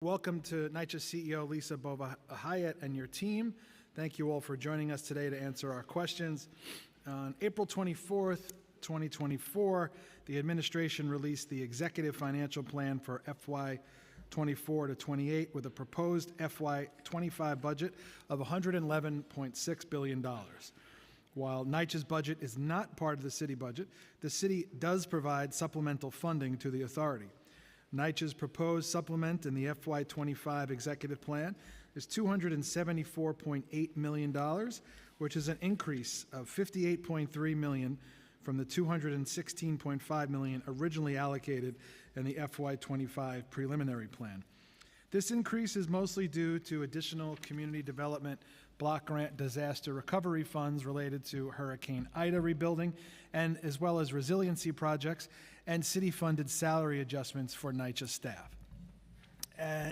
Welcome to NYCHA CEO Lisa Bova-Hyatt and your team. Thank you all for joining us today to answer our questions. On April 24th, 2024, the administration released the Executive Financial Plan for FY24 to 28 with a proposed FY25 budget of $111.6 billion. While NYCHA's budget is not part of the city budget, the city does provide supplemental funding to the authority. NYCHA's proposed supplement in the FY25 executive plan is $274.8 million, which is an increase of $58.3 million from the $216.5 million originally allocated in the FY25 preliminary plan. This increase is mostly due to additional community development block grant disaster recovery funds related to Hurricane Ida rebuilding, and as well as resiliency projects and city-funded salary adjustments for NYCHA staff.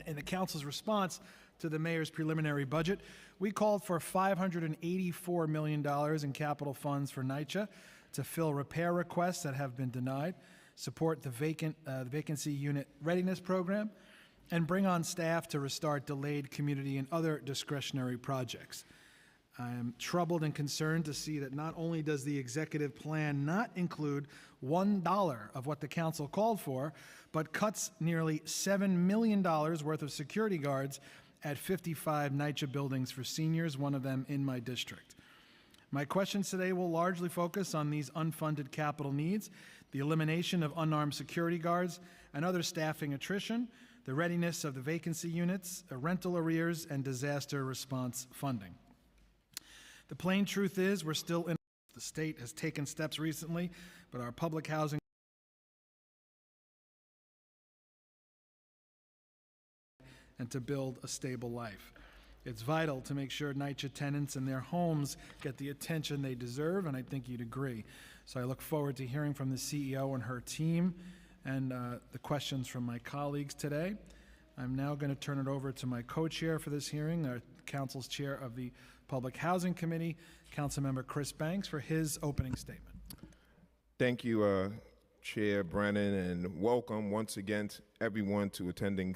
In the council's response to the mayor's preliminary budget, we called for $584 million in capital funds for NYCHA to fill repair requests that have been denied, support the vacancy unit readiness program, and bring on staff to restart delayed community and other discretionary projects. I am troubled and concerned to see that not only does the executive plan not include $1 of what the council called for, but cuts nearly $7 million worth of security guards at 55 NYCHA buildings for seniors, one of them in my district. My questions today will largely focus on these unfunded capital needs, the elimination of unarmed security guards and other staffing attrition, the readiness of the vacancy units, rental arrears, and disaster response funding. The plain truth is we're still in. The state has taken steps recently, but our public housing and to build a stable life. It's vital to make sure NYCHA tenants and their homes get the attention they deserve, and I think you'd agree. So I look forward to hearing from the CEO and her team and the questions from my colleagues today. I'm now going to turn it over to my co-chair for this hearing, our council's chair of the Public Housing Committee, Councilmember Chris Banks, for his opening statement. Thank you, Chair Brennan, and welcome once again to everyone to attending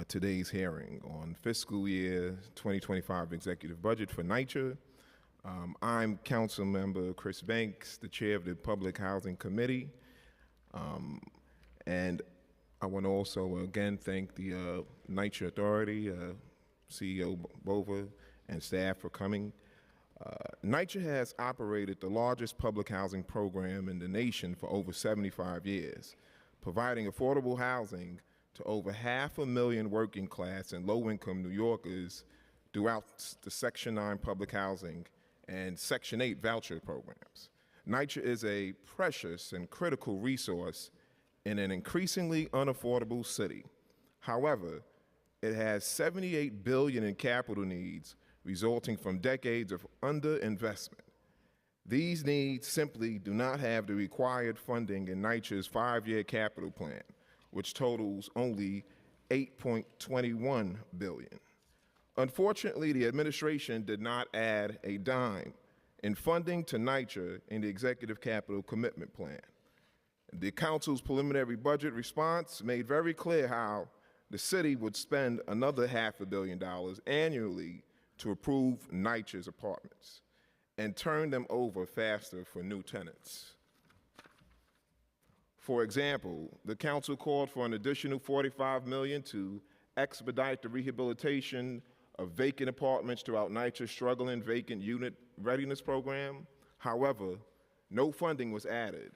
today's hearing on fiscal year 2025 executive budget for NYCHA. I'm Councilmember Chris Banks, the chair of the Public Housing Committee. And I want to also again thank the NYCHA Authority, CEO Bova, and staff for coming. NYCHA has operated the largest public housing program in the nation for over 75 years, providing affordable housing to over 500,000 working class and low-income New Yorkers throughout the Section 9 public housing and Section 8 voucher programs. NYCHA is a precious and critical resource in an increasingly unaffordable city. However, it has $78 billion in capital needs resulting from decades of underinvestment. These needs simply do not have the required funding in NYCHA's 5-year capital plan, which totals only $8.21 billion. Unfortunately, the administration did not add a dime in funding to NYCHA in the Executive Capital Commitment Plan. The council's preliminary budget response made very clear how the city would spend another $500 million annually to approve NYCHA's apartments and turn them over faster for new tenants. For example, the council called for an additional $45 million to expedite the rehabilitation of vacant apartments throughout NYCHA's struggling vacant unit readiness program. However, no funding was added.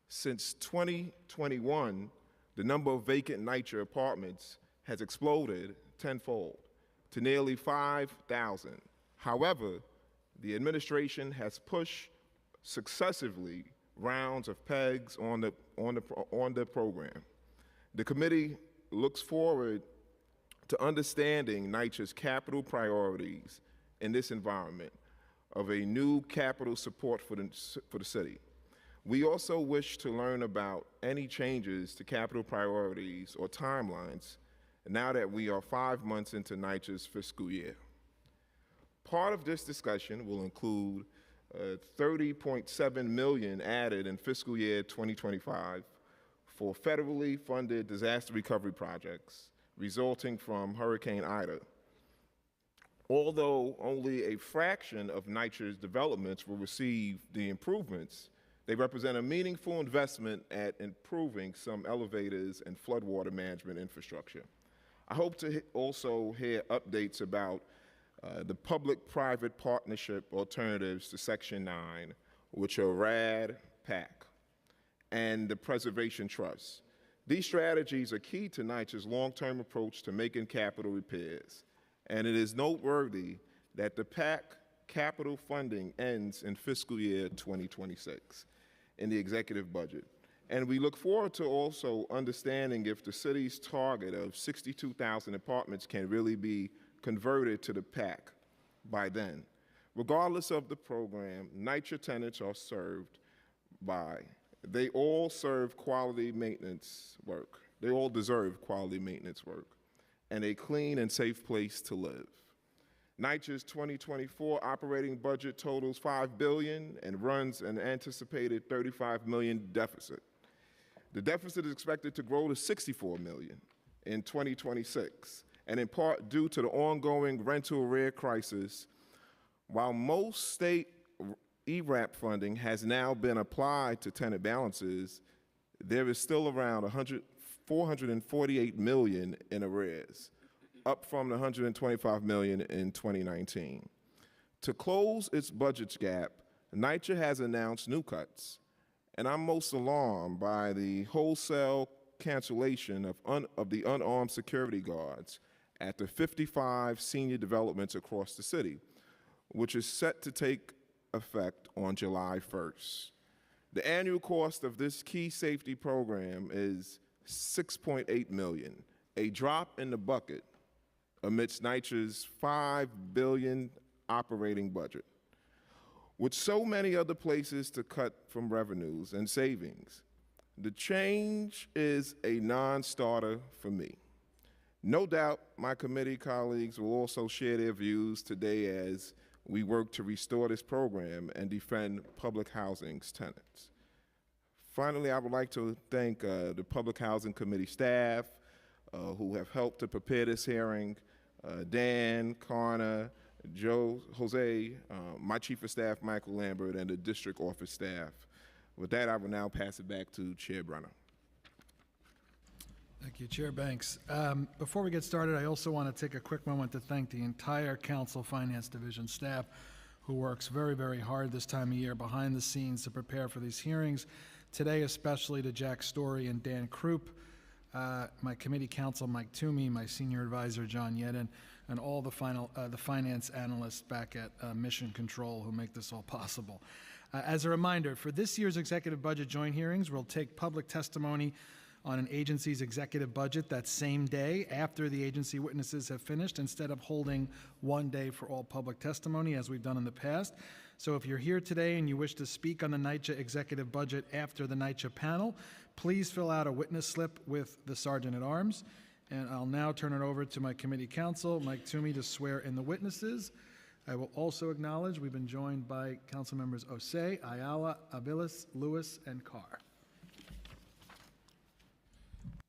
Since 2021, the number of vacant NYCHA apartments has exploded tenfold to nearly 5,000. However, the administration has pushed successively rounds of pegs on the program. The committee looks forward to understanding NYCHA's capital priorities in this environment of a new capital support for the city. We also wish to learn about any changes to capital priorities or timelines now that we are 5 months into NYCHA's fiscal year. Part of this discussion will include $30.7 million added in fiscal year 2025 for federally funded disaster recovery projects, resulting from Hurricane Ida. Although only a fraction of NYCHA's developments will receive the improvements, they represent a meaningful investment at improving some elevators and floodwater management infrastructure. I hope to also hear updates about the public-private partnership alternatives to Section 9, which are RAD, PAC, and the Preservation Trust. These strategies are key to NYCHA's long-term approach to making capital repairs, and it is noteworthy that the PAC capital funding ends in fiscal year 2026 in the executive budget. And we look forward to also understanding if the city's target of 62,000 apartments can really be converted to the PAC by then. Regardless of the program, NYCHA tenants are served by, they all serve quality maintenance work. They all deserve quality maintenance work and a clean and safe place to live. NYCHA's 2024 operating budget totals $5 billion and runs an anticipated $35 million deficit. The deficit is expected to grow to $64 million in 2026, and in part due to the ongoing rental arrear crisis. While most state ERAP funding has now been applied to tenant balances, there is still around $448 million in arrears, up from the $125 million in 2019. To close its budget gap, NYCHA has announced new cuts, and I'm most alarmed by the wholesale cancellation of the unarmed security guards at the 55 senior developments across the city, which is set to take effect on July 1st. The annual cost of this key safety program is $6.8 million, a drop in the bucket amidst NYCHA's $5 billion operating budget. With so many other places to cut from revenues and savings, the change is a non-starter for me. No doubt my committee colleagues will also share their views today as we work to restore this program and defend public housing's tenants. Finally, I would like to thank the Public Housing Committee staff who have helped to prepare this hearing, Dan, Karna, Jose, my Chief of Staff, Michael Lambert, and the district office staff. With that, I will now pass it back to Chair Brenner. Thank you, Chair Banks. Before we get started, I also want to take a quick moment to thank the entire Council Finance Division staff who works very, very hard this time of year behind the scenes to prepare for these hearings. Today, especially to Jack Story and Dan Krupp, my committee counsel, Mike Toomey, my senior advisor, John Yedden, and all the finance analysts back at Mission Control who make this all possible. As a reminder, for this year's executive budget joint hearings, we'll take public testimony on an agency's executive budget that same day after the agency witnesses have finished, instead of holding one day for all public testimony as we've done in the past. So if you're here today and you wish to speak on the NYCHA executive budget after the NYCHA panel, please fill out a witness slip with the Sergeant at Arms. And I'll now turn it over to my committee counsel, Mike Toomey, to swear in the witnesses. I will also acknowledge we've been joined by council members Osei, Ayala, Aviles, Lewis, and Carr.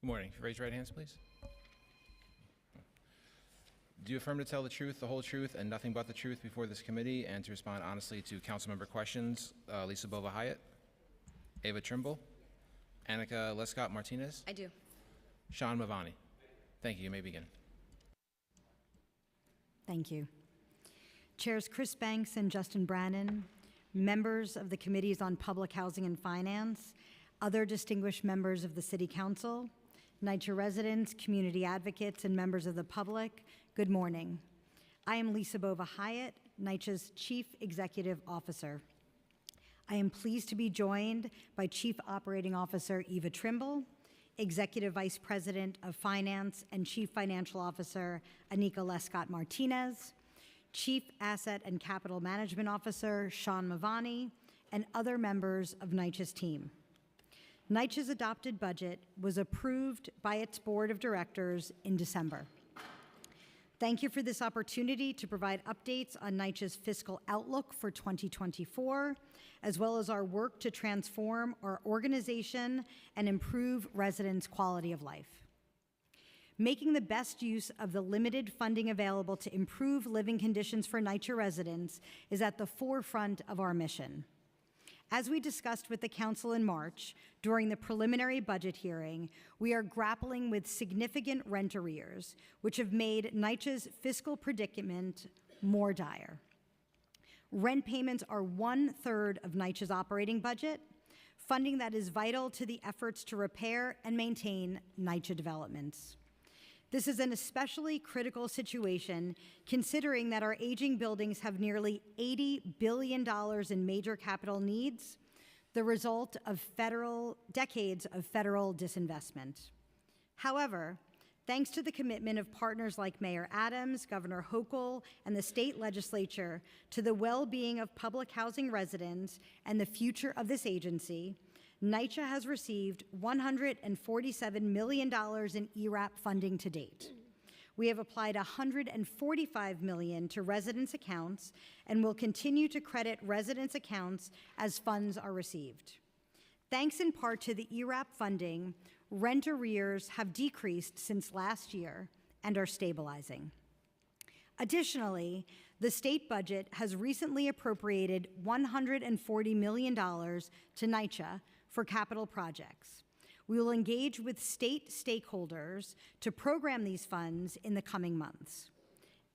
Good morning. Raise your right hands, please. Do you affirm to tell the truth, the whole truth, and nothing but the truth before this committee, and to respond honestly to council member questions? Lisa Bova Hyatt, Ava Trimble, Annika Lescott Martinez. I do. Sean Mavani. Thank you. You may begin. Thank you. Chairs Chris Banks and Justin Brannon, members of the Committees on Public Housing and Finance, other distinguished members of the City Council, NYCHA residents, community advocates, and members of the public, good morning. I am Lisa Bova Hyatt, NYCHA's Chief Executive Officer. I am pleased to be joined by Chief Operating Officer Eva Trimble, Executive Vice President of Finance and Chief Financial Officer Annika Lescott Martinez, Chief Asset and Capital Management Officer Sean Mavani, and other members of NYCHA's team. NYCHA's adopted budget was approved by its board of directors in December. Thank you for this opportunity to provide updates on NYCHA's fiscal outlook for 2024, as well as our work to transform our organization and improve residents' quality of life. making the best use of the limited funding available to improve living conditions for NYCHA residents is at the forefront of our mission. As we discussed with the Council in March during the preliminary budget hearing, we are grappling with significant rent arrears, which have made NYCHA's fiscal predicament more dire. Rent payments are 1/3 of NYCHA's operating budget, funding that is vital to the efforts to repair and maintain NYCHA developments. This is an especially critical situation considering that our aging buildings have nearly $80 billion in major capital needs, the result of decades of federal disinvestment. However, thanks to the commitment of partners like Mayor Adams, Governor Hochul, and the state legislature to the well-being of public housing residents and the future of this agency, NYCHA has received $147 million in ERAP funding to date. We have applied $145 million to residents' accounts and will continue to credit residents' accounts as funds are received. Thanks in part to the ERAP funding, rent arrears have decreased since last year and are stabilizing. Additionally, the state budget has recently appropriated $140 million to NYCHA for capital projects. We will engage with state stakeholders to program these funds in the coming months.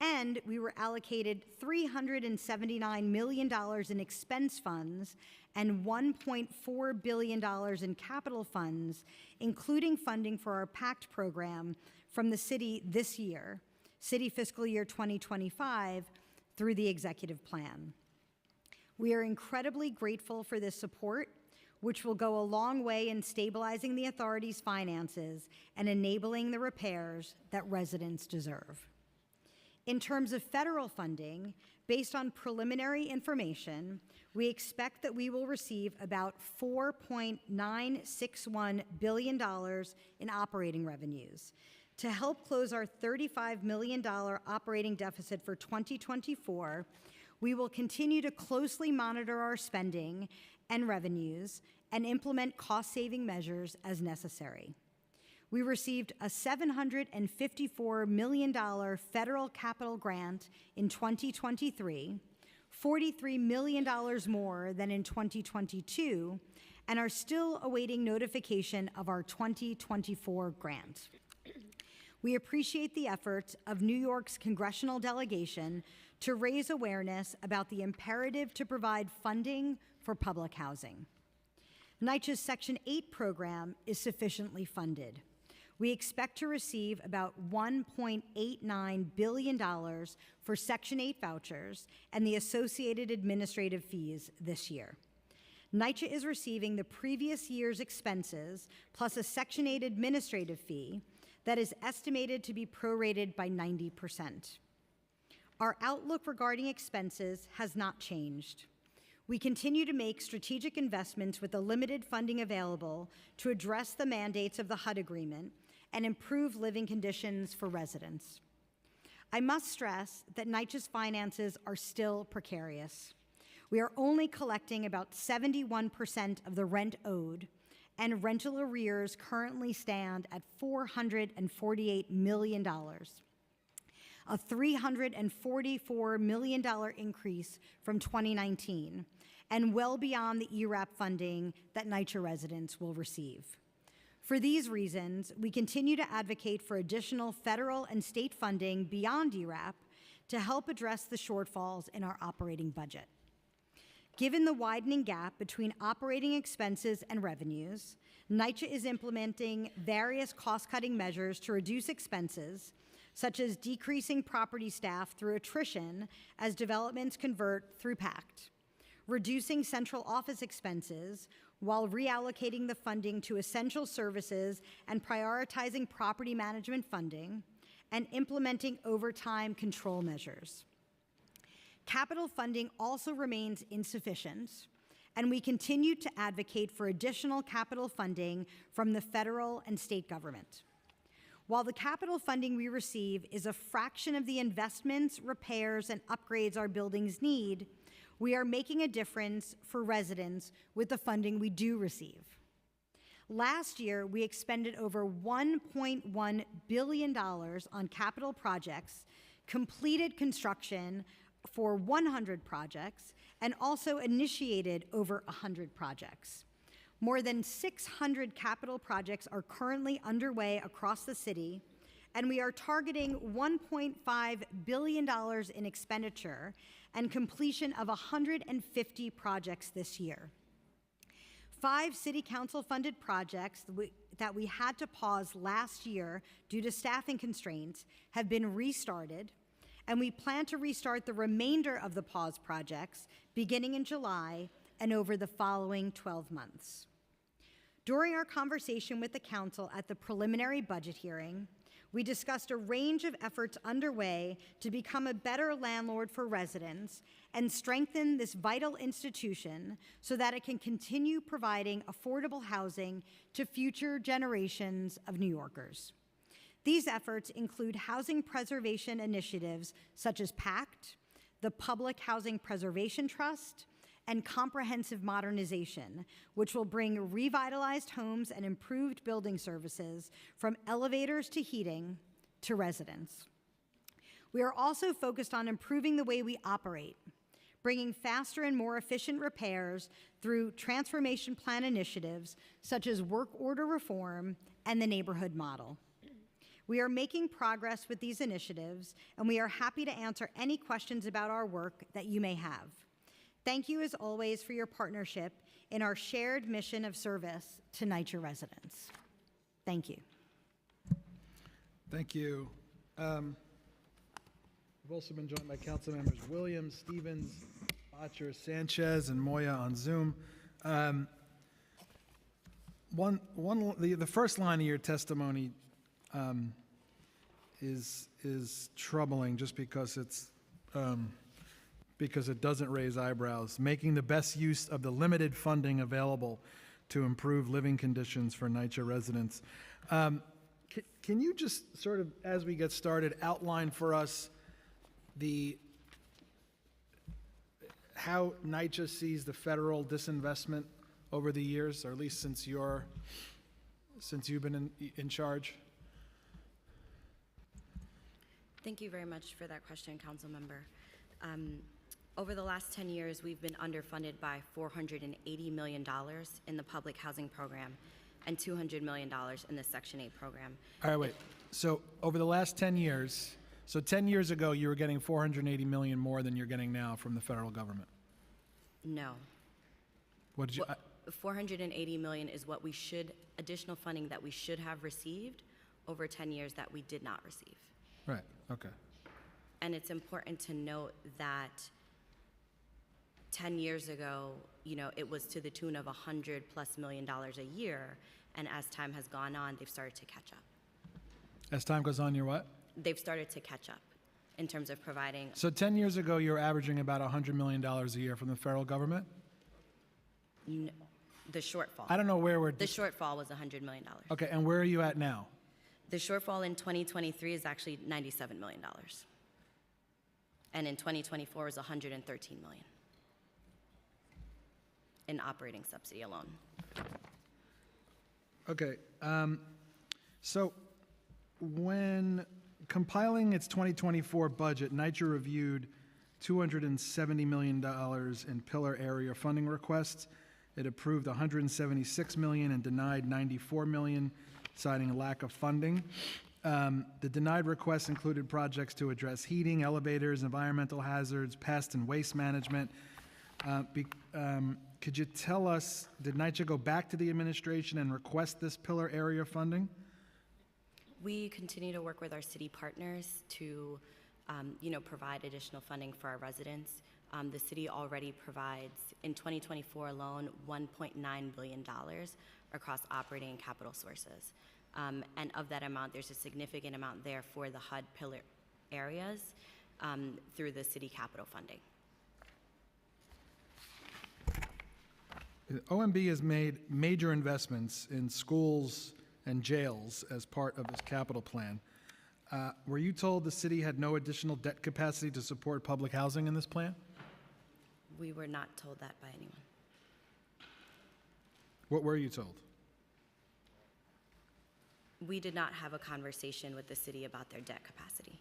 And we were allocated $379 million in expense funds and $1.4 billion in capital funds, including funding for our PACT program from the city this year, city fiscal year 2025, through the executive plan. We are incredibly grateful for this support, which will go a long way in stabilizing the authority's finances and enabling the repairs that residents deserve. In terms of federal funding, based on preliminary information, we expect that we will receive about $4.961 billion in operating revenues. To help close our $35 million operating deficit for 2024, we will continue to closely monitor our spending and revenues and implement cost-saving measures as necessary. We received a $754 million federal capital grant in 2023, $43 million more than in 2022, and are still awaiting notification of our 2024 grant. We appreciate the efforts of New York's congressional delegation to raise awareness about the imperative to provide funding for public housing. NYCHA's Section 8 program is sufficiently funded. We expect to receive about $1.89 billion for Section 8 vouchers and the associated administrative fees this year. NYCHA is receiving the previous year's expenses plus a Section 8 administrative fee that is estimated to be prorated by 90%. Our outlook regarding expenses has not changed. We continue to make strategic investments with the limited funding available to address the mandates of the HUD agreement and improve living conditions for residents. I must stress that NYCHA's finances are still precarious. We are only collecting about 71% of the rent owed, and rental arrears currently stand at $448 million, a $344 million increase from 2019, and well beyond the ERAP funding that NYCHA residents will receive. For these reasons, we continue to advocate for additional federal and state funding beyond ERAP to help address the shortfalls in our operating budget. Given the widening gap between operating expenses and revenues, NYCHA is implementing various cost-cutting measures to reduce expenses, such as decreasing property staff through attrition as developments convert through PACT, reducing central office expenses while reallocating the funding to essential services and prioritizing property management funding, and implementing overtime control measures. Capital funding also remains insufficient, and we continue to advocate for additional capital funding from the federal and state government. While the capital funding we receive is a fraction of the investments, repairs, and upgrades our buildings need, we are making a difference for residents with the funding we do receive. Last year, we expended over $1.1 billion on capital projects, completed construction for 100 projects, and also initiated over 100 projects. More than 600 capital projects are currently underway across the city, and we are targeting $1.5 billion in expenditure and completion of 150 projects this year. 5 City Council-funded projects that we had to pause last year due to staffing constraints have been restarted, and we plan to restart the remainder of the paused projects beginning in July and over the following 12 months. During our conversation with the Council at the preliminary budget hearing, we discussed a range of efforts underway to become a better landlord for residents and strengthen this vital institution so that it can continue providing affordable housing to future generations of New Yorkers. These efforts include housing preservation initiatives such as PACT, the Public Housing Preservation Trust, and comprehensive modernization, which will bring revitalized homes and improved building services from elevators to heating to residents. We are also focused on improving the way we operate, bringing faster and more efficient repairs through transformation plan initiatives such as work order reform and the neighborhood model. We are making progress with these initiatives, and we are happy to answer any questions about our work that you may have. Thank you, as always, for your partnership in our shared mission of service to NYCHA residents. Thank you. Thank you. We've also been joined by council members Williams, Stevens, Botcher, Sanchez, and Moya on Zoom. The first line of your testimony is troubling just because it's because it doesn't raise eyebrows, making the best use of the limited funding available to improve living conditions for NYCHA residents. Can you just sort of, as we get started, outline for us how NYCHA sees the federal disinvestment over the years, or at least since you've been in charge? Thank you very much for that question, Council Member. Over the last 10 years, we've been underfunded by $480 million in the public housing program and $200 million in the Section 8 program. All right, wait. So over the last 10 years, so 10 years ago, you were getting $480 million more than you're getting now from the federal government? No. What did you? 480 million is what we should, additional funding that we should have received over 10 years that we did not receive. Right, okay. And it's important to note that 10 years ago, it was to the tune of $100+ million a year, and as time has gone on, they've started to catch up. As time goes on, you're what? They've started to catch up in terms of providing. So 10 years ago, you were averaging about $100 million a year from the federal government? The shortfall. I don't know where we're... The shortfall was $100 million. Okay, and where are you at now? The shortfall in 2023 is actually $97 million. And in 2024 is $113 million in operating subsidy alone. Okay, so when compiling its 2024 budget, NYCHA reviewed $270 million in pillar area funding requests. It approved $176 million and denied $94 million, citing a lack of funding. The denied requests included projects to address heating, elevators, environmental hazards, pest and waste management. Could you tell us, did NYCHA go back to the administration and request this pillar area funding? We continue to work with our city partners to, provide additional funding for our residents. The city already provides, in 2024 alone, $1.9 billion across operating and capital sources. And of that amount, there's a significant amount there for the HUD pillar areas through the city capital funding. OMB has made major investments in schools and jails as part of its capital plan. Were you told the city had no additional debt capacity to support public housing in this plan? We were not told that by anyone. What were you told? We did not have a conversation with the city about their debt capacity.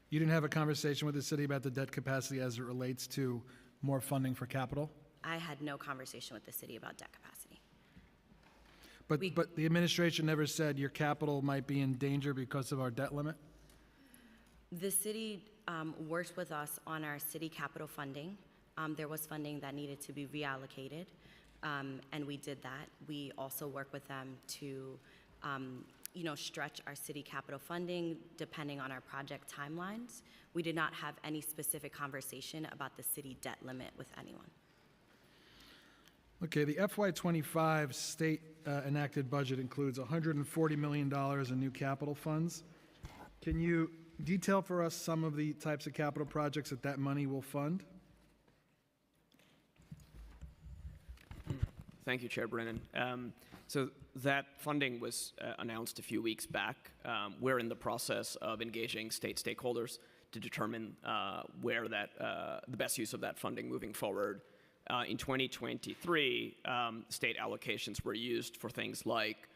You didn't have a conversation with the city about the debt capacity as it relates to more funding for capital? I had no conversation with the city about debt capacity. But the administration never said your capital might be in danger because of our debt limit? The city worked with us on our city capital funding. There was funding that needed to be reallocated, and we did that. We also work with them to stretch our city capital funding depending on our project timelines. We did not have any specific conversation about the city debt limit with anyone. Okay, the FY25 state enacted budget includes $140 million in new capital funds. Can you detail for us some of the types of capital projects that money will fund? Thank you, Chair Brennan. So that funding was announced a few weeks back. We're in the process of engaging state stakeholders to determine where the best use of that funding moving forward. In 2023, state allocations were used for things like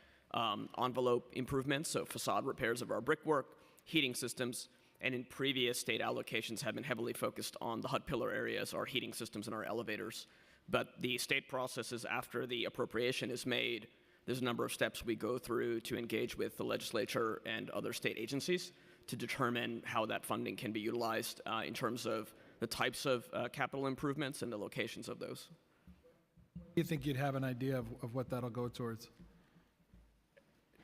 envelope improvements, so facade repairs of our brickwork, heating systems, and in previous state allocations have been heavily focused on the HUD pillar areas, our heating systems and our elevators. But the state processes after the appropriation is made, there's a number of steps we go through to engage with the legislature and other state agencies to determine how that funding can be utilized in terms of the types of capital improvements and the locations of those. Do you think you'd have an idea of what that'll go towards?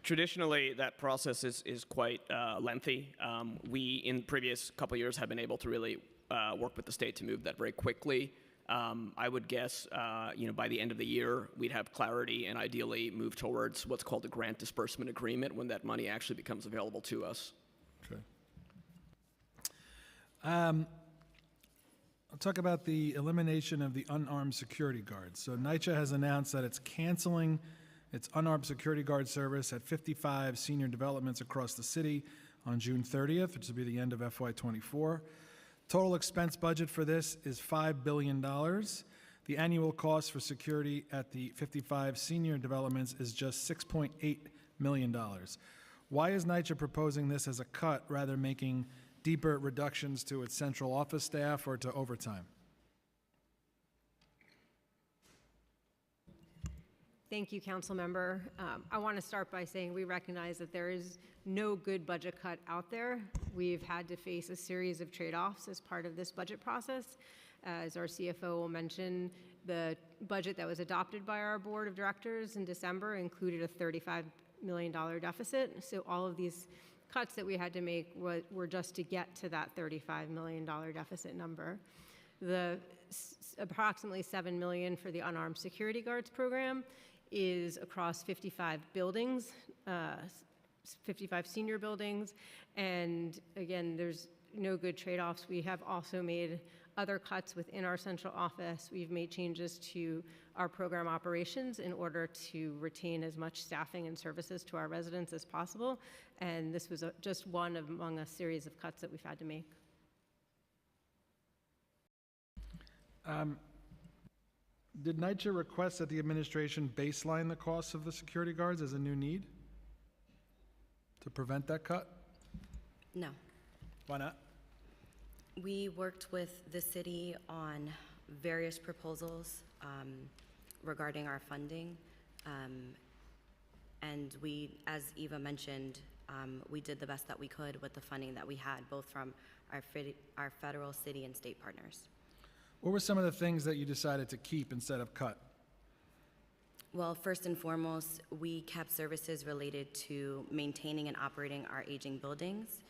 Traditionally, that process is quite lengthy. We, in previous couple years, have been able to really work with the state to move that very quickly. I would guess, by the end of the year, we'd have clarity and ideally move towards what's called a grant disbursement agreement when that money actually becomes available to us. Okay. I'll talk about the elimination of the unarmed security guards. So NYCHA has announced that it's canceling its unarmed security guard service at 55 senior developments across the city on June 30th, which will be the end of FY24. Total expense budget for this is $5 billion. The annual cost for security at the 55 senior developments is just $6.8 million. Why is NYCHA proposing this as a cut rather than making deeper reductions to its central office staff or to overtime? Thank you, Council Member. I want to start by saying we recognize that there is no good budget cut out there. We've had to face a series of trade-offs as part of this budget process. As our CFO will mention, the budget that was adopted by our Board of Directors in December included a $35 million deficit. So all of these cuts that we had to make were just to get to that $35 million deficit number. The approximately $7 million for the unarmed security guards program is across 55 buildings, 55 senior buildings, and again, there's no good trade-offs. We have also made other cuts within our central office. We've made changes to our program operations in order to retain as much staffing and services to our residents as possible, and this was just one among a series of cuts that we've had to make. Did NYCHA request that the administration baseline the costs of the security guards as a new need to prevent that cut? No. Why not? We worked with the city on various proposals regarding our funding. And we, as Eva mentioned, we did the best that we could with the funding that we had, both from our federal, city, and state partners. What were some of the things that you decided to keep instead of cut? Well, first and foremost, we kept services related to maintaining and operating our aging buildings.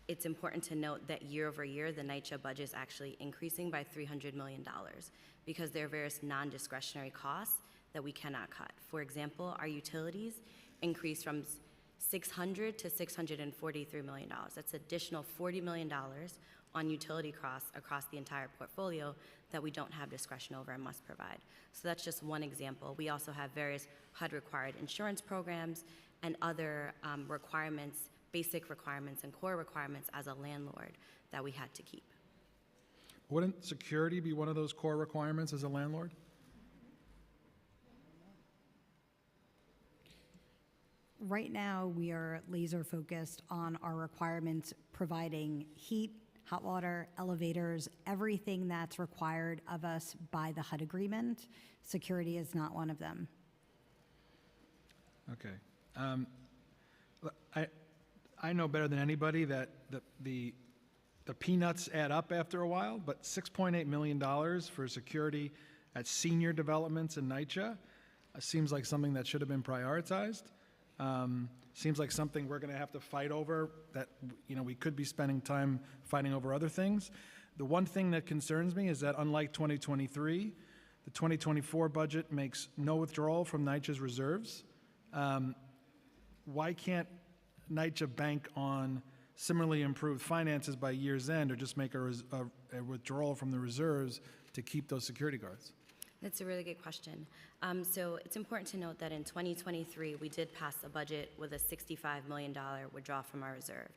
It's important to note that year over year, the NYCHA budget is actually increasing by $300 million because there are various non-discretionary costs that we cannot cut. For example, our utilities increased from $600 to $643 million. That's additional $40 million on utility costs across the entire portfolio that we don't have discretion over and must provide. So that's just one example. We also have various HUD-required insurance programs and other requirements, basic requirements and core requirements as a landlord that we had to keep. Wouldn't security be one of those core requirements as a landlord? Right now, we are laser focused on our requirements providing heat, hot water, elevators, everything that's required of us by the HUD agreement. Security is not one of them. Okay. Look, I know better than anybody that the peanuts add up after a while, but $6.8 million for security at senior developments in NYCHA seems like something that should have been prioritized. Seems like something we're going to have to fight over that, we could be spending time fighting over other things. The one thing that concerns me is that unlike 2023, the 2024 budget makes no withdrawal from NYCHA's reserves. Why can't NYCHA bank on similarly improved finances by year's end, or just make a withdrawal from the reserves to keep those security guards? That's a really good question. So it's important to note that in 2023, we did pass a budget with a $65 million withdrawal from our reserve.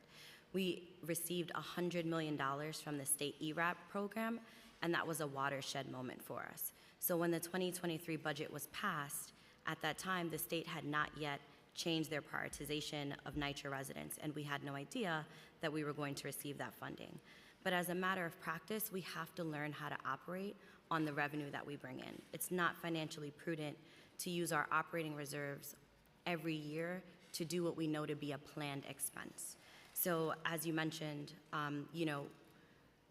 We received $100 million from the state ERAP program, and that was a watershed moment for us. So when the 2023 budget was passed, at that time, the state had not yet changed their prioritization of NYCHA residents, and we had no idea that we were going to receive that funding. But as a matter of practice, we have to learn how to operate on the revenue that we bring in. It's not financially prudent to use our operating reserves every year to do what we know to be a planned expense. So as you mentioned,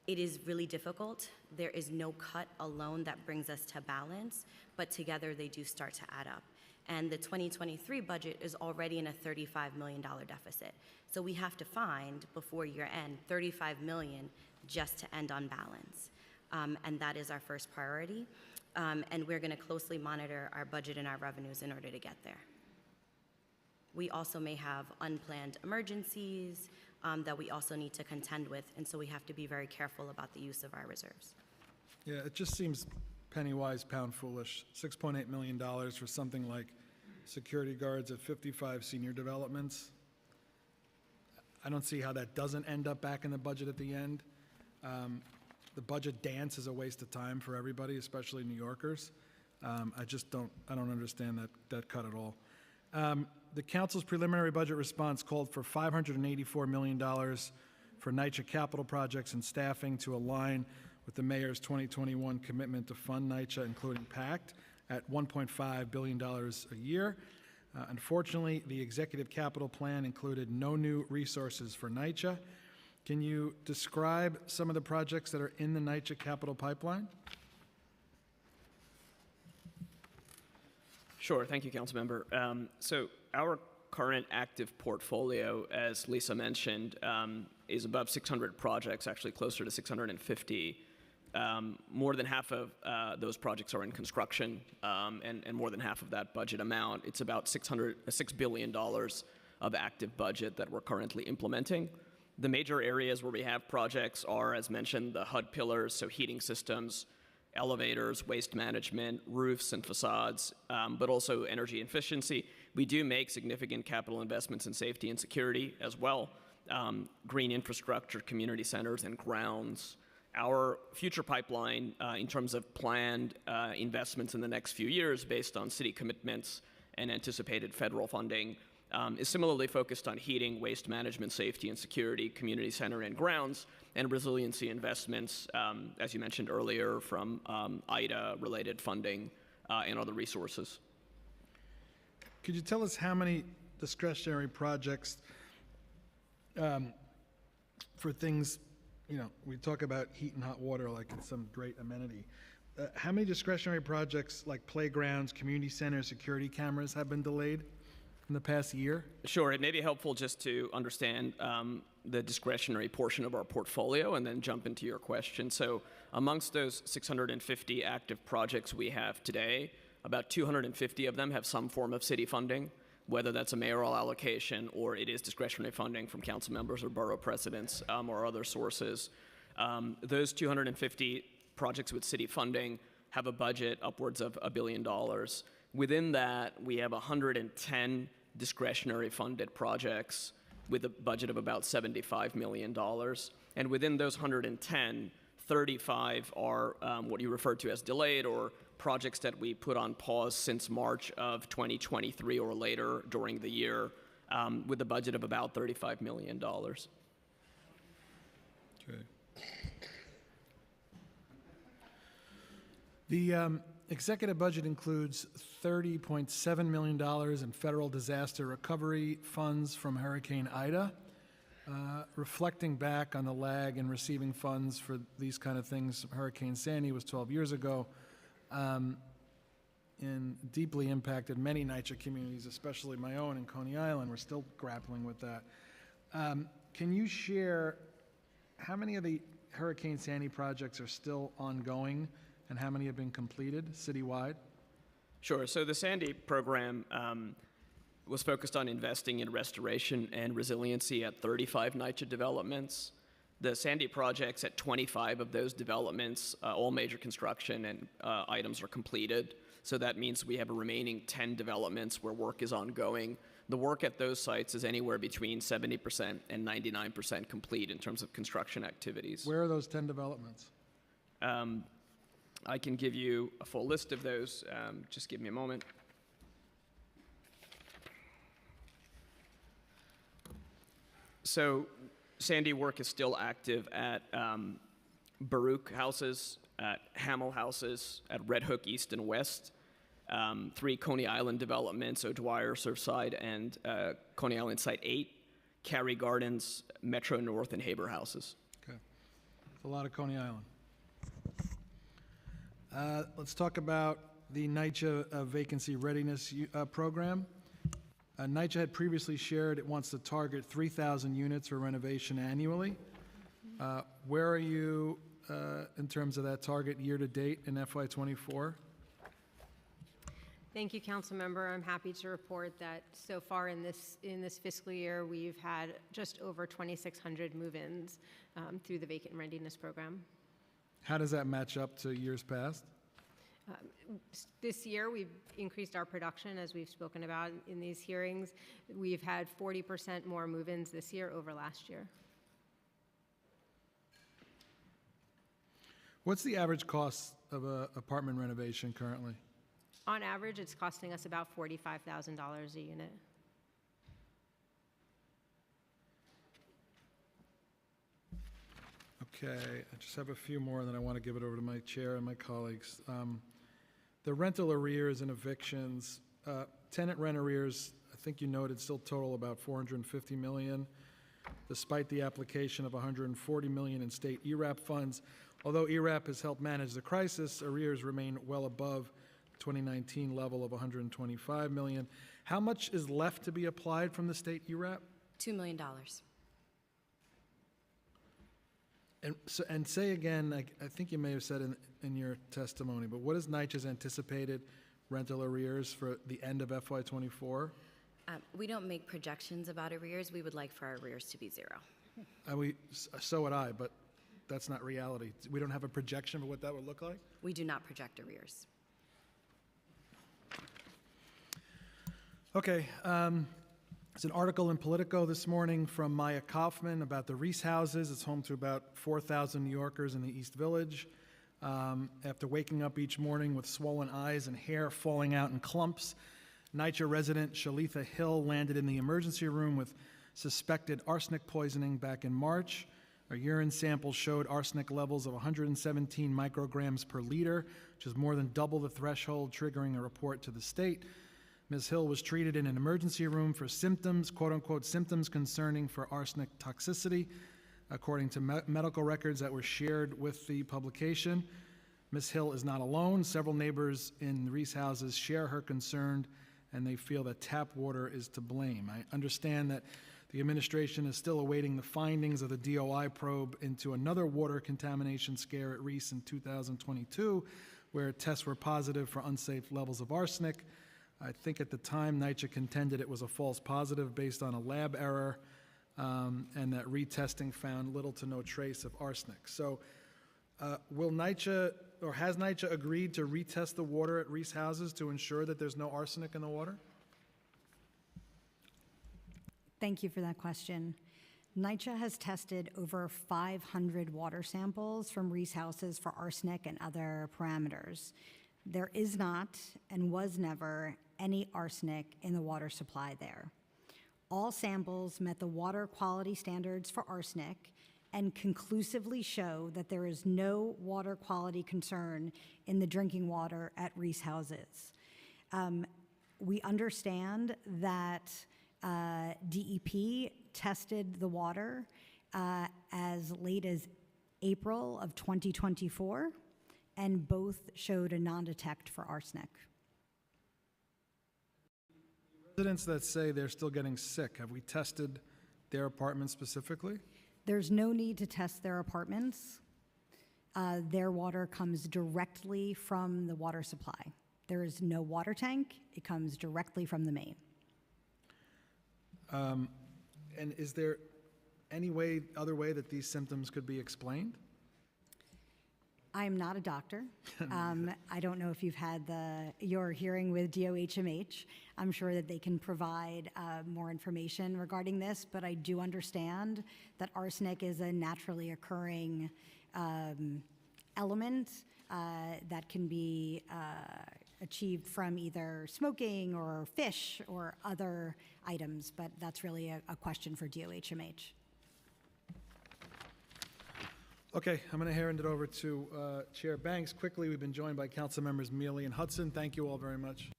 it is really difficult. There is no cut alone that brings us to balance, but together they do start to add up. And the 2023 budget is already in a $35 million deficit. So we have to find, before year end, $35 million just to end on balance. And that is our first priority. And we're going to closely monitor our budget and our revenues in order to get there. We also may have unplanned emergencies that we also need to contend with, and so we have to be very careful about the use of our reserves. Yeah, it just seems penny wise, pound foolish. $6.8 million for something like security guards at 55 senior developments. I don't see how that doesn't end up back in the budget at the end. The budget dance is a waste of time for everybody, especially New Yorkers. I don't understand that cut at all. The council's preliminary budget response called for $584 million for NYCHA capital projects and staffing to align with the mayor's 2021 commitment to fund NYCHA, including PACT, at $1.5 billion a year. Unfortunately, the executive capital plan included no new resources for NYCHA. Can you describe some of the projects that are in the NYCHA capital pipeline? Sure, thank you, Councilmember. So our current active portfolio, as Lisa mentioned, is above 600 projects, actually closer to 650. More than half of those projects are in construction, and more than half of that budget amount, it's about $6 billion of active budget that we're currently implementing. The major areas where we have projects are, as mentioned, the HUD pillars, so heating systems, elevators, waste management, roofs and facades, but also energy efficiency. We do make significant capital investments in safety and security as well, green infrastructure, community centers, and grounds. Our future pipeline, in terms of planned investments in the next few years based on city commitments and anticipated federal funding, is similarly focused on heating, waste management, safety and security, community center and grounds, and resiliency investments, as you mentioned earlier, from IDA-related funding and other resources. Could you tell us how many discretionary projects for things, we talk about heat and hot water like it's some great amenity. How many discretionary projects like playgrounds, community centers, security cameras have been delayed in the past year? Sure, it may be helpful just to understand the discretionary portion of our portfolio and then jump into your question. So amongst those 650 active projects we have today, about 250 of them have some form of city funding, whether that's a mayoral allocation or it is discretionary funding from council members or borough presidents or other sources. Those 250 projects with city funding have a budget upwards of $1 billion. Within that, we have 110 discretionary funded projects with a budget of about $75 million. And within those 110, 35 are what you referred to as delayed, or projects that we put on pause since March of 2023 or later during the year. with a budget of about $35 million. Okay. The executive budget includes $30.7 million in federal disaster recovery funds from Hurricane Ida. Reflecting back on the lag in receiving funds for these kind of things, Hurricane Sandy was 12 years ago, and deeply impacted many NYCHA communities, especially my own in Coney Island. We're still grappling with that. Can you share how many of the Hurricane Sandy projects are still ongoing and how many have been completed citywide? Sure. So the Sandy program was focused on investing in restoration and resiliency at 35 NYCHA developments. The Sandy projects at 25 of those developments, all major construction and items are completed. So that means we have a remaining 10 developments where work is ongoing. The work at those sites is anywhere between 70% and 99% complete in terms of construction activities. Where are those 10 developments? I can give you a full list of those. Just give me a moment. So Sandy work is still active at Baruch houses, at Hamel houses, at Red Hook East and West, 3 Coney Island developments, O'Dwyer, Surfside, and Coney Island Site 8, Cary Gardens, Metro North, and Haber houses. Okay. It's a lot of Coney Island. Let's talk about the NYCHA vacancy readiness program. NYCHA had previously shared it wants to target 3,000 units for renovation annually. Where are you in terms of that target year to date in FY24? Thank you, Council Member. I'm happy to report that so far in this fiscal year, we've had just over 2,600 move-ins through the vacant readiness program. How does that match up to years past? This year, we've increased our production, as we've spoken about in these hearings. We've had 40% more move-ins this year over last year. What's the average cost of an apartment renovation currently? On average, it's costing us about $45,000 a unit. Okay, I just have a few more, and then I want to give it over to my chair and my colleagues. The rental arrears and evictions, tenant rent arrears, I think you noted, still total about $450 million, despite the application of $140 million in state ERAP funds. Although ERAP has helped manage the crisis, arrears remain well above 2019 level of $125 million. How much is left to be applied from the state ERAP? $2 million. And say again, I think you may have said in your testimony, but what is NYCHA's anticipated rental arrears for the end of FY24? We don't make projections about arrears. We would like for our arrears to be 0. So would I, but that's not reality. We don't have a projection of what that would look like? We do not project arrears. Okay. There's an article in Politico this morning from Maya Kaufman about the Reese houses. It's home to about 4,000 New Yorkers in the East Village. After waking up each morning with swollen eyes and hair falling out in clumps, NYCHA resident Shalitha Hill landed in the emergency room with suspected arsenic poisoning back in March. Her urine sample showed arsenic levels of 117 micrograms per liter, which is more than double the threshold, triggering a report to the state. Ms. Hill was treated in an emergency room for symptoms, quote-unquote, symptoms concerning for arsenic toxicity, according to medical records that were shared with the publication. Ms. Hill is not alone. Several neighbors in the Reese houses share her concern, and they feel that tap water is to blame. I understand that the administration is still awaiting the findings of the DOI probe into another water contamination scare at Reese in 2022, where tests were positive for unsafe levels of arsenic. I think at the time, NYCHA contended it was a false positive based on a lab error, and that retesting found little to no trace of arsenic. So will NYCHA, or has NYCHA agreed to retest the water at Reese houses to ensure that there's no arsenic in the water? Thank you for that question. NYCHA has tested over 500 water samples from Reese houses for arsenic and other parameters. There is not and was never any arsenic in the water supply there. All samples met the water quality standards for arsenic and conclusively show that there is no water quality concern in the drinking water at Reese houses. We understand that DEP tested the water as late as April of 2024, and both showed a non-detect for arsenic. Residents that say they're still getting sick, have we tested their apartment specifically? There's no need to test their apartments. Their water comes directly from the water supply. There is no water tank. It comes directly from the main. And is there any other way that these symptoms could be explained? I am not a doctor. I don't know if you've had your hearing with DOHMH. I'm sure that they can provide more information regarding this, but I do understand that arsenic is a naturally occurring element that can be achieved from either smoking or fish or other items, but that's really a question for DOHMH. Okay, I'm going to hand it over to Chair Banks. Quickly, we've been joined by Council Members Mealy and Hudson. Thank you all very much.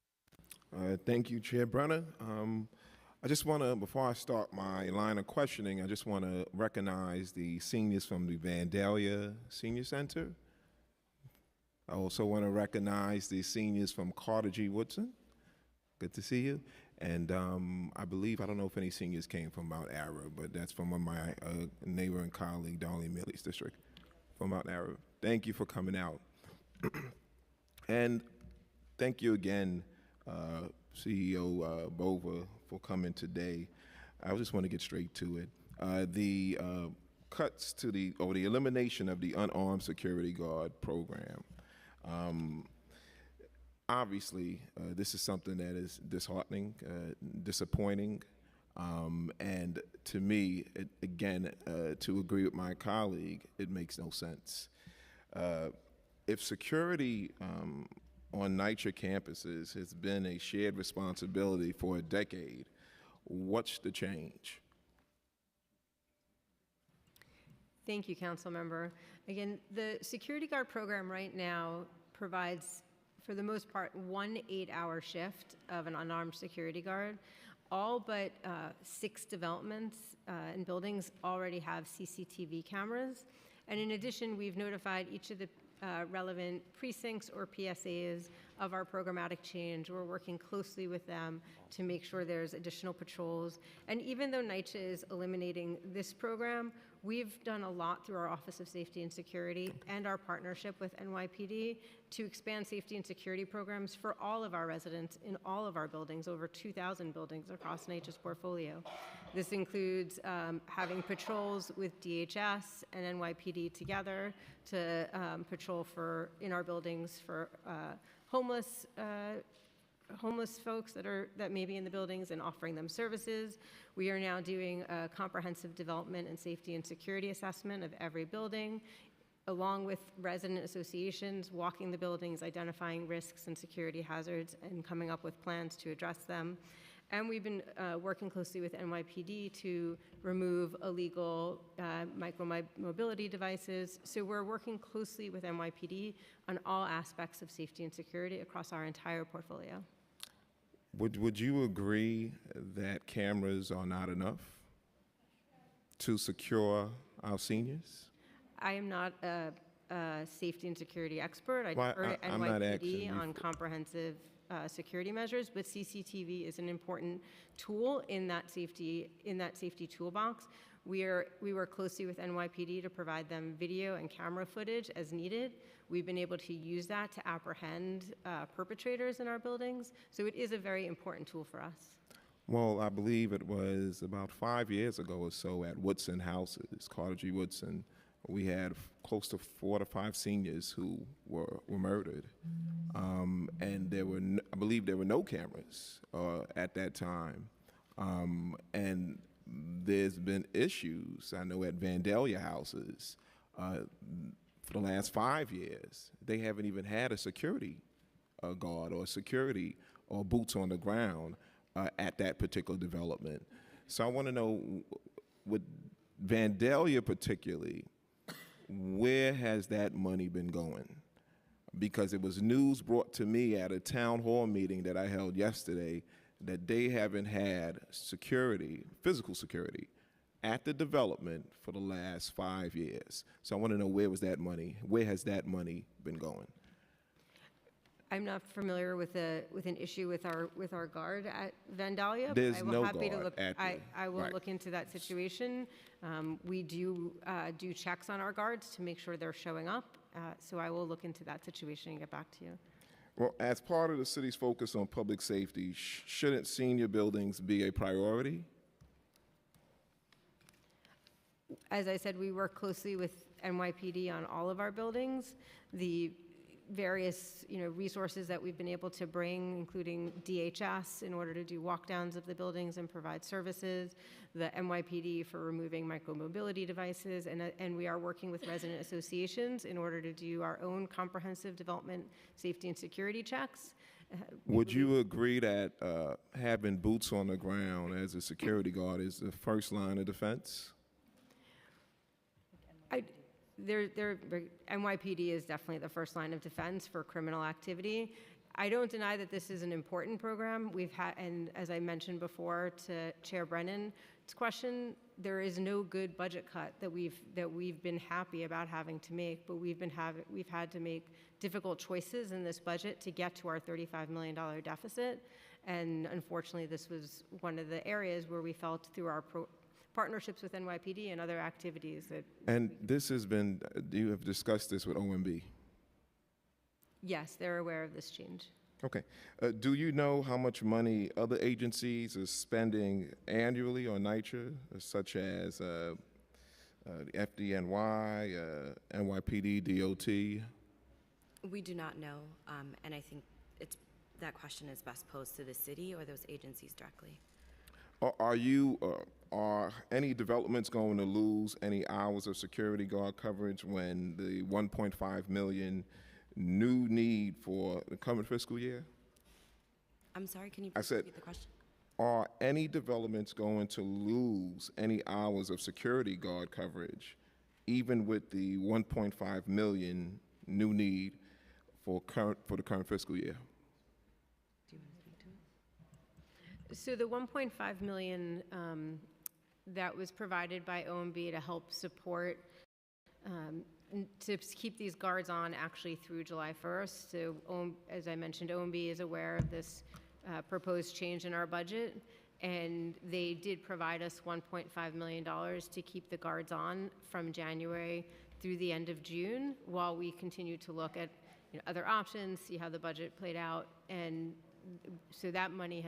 Thank you, Chair Brenner. I just want to, before I start my line of questioning, I just want to recognize the seniors from the Vandalia Senior Center. I also want to recognize the seniors from Carter G. Woodson. Good to see you. And I don't know if any seniors came from Mount Arab, but that's from one of my neighbor and colleague, Darlene Millie's district, from Mount Arab. Thank you for coming out. And thank you again, CEO Bova, for coming today. I just want to get straight to it. The cuts to the elimination of the unarmed security guard program. Obviously, this is something that is disheartening, disappointing, and to me, to agree with my colleague, it makes no sense. If security on NYCHA campuses has been a shared responsibility for a decade, what's the change? Thank you, Council Member. Again, the security guard program right now provides, for the most part, 1 8-hour shift of an unarmed security guard. All but 6 developments and buildings already have CCTV cameras. And in addition, we've notified each of the relevant precincts or PSAs of our programmatic change. We're working closely with them to make sure there's additional patrols. And even though NYCHA is eliminating this program, we've done a lot through our Office of Safety and Security and our partnership with NYPD to expand safety and security programs for all of our residents in all of our buildings, over 2,000 buildings across NYCHA's portfolio. This includes having patrols with DHS and NYPD together to patrol in our buildings for homeless folks that may be in the buildings and offering them services. We are now doing a comprehensive development and safety and security assessment of every building, along with resident associations, walking the buildings, identifying risks and security hazards, and coming up with plans to address them. And we've been working closely with NYPD to remove illegal micro-mobility devices. So we're working closely with NYPD on all aspects of safety and security across our entire portfolio. Would you agree that cameras are not enough to secure our seniors? I am not a safety and security expert. I Well, defer to I'm not asking NYPD you on comprehensive security measures, but CCTV is an important tool in that safety toolbox. We work closely with NYPD to provide them video and camera footage as needed. We've been able to use that to apprehend perpetrators in our buildings. So it is a very important tool for us. Well, I believe it was about 5 years ago or so at Woodson Houses, Carter G. Woodson. We had close to 4 to 5 seniors who were murdered, and I believe there were no cameras at that time, and there's been issues. I know at Vandalia Houses for the last 5 years, they haven't even had a security guard or security or boots on the ground at that particular development. So I want to know, with Vandalia particularly, where has that money been going? Because it was news brought to me at a town hall meeting that I held yesterday that they haven't had security, physical security, at the development for the last 5 years. So I want to know, where was that money? Where has that money been going? I'm not familiar with an issue with our guard at Vandalia. but There's I will no happy to guard look. at the- I will right. look into that situation. We do checks on our guards to make sure they're showing up. So I will look into that situation and get back to you. Well, as part of the city's focus on public safety, shouldn't senior buildings be a priority? As I said, we work closely with NYPD on all of our buildings. The various, resources that we've been able to bring, including DHS in order to do walkdowns of the buildings and provide services, the NYPD for removing micromobility devices, and we are working with resident associations in order to do our own comprehensive development, safety, and security checks. Would you agree that having boots on the ground as a security guard is the first line of defense? NYPD is definitely the first line of defense for criminal activity. I don't deny that this is an important program. We've had, and as I mentioned before to Chair Brennan's question, there is no good budget cut that we've been happy about having to make, but we've had to make difficult choices in this budget to get to our $35 million deficit. And unfortunately, this was one of the areas where we felt through our partnerships with NYPD and other activities that. And this has been, you have discussed this with OMB? Yes, they're aware of this change. Okay. Do you know how much money other agencies are spending annually on NYCHA, such as the FDNY, NYPD, DOT? We do not know, and I think that question is best posed to the city or those agencies directly. Are any developments going to lose any hours of security guard coverage when the 1.5 million new need for the coming fiscal year? I'm sorry, can you I said, repeat the question? are any developments going to lose any hours of security guard coverage, even with the 1.5 million new need for the current fiscal year? Do you want to speak to it? So the 1.5 million that was provided by OMB to help support, to keep these guards on actually through July 1st. So as I mentioned, OMB is aware of this proposed change in our budget, and they did provide us $1.5 million to keep the guards on from January through the end of June, while we continue to look at other options, see how the budget played out. And so that money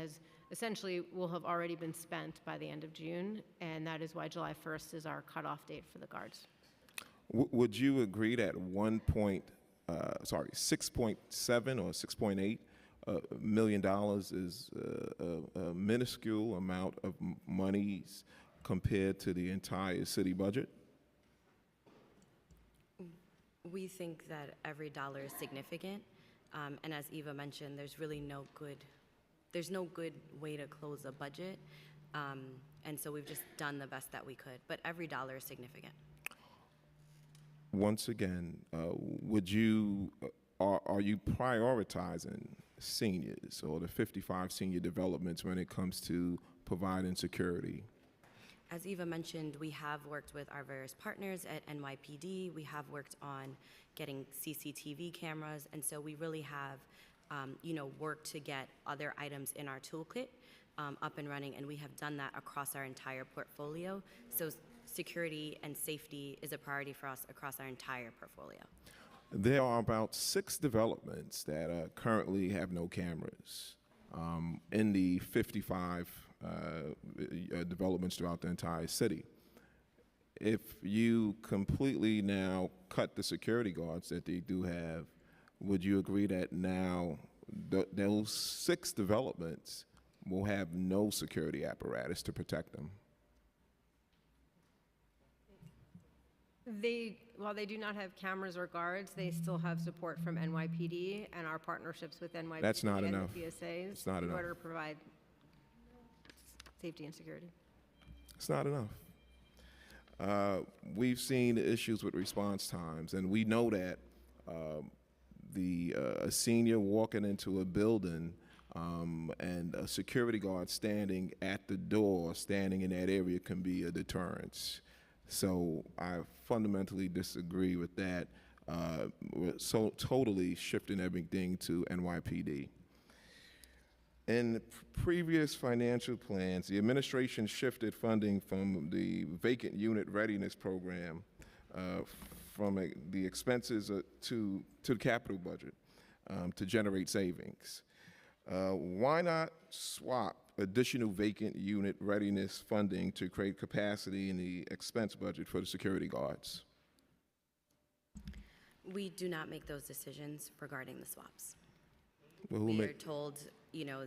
will have already been spent by the end of June, and that is why July 1st is our cutoff date for the guards. Would you agree that 6.7 or 6.8 million dollars is a minuscule amount of monies compared to the entire city budget? We think that every dollar is significant, and as Eva mentioned, there's really no good way to close a budget, and so we've just done the best that we could, but every dollar is significant. Once again, are you prioritizing seniors or the 55 senior developments when it comes to providing security? As Eva mentioned, we have worked with our various partners at NYPD. We have worked on getting CCTV cameras, and so we really have, worked to get other items in our toolkit up and running, and we have done that across our entire portfolio. So security and safety is a priority for us across our entire portfolio. There are about 6 developments that currently have no cameras in the 55 developments throughout the entire city. If you completely now cut the security guards that they do have, would you agree that now those 6 developments will have no security apparatus to protect them? While they do not have cameras or guards, they still have support from NYPD and our partnerships with NYPD That's not and enough. the PSAs It's not in enough. order to provide safety and security. It's not enough. We've seen issues with response times, and we know that a senior walking into a building and a security guard standing at the door, standing in that area, can be a deterrence. So I fundamentally disagree with that. We're so totally shifting everything to NYPD. In previous financial plans, the administration shifted funding from the vacant unit readiness program from the expenses to the capital budget to generate savings. Why not swap additional vacant unit readiness funding to create capacity in the expense budget for the security guards? We do not make those decisions regarding the swaps. Well, who We ma- are told,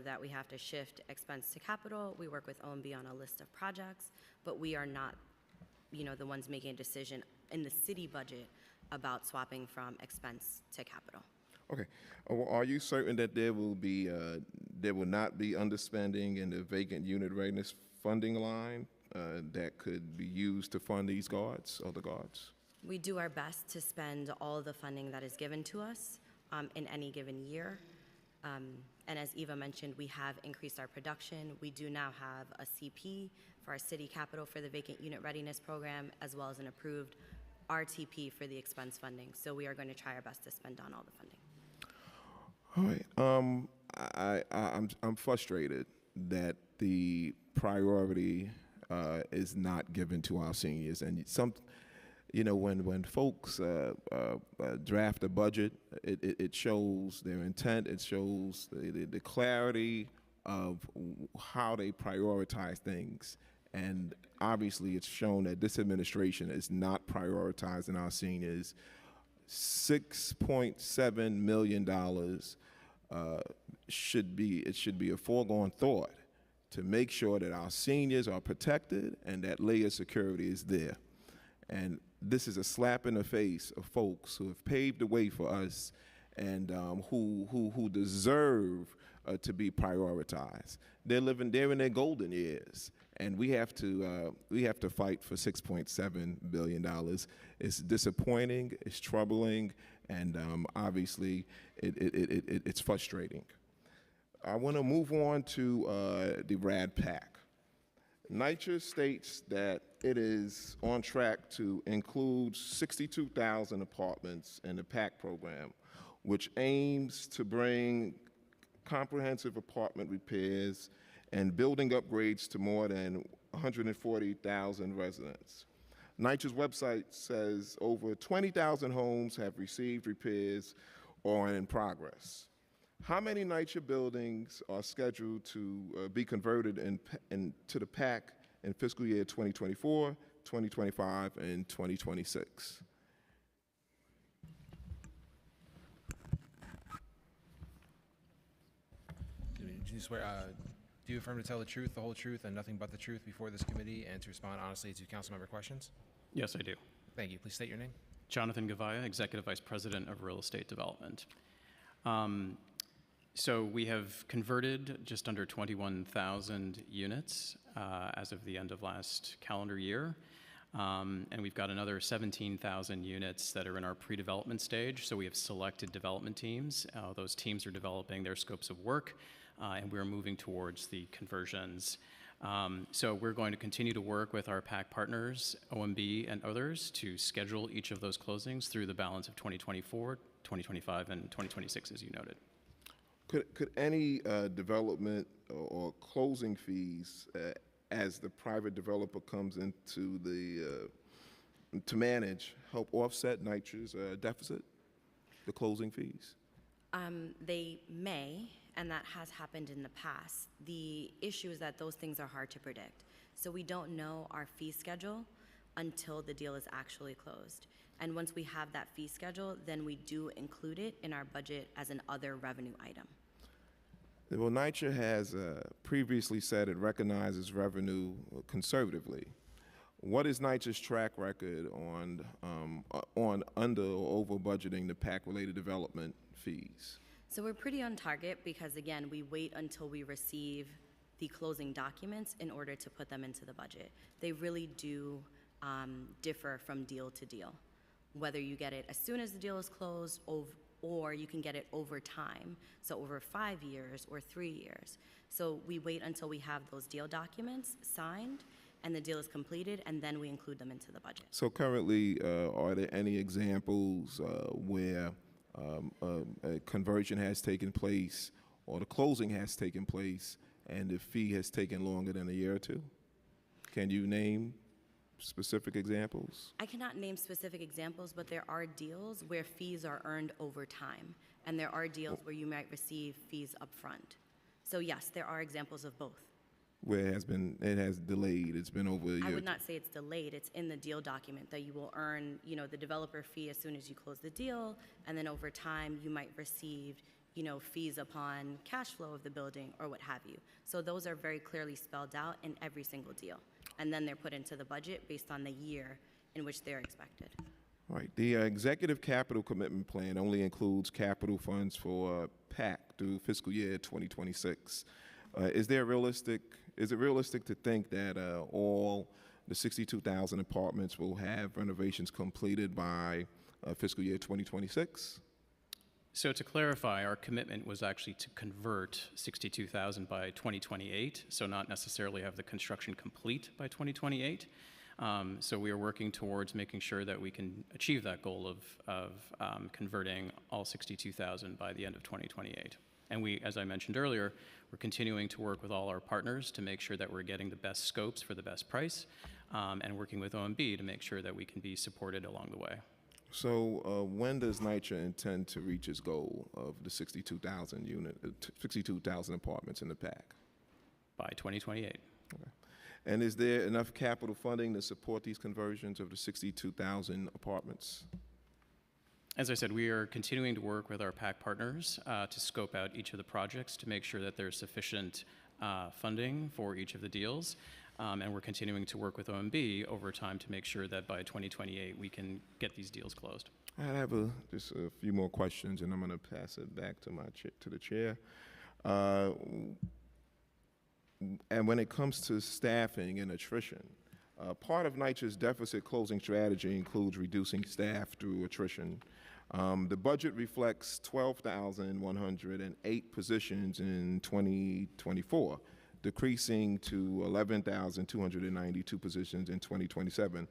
that we have to shift expense to capital. We work with OMB on a list of projects, but we are not, the ones making a decision in the city budget about swapping from expense to capital. Okay. Are you certain that there will not be underspending in the vacant unit readiness funding line that could be used to fund these guards, other guards? We do our best to spend all the funding that is given to us in any given year. And as Eva mentioned, we have increased our production. We do now have a CP for our city capital for the vacant unit readiness program, as well as an approved RTP for the expense funding. So we are going to try our best to spend on all the funding. All right. I'm frustrated that the priority is not given to our seniors, and when folks draft a budget, it shows their intent. It shows the clarity of how they prioritize things. And obviously, it's shown that this administration is not prioritizing our seniors. $6.7 million should be a foregone thought to make sure that our seniors are protected and that layer of security is there. And this is a slap in the face of folks who have paved the way for us and who deserve to be prioritized. They're in their golden years, and we have to fight for $6.7 billion. It's disappointing, it's troubling, and obviously it's frustrating. I want to move on to the RAD PAC. NYCHA states that it is on track to include 62,000 apartments in the PAC program, which aims to bring comprehensive apartment repairs and building upgrades to more than 140,000 residents. NYCHA's website says over 20,000 homes have received repairs or are in progress. How many NYCHA buildings are scheduled to be converted into the PAC in fiscal year 2024, 2025, and 2026? Do you swear, do you affirm to tell the truth, the whole truth, and nothing but the truth before this committee, and to respond honestly to council member questions? Yes, I do. Thank you. Please state your name. Jonathan Gavaya, Executive Vice President of Real Estate Development. So we have converted just under 21,000 units as of the end of last calendar year. And we've got another 17,000 units that are in our pre-development stage. So we have selected development teams. Those teams are developing their scopes of work, and we're moving towards the conversions. So we're going to continue to work with our PAC partners, OMB and others, to schedule each of those closings through the balance of 2024, 2025, and 2026, as you noted. Could any development or closing fees, as the private developer comes into to manage, help offset NYCHA's deficit, the closing fees? They may, and that has happened in the past. The issue is that those things are hard to predict. So we don't know our fee schedule until the deal is actually closed. And once we have that fee schedule, then we do include it in our budget as an other revenue item. Well, NYCHA has previously said it recognizes revenue conservatively. What is NYCHA's track record on under or over budgeting the PAC-related development fees? So we're pretty on target because, again, we wait until we receive the closing documents in order to put them into the budget. They really do differ from deal to deal, whether you get it as soon as the deal is closed or you can get it over time, so over 5 years or 3 years. So we wait until we have those deal documents signed and the deal is completed, and then we include them into the budget. So currently, are there any examples where a conversion has taken place or the closing has taken place and the fee has taken longer than a year or two? Can you name specific examples? I cannot name specific examples, but there are deals where fees are earned over time, and there are deals where you might receive fees upfront. So yes, there are examples of both. Where it has delayed, it's been over a year. I would not say it's delayed. It's in the deal document that you will earn, the developer fee as soon as you close the deal, and then over time you might receive, fees upon cash flow of the building or what have you. So those are very clearly spelled out in every single deal, and then they're put into the budget based on the year in which they're expected. Right. The Executive Capital Commitment Plan only includes capital funds for PAC through fiscal year 2026. Is it realistic to think that all the 62,000 apartments will have renovations completed by fiscal year 2026? So to clarify, our commitment was actually to convert 62,000 by 2028, so not necessarily have the construction complete by 2028. So we are working towards making sure that we can achieve that goal of converting all 62,000 by the end of 2028. And we, as I mentioned earlier, we're continuing to work with all our partners to make sure that we're getting the best scopes for the best price, and working with OMB to make sure that we can be supported along the way. So when does NYCHA intend to reach its goal of the 62,000 apartments in the PAC? By 2028. Okay. And is there enough capital funding to support these conversions of the 62,000 apartments? As I said, we are continuing to work with our PAC partners to scope out each of the projects to make sure that there's sufficient funding for each of the deals. And we're continuing to work with OMB over time to make sure that by 2028 we can get these deals closed. I have just a few more questions, and I'm going to pass it back to the chair. And when it comes to staffing and attrition, part of NYCHA's deficit closing strategy includes reducing staff through attrition. The budget reflects 12,108 positions in 2024, decreasing to 11,292 positions in 2027,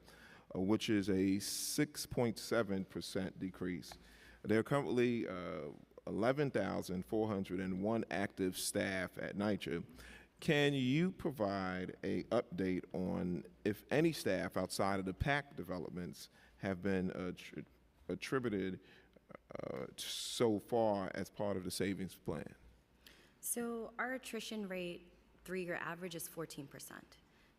which is a 6.7% decrease. There are currently 11,401 active staff at NYCHA. Can you provide an update on if any staff outside of the PAC developments have been attributed so far as part of the savings plan? So our attrition rate 3-year average is 14%.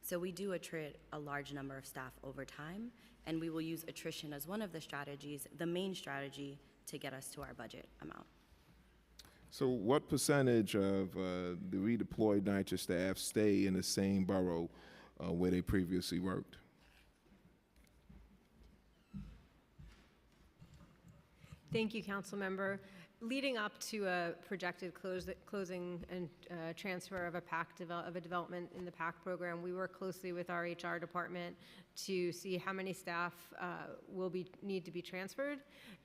So we do attrit a large number of staff over time, and we will use attrition as one of the strategies, the main strategy, to get us to our budget amount. So what percentage of the redeployed NYCHA staff stay in the same borough where they previously worked? Thank you, Council Member. Leading up to a projected closing and transfer of a development in the PAC program, we work closely with our HR department to see how many staff need to be transferred,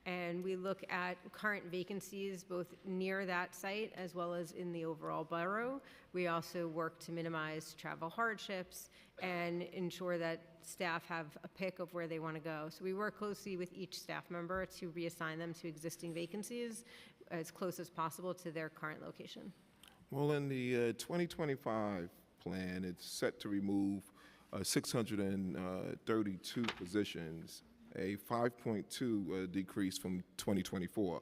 and we look at current vacancies both near that site as well as in the overall borough. We also work to minimize travel hardships and ensure that staff have a pick of where they want to go. So we work closely with each staff member to reassign them to existing vacancies as close as possible to their current location. Well, in the 2025 plan, it's set to remove 632 positions, a 5.2 decrease from 2024.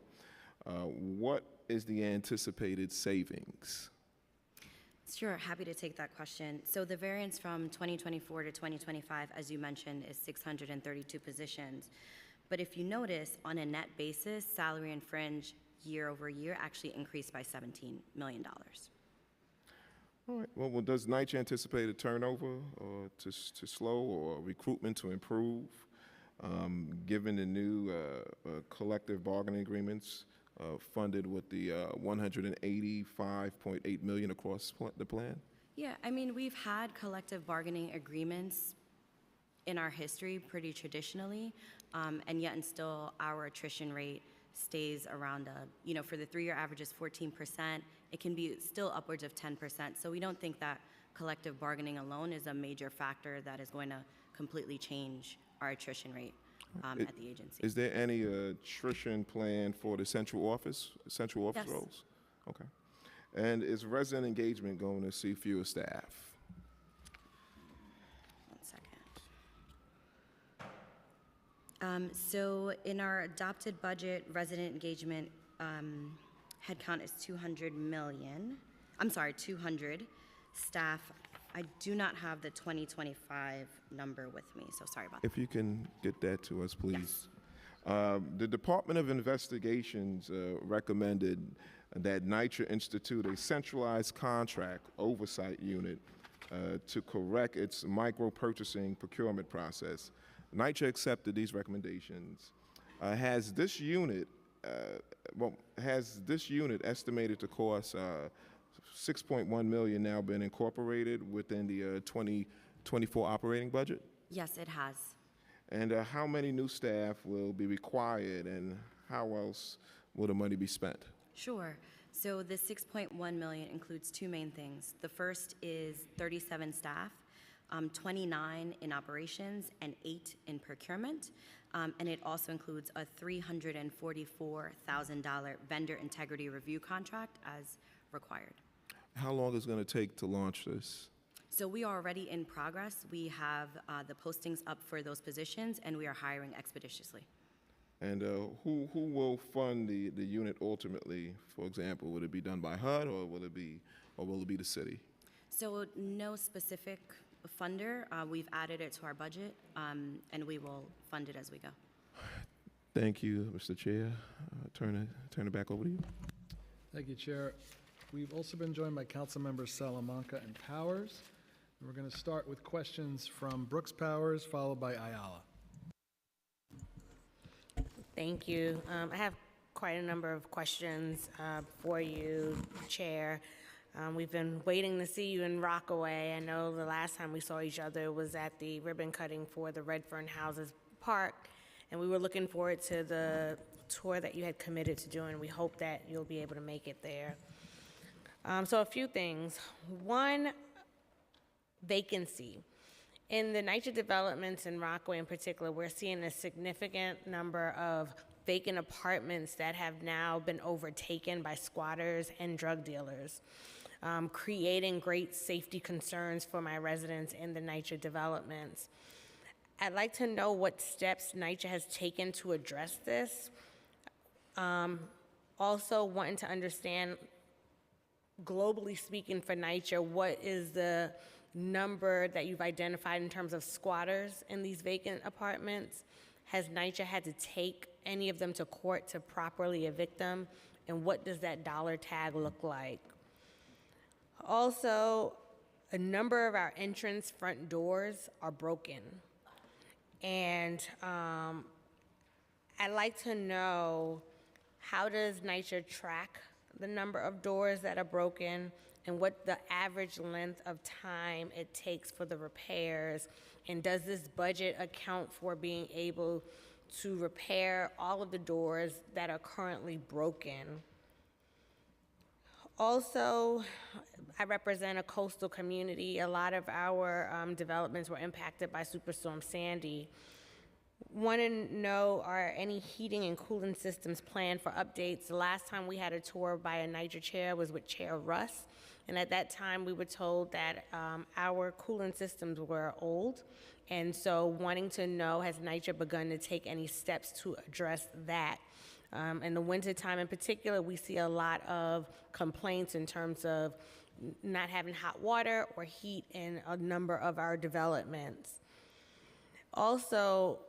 What is the anticipated savings? Sure, happy to take that question. So the variance from 2024 to 2025, as you mentioned, is 632 positions. But if you notice, on a net basis, salary and fringe year over year actually increased by $17 million. All right. Well, does NYCHA anticipate a turnover or to slow or recruitment to improve, given the new collective bargaining agreements funded with the $185.8 million across the plan? Yeah, I mean, we've had collective bargaining agreements in our history pretty traditionally, and yet and still our attrition rate stays around for the 3-year average is 14%. It can be still upwards of 10%. So we don't think that collective bargaining alone is a major factor that is going to completely change our attrition rate at the agency. Is there any attrition plan for the central office Yes. roles? Okay. And is resident engagement going to see fewer staff? 1 second. So in our adopted budget, resident engagement headcount is 200 staff. I do not have the 2025 number with me, so sorry about that. If you can get that to us, please. The Department of Investigations recommended that NYCHA institute a centralized contract oversight unit to correct its micro-purchasing procurement process. NYCHA accepted these recommendations. Has this unit estimated to cost $6.1 million now been incorporated within the 2024 operating budget? Yes, it has. And how many new staff will be required, and how else will the money be spent? Sure. So the 6.1 million includes two main things. The first is 37 staff, 29 in operations, and 8 in procurement. And it also includes a $344,000 vendor integrity review contract as required. How long is it going to take to launch this? So we are already in progress. We have the postings up for those positions, and we are hiring expeditiously. And who will fund the unit ultimately? For example, would it be done by HUD, or will it be the city? So no specific funder. We've added it to our budget, and we will fund it as we go. Thank you, Mr. Chair. Turn it back over to you. Thank you, Chair. We've also been joined by Council Members Salamanca and Powers. And we're going to start with questions from Brooks Powers, followed by Ayala. Thank you. I have quite a number of questions for you, Chair. We've been waiting to see you in Rockaway. I know the last time we saw each other was at the ribbon cutting for the Redfern Houses Park, and we were looking forward to the tour that you had committed to doing. We hope that you'll be able to make it there. So a few things. One, vacancy. In the NYCHA developments in Rockaway in particular, we're seeing a significant number of vacant apartments that have now been overtaken by squatters and drug dealers, creating great safety concerns for my residents in the NYCHA developments. I'd like to know what steps NYCHA has taken to address this. Also wanting to understand, globally speaking for NYCHA, what is the number that you've identified in terms of squatters in these vacant apartments? Has NYCHA had to take any of them to court to properly evict them? And what does that dollar tag look like? Also, a number of our entrance front doors are broken. And I'd like to know, how does NYCHA track the number of doors that are broken, and what the average length of time it takes for the repairs? And does this budget account for being able to repair all of the doors that are currently broken? Also, I represent a coastal community. A lot of our developments were impacted by Superstorm Sandy. Want to know, are any heating and cooling systems planned for updates? The last time we had a tour by a NYCHA chair was with Chair Russ, and at that time we were told that our cooling systems were old, and so wanting to know, has NYCHA begun to take any steps to address that? In the wintertime in particular, we see a lot of complaints in terms of not having hot water or heat in a number of our developments. Also,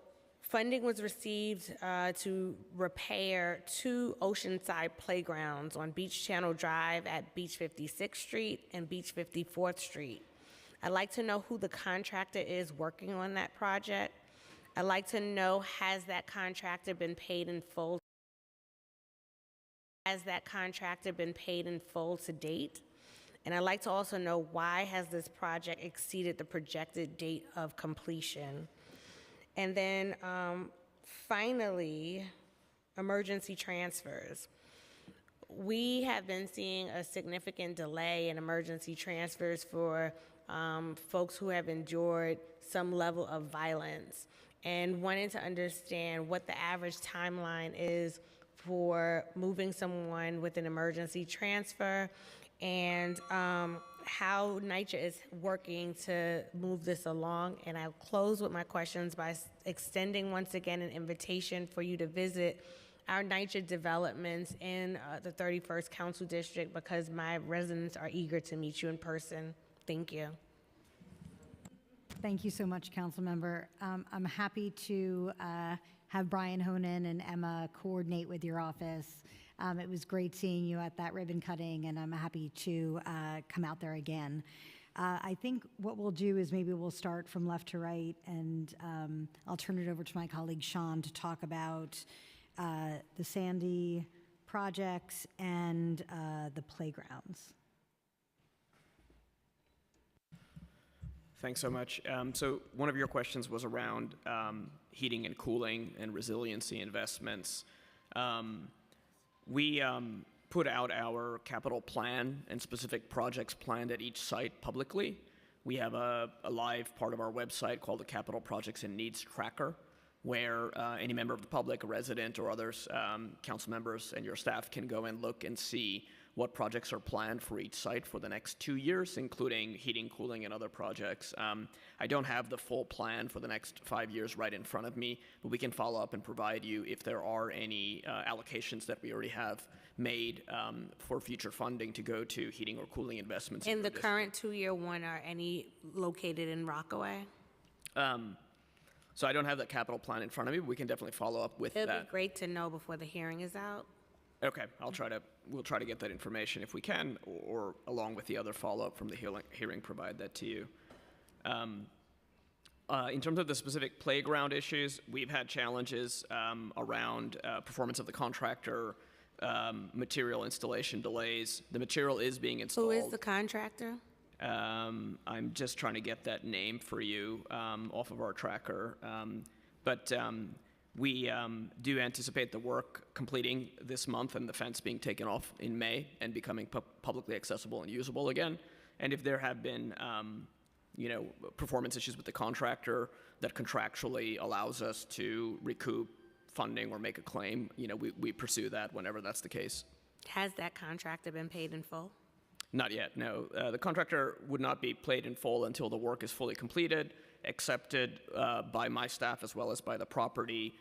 funding was received to repair 2 oceanside playgrounds on Beach Channel Drive at Beach 56th Street and Beach 54th Street. I'd like to know who the contractor is working on that project. I'd like to know, has that contractor been paid in full? Has that contractor been paid in full to date? And I'd like to also know, why has this project exceeded the projected date of completion? And then finally, emergency transfers. We have been seeing a significant delay in emergency transfers for folks who have endured some level of violence, and wanted to understand what the average timeline is for moving someone with an emergency transfer, and how NYCHA is working to move this along. And I'll close with my questions by extending once again an invitation for you to visit our NYCHA developments in the 31st Council District, because my residents are eager to meet you in person. Thank you. Thank you so much, Councilmember. I'm happy to have Brian Honan and Emma coordinate with your office. It was great seeing you at that ribbon cutting, and I'm happy to come out there again. I think what we'll do is maybe we'll start from left to right, and I'll turn it over to my colleague Sean to talk about the Sandy projects and the playgrounds. Thanks so much. So one of your questions was around heating and cooling and resiliency investments. We put out our capital plan and specific projects planned at each site publicly. We have a live part of our website called the Capital Projects and Needs Tracker, where any member of the public, a resident, or others, council members and your staff can go and look and see what projects are planned for each site for the next 2 years, including heating, cooling, and other projects. I don't have the full plan for the next 5 years right in front of me, but we can follow up and provide you if there are any allocations that we already have made for future funding to go to heating or cooling investments. In the current 2-year one, are any located in Rockaway? So I don't have that capital plan in front of me, but we can definitely follow up with that. It'd be great to know before the hearing is out. Okay, we'll try to get that information if we can, or along with the other follow-up from the hearing, provide that to you. In terms of the specific playground issues, we've had challenges around performance of the contractor, material installation delays. The material is being installed. Who is the contractor? I'm just trying to get that name for you off of our tracker. We do anticipate the work completing this month and the fence being taken off in May and becoming publicly accessible and usable again. And if there have been, performance issues with the contractor that contractually allows us to recoup funding or make a claim, we pursue that whenever that's the case. Has that contractor been paid in full? Not yet, no. The contractor would not be paid in full until the work is fully completed, accepted by my staff as well as by the property.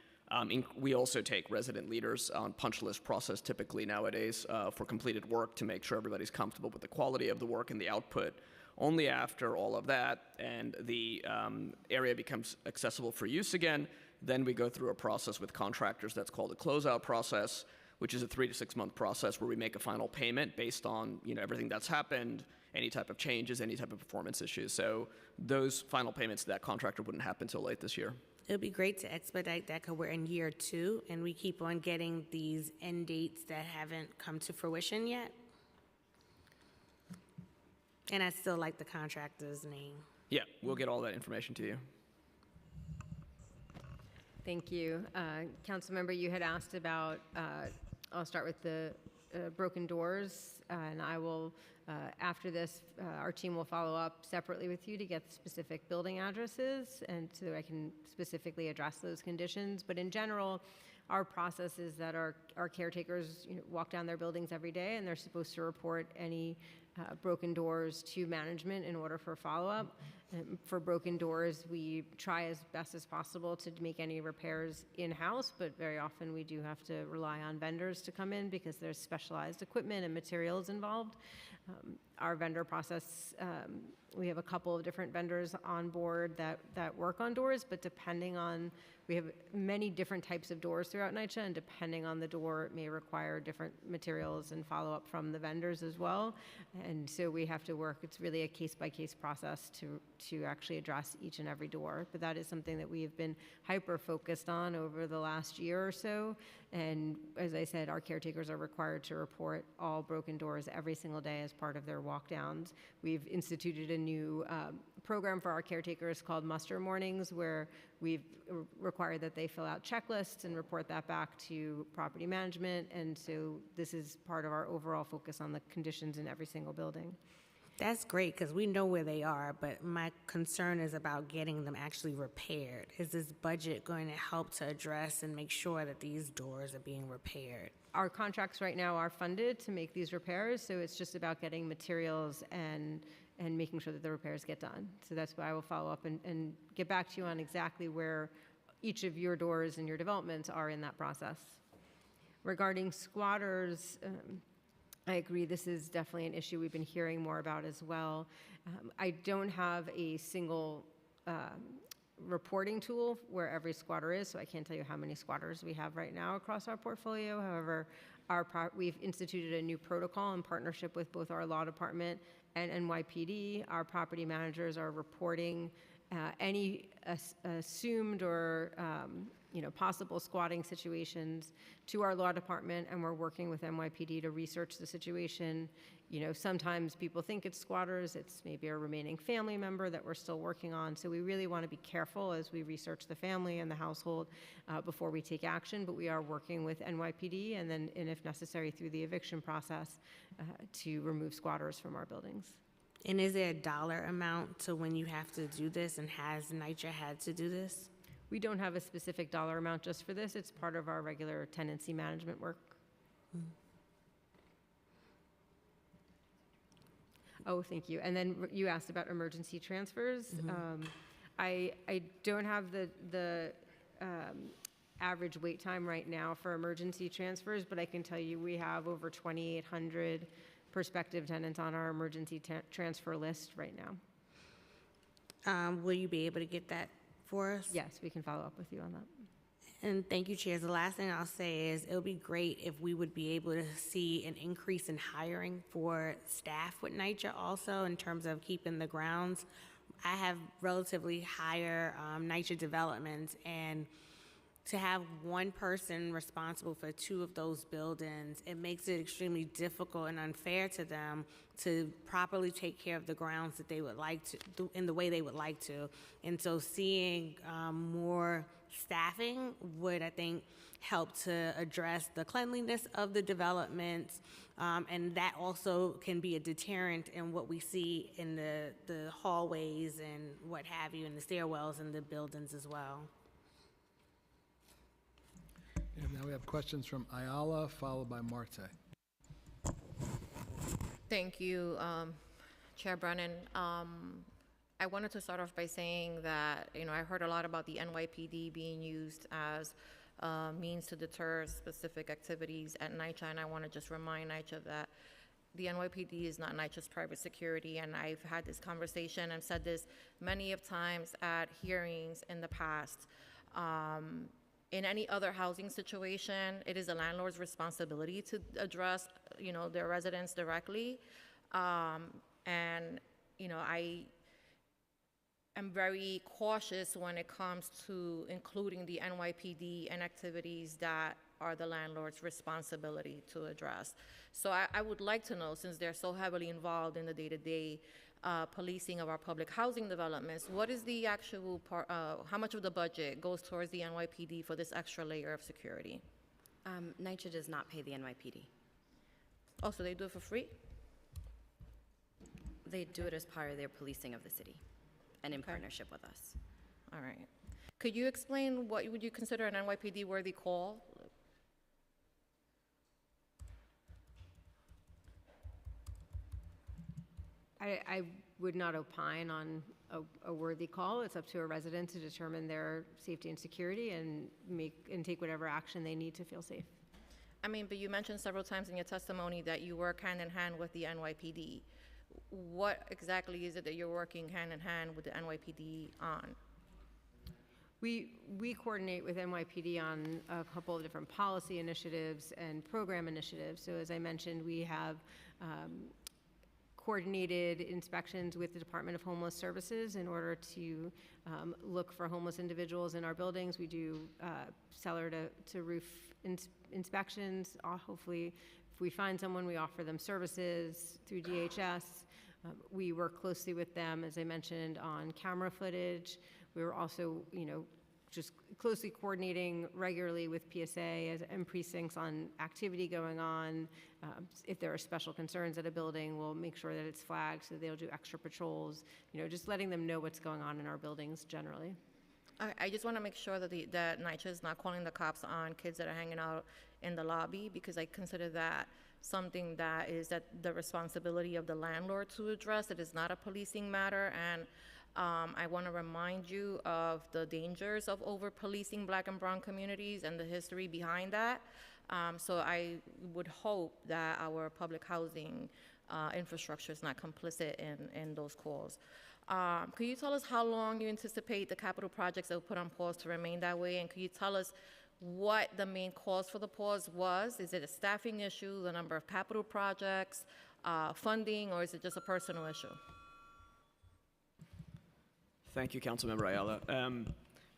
We also take resident leaders on punch list process typically nowadays for completed work to make sure everybody's comfortable with the quality of the work and the output. Only after all of that and the area becomes accessible for use again, then we go through a process with contractors that's called a closeout process, which is a 3 to 6 month process where we make a final payment based on everything that's happened, any type of changes, any type of performance issues. So those final payments to that contractor wouldn't happen until late this year. It would be great to expedite that because we're in year 2 and we keep on getting these end dates that haven't come to fruition yet. And I still like the contractor's name. Yeah, we'll get all that information to you. Thank you. Councilmember, you had asked about, I'll start with the broken doors, and I will, after this, our team will follow up separately with you to get the specific building addresses and so that I can specifically address those conditions. But in general, our process is that our caretakers walk down their buildings every day, and they're supposed to report any broken doors to management in order for follow-up. For broken doors, we try as best as possible to make any repairs in-house, but very often we do have to rely on vendors to come in because there's specialized equipment and materials involved. Our vendor process, we have a couple of different vendors on board that work on doors, but depending on We have many different types of doors throughout NYCHA, and depending on the door, it may require different materials and follow-up from the vendors as well. And so we have to work, it's really a case-by-case process to actually address each and every door. But that is something that we have been hyper-focused on over the last year or so. And as I said, our caretakers are required to report all broken doors every single day as part of their walk-downs. We've instituted a new program for our caretakers called Muster Mornings, where we've required that they fill out checklists and report that back to property management. And so this is part of our overall focus on the conditions in every single building. That's great because we know where they are, but my concern is about getting them actually repaired. Is this budget going to help to address and make sure that these doors are being repaired? Our contracts right now are funded to make these repairs, so it's just about getting materials and making sure that the repairs get done. So that's why I will follow up and get back to you on exactly where each of your doors and your developments are in that process. Regarding squatters, I agree, this is definitely an issue we've been hearing more about as well. I don't have a single reporting tool where every squatter is, so I can't tell you how many squatters we have right now across our portfolio. However, we've instituted a new protocol in partnership with both our law department and NYPD. Our property managers are reporting any assumed or possible squatting situations to our law department, and we're working with NYPD to research the situation. Sometimes people think it's squatters, it's maybe a remaining family member that we're still working on. So we really want to be careful as we research the family and the household before we take action, but we are working with NYPD and if necessary through the eviction process to remove squatters from our buildings. And is there a dollar amount to when you have to do this, and has NYCHA had to do this? We don't have a specific dollar amount just for this. It's part of our regular tenancy management work. Oh, thank you. And then you asked about emergency transfers. I don't have the average wait time right now for emergency transfers, but I can tell you we have over 2,800 prospective tenants on our emergency transfer list right now. Will you be able to get that for us? Yes, we can follow up with you on that. And thank you, Chair. The last thing I'll say is it would be great if we would be able to see an increase in hiring for staff with NYCHA also in terms of keeping the grounds. I have relatively higher NYCHA developments, and to have one person responsible for 2 of those buildings, it makes it extremely difficult and unfair to them to properly take care of the grounds that they would like to, in the way they would like to. And so seeing more staffing would, I think, help to address the cleanliness of the developments, and that also can be a deterrent in what we see in the hallways and what have you, and the stairwells in the buildings as well. And now we have questions from Ayala, followed by Marte. Thank you, Chair Brennan. I wanted to start off by saying that, I heard a lot about the NYPD being used as a means to deter specific activities at NYCHA, and I want to just remind NYCHA that the NYPD is not NYCHA's private security, and I've had this conversation and said this many of times at hearings in the past. In any other housing situation, it is the landlord's responsibility to address, their residents directly. I am very cautious when it comes to including the NYPD and activities that are the landlord's responsibility to address. So I would like to know, since they're so heavily involved in the day-to-day policing of our public housing developments, what is the actual part, how much of the budget goes towards the NYPD for this extra layer of security? NYCHA does not pay the NYPD. Oh, so they do it for free? They do it as part of their policing of the city and in partnership with us. All right. Could you explain what would you consider an NYPD-worthy call? I would not opine on a worthy call. It's up to a resident to determine their safety and security and take whatever action they need to feel safe. But you mentioned several times in your testimony that you work hand in hand with the NYPD. What exactly is it that you're working hand in hand with the NYPD on? We coordinate with NYPD on a couple of different policy initiatives and program initiatives. So as I mentioned, we have coordinated inspections with the Department of Homeless Services in order to look for homeless individuals in our buildings. We do cellar to roof inspections. Hopefully, if we find someone, we offer them services through DHS. We work closely with them, as I mentioned, on camera footage. We were also, just closely coordinating regularly with PSA and precincts on activity going on. If there are special concerns at a building, we'll make sure that it's flagged, so they'll do extra patrols, just letting them know what's going on in our buildings generally. I just want to make sure that that NYCHA is not calling the cops on kids that are hanging out in the lobby, because I consider that something that is at the responsibility of the landlord to address. It is not a policing matter, and I want to remind you of the dangers of over-policing Black and brown communities and the history behind that. So I would hope that our public housing infrastructure is not complicit in those calls. Could you tell us how long you anticipate the capital projects that were put on pause to remain that way? And could you tell us what the main cause for the pause was? Is it a staffing issue, the number of capital projects, funding, or is it just a personal issue? Thank you, Councilmember Ayala.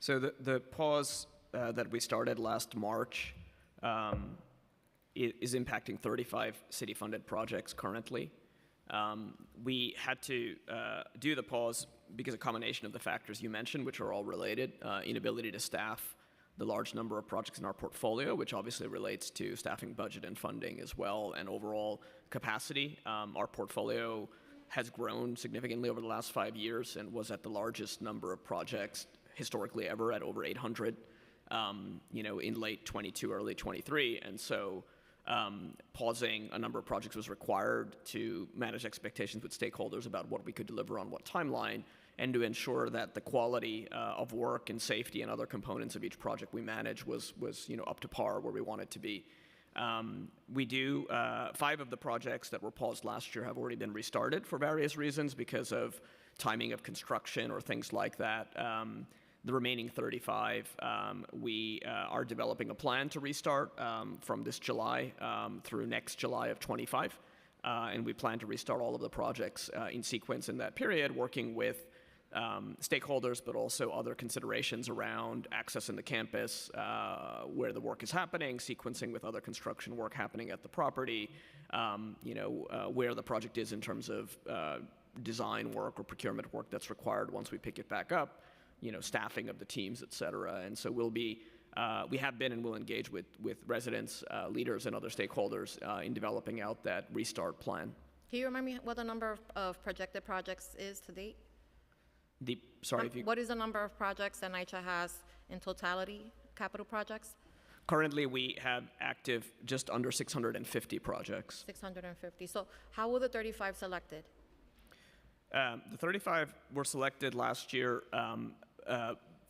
So the pause that we started last March is impacting 35 city-funded projects currently. We had to do the pause because a combination of the factors you mentioned, which are all related, inability to staff the large number of projects in our portfolio, which obviously relates to staffing budget and funding as well, and overall capacity. Our portfolio has grown significantly over the last 5 years and was at the largest number of projects historically ever at over 800, in late 22, early 23. And so pausing a number of projects was required to manage expectations with stakeholders about what we could deliver on what timeline, and to ensure that the quality of work and safety and other components of each project we manage was up to par where we want it to be. We do, 5 of the projects that were paused last year have already been restarted for various reasons because of timing of construction or things like that. The remaining 35, we are developing a plan to restart from this July through next July of 25. And we plan to restart all of the projects in sequence in that period, working with stakeholders, but also other considerations around access in the campus, where the work is happening, sequencing with other construction work happening at the property, where the project is in terms of design work or procurement work that's required once we pick it back up, staffing of the teams, et cetera. And so we have been and will engage with residents, leaders, and other stakeholders in developing out that restart plan. Can you remind me what the number of projected projects is to date? What is the number of projects that NYCHA has in totality, capital projects? Currently, we have active just under 650 projects. 650. So how were the 35 selected? The 35 were selected last year,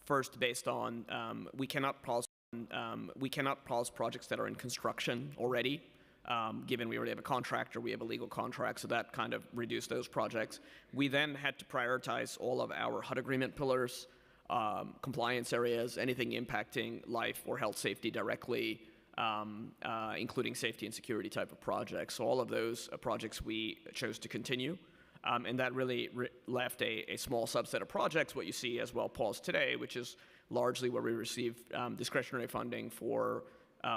first based on we cannot pause projects that are in construction already. Given we already have a contractor, we have a legal contract, so that kind of reduced those projects. We then had to prioritize all of our HUD agreement pillars, compliance areas, anything impacting life or health safety directly, including safety and security type of projects. So all of those projects we chose to continue, and that really left a small subset of projects, what you see as well paused today, which is largely where we receive discretionary funding for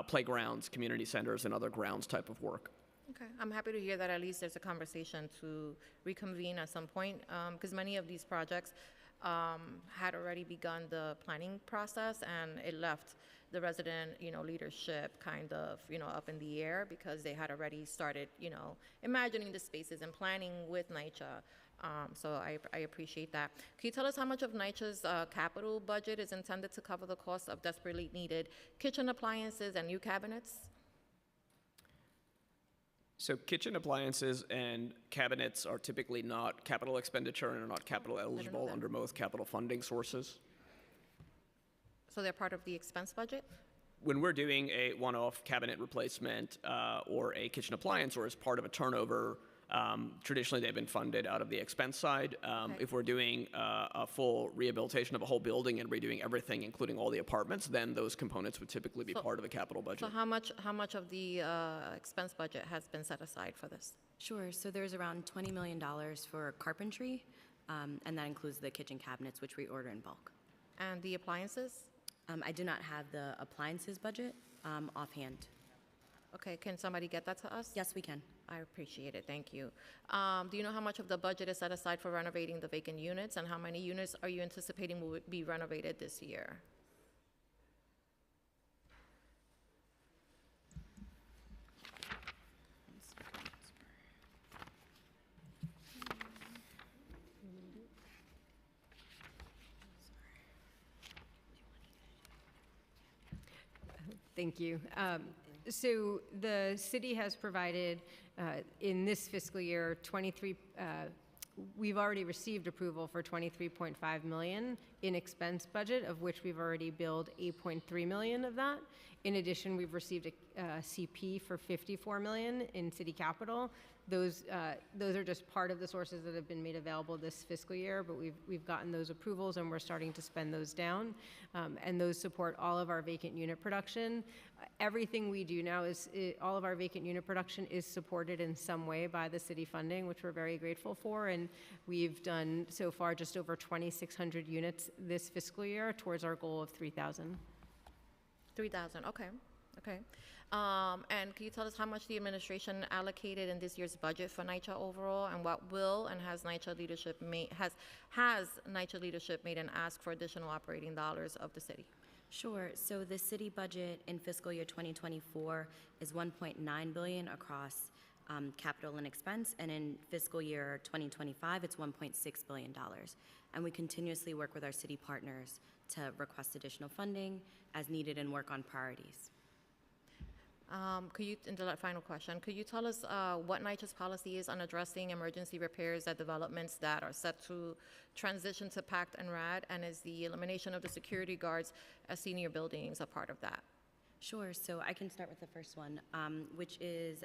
playgrounds, community centers, and other grounds type of work. Okay, I'm happy to hear that at least there's a conversation to reconvene at some point, because many of these projects had already begun the planning process, and it left the resident, leadership kind of, up in the air because they had already started, imagining the spaces and planning with NYCHA. So I appreciate that. Can you tell us how much of NYCHA's capital budget is intended to cover the cost of desperately needed kitchen appliances and new cabinets? So kitchen appliances and cabinets are typically not capital expenditure and are not capital eligible under most capital funding sources. So they're part of the expense budget? When we're doing a one-off cabinet replacement or a kitchen appliance or as part of a turnover Traditionally, they've been funded out of the expense side. Okay. If we're doing a full rehabilitation of a whole building and redoing everything, including all the apartments, then those components would typically be part of the capital budget. So how much of the expense budget has been set aside for this? Sure, so there's around $20 million for carpentry, and that includes the kitchen cabinets, which we order in bulk. And the appliances? I do not have the appliances budget offhand. Okay, can somebody get that to us? Yes, we can. I appreciate it, thank you. Do you know how much of the budget is set aside for renovating the vacant units, and how many units are you anticipating will be renovated this year? Thank you. So the city has provided, in this fiscal year, we've already received approval for 23.5 million in expense budget, of which we've already billed 8.3 million of that. In addition, we've received a CP for 54 million in city capital. Those are just part of the sources that have been made available this fiscal year, but we've gotten those approvals and we're starting to spend those down. And those support all of our vacant unit production. Everything we do now all of our vacant unit production is supported in some way by the city funding, which we're very grateful for. And we've done so far just over 2,600 units this fiscal year towards our goal of 3,000. 3,000, okay, okay. And can you tell us how much the administration allocated in this year's budget for NYCHA overall, and what will and has NYCHA leadership made, has NYCHA leadership made an ask for additional operating dollars of the city? Sure. So the city budget in fiscal year 2024 is 1.9 billion across capital and expense, and in fiscal year 2025, it's $1.6 billion. And we continuously work with our city partners to request additional funding as needed and work on priorities. In the final question, could you tell us what NYCHA's policy is on addressing emergency repairs at developments that are set to transition to PACT and RAD, and is the elimination of the security guards as senior buildings a part of that? Sure, so I can start with the first one, which is,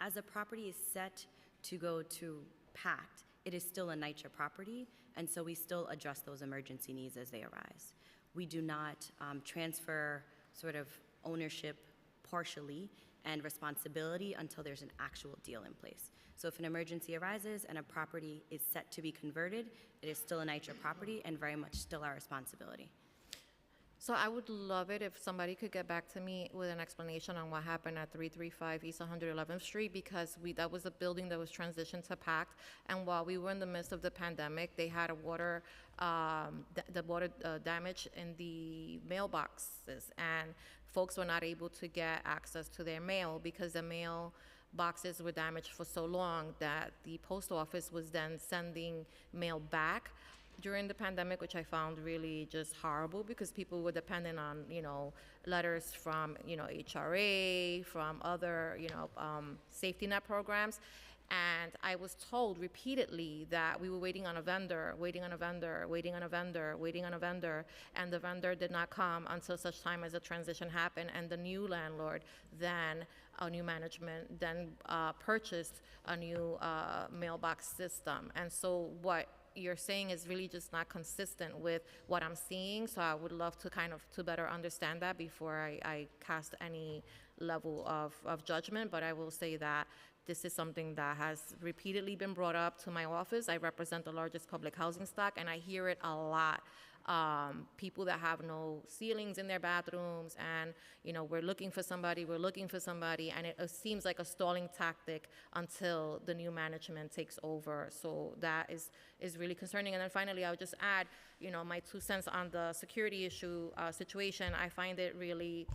as a property is set to go to PACT, it is still a NYCHA property, and so we still address those emergency needs as they arise. We do not transfer sort of ownership partially and responsibility until there's an actual deal in place. So if an emergency arises and a property is set to be converted, it is still a NYCHA property and very much still our responsibility. So I would love it if somebody could get back to me with an explanation on what happened at 335 East 111th Street, because that was a building that was transitioned to PACT, and while we were in the midst of the pandemic, they had a water damage in the mailboxes, and folks were not able to get access to their mail because the mail boxes were damaged for so long that the post office was then sending mail back during the pandemic, which I found really just horrible, because people were dependent on, letters from, HRA, from other, safety net programs. And I was told repeatedly that we were waiting on a vendor, waiting on a vendor, waiting on a vendor, waiting on a vendor, and the vendor did not come until such time as the transition happened, and the new landlord, then a new management, then purchased a new mailbox system. And so what you're saying is really just not consistent with what I'm seeing, so I would love to to better understand that before I cast any level of judgment. But I will say that this is something that has repeatedly been brought up to my office. I represent the largest public housing stock, and I hear it a lot. People that have no ceilings in their bathrooms, and we're looking for somebody, and it seems like a stalling tactic until the new management takes over. So that is really concerning. And then finally, I would just add, my 2 cents on the security issue situation. I find it really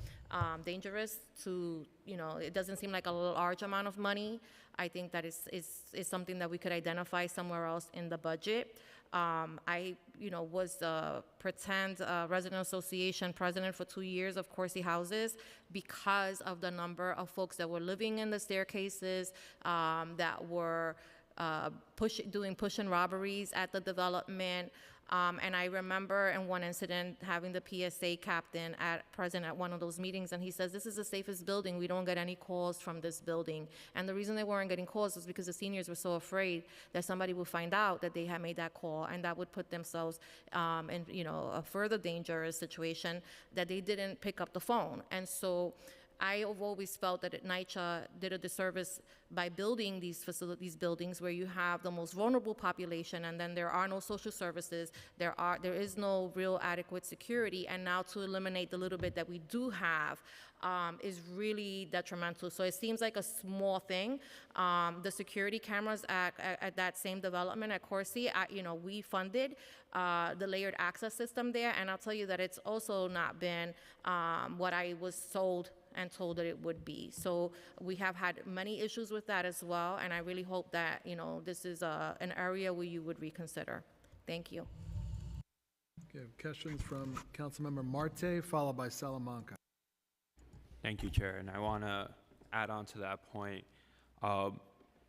dangerous to, it doesn't seem like a large amount of money. I think that is something that we could identify somewhere else in the budget. I, was a pretend resident association president for 2 years of Corsi Houses because of the number of folks that were living in the staircases, that were doing push and robberies at the development. And I remember in one incident having the PSA captain present at one of those meetings, and he says, this is the safest building. We don't get any calls from this building. And the reason they weren't getting calls was because the seniors were so afraid that somebody would find out that they had made that call, and that would put themselves in, a further dangerous situation, that they didn't pick up the phone. And so I have always felt that NYCHA did a disservice by building these buildings where you have the most vulnerable population, and then there are no social services, there is no real adequate security, and now to eliminate the little bit that we do have is really detrimental. So it seems like a small thing. The security cameras at that same development at Corsi, we funded the layered access system there, and I'll tell you that it's also not been what I was sold and told that it would be. So we have had many issues with that as well, and I really hope that, this is an area where you would reconsider. Thank you. Okay, questions from Councilmember Marte, followed by Salamanca. Thank you, Chair. And I want to add on to that point.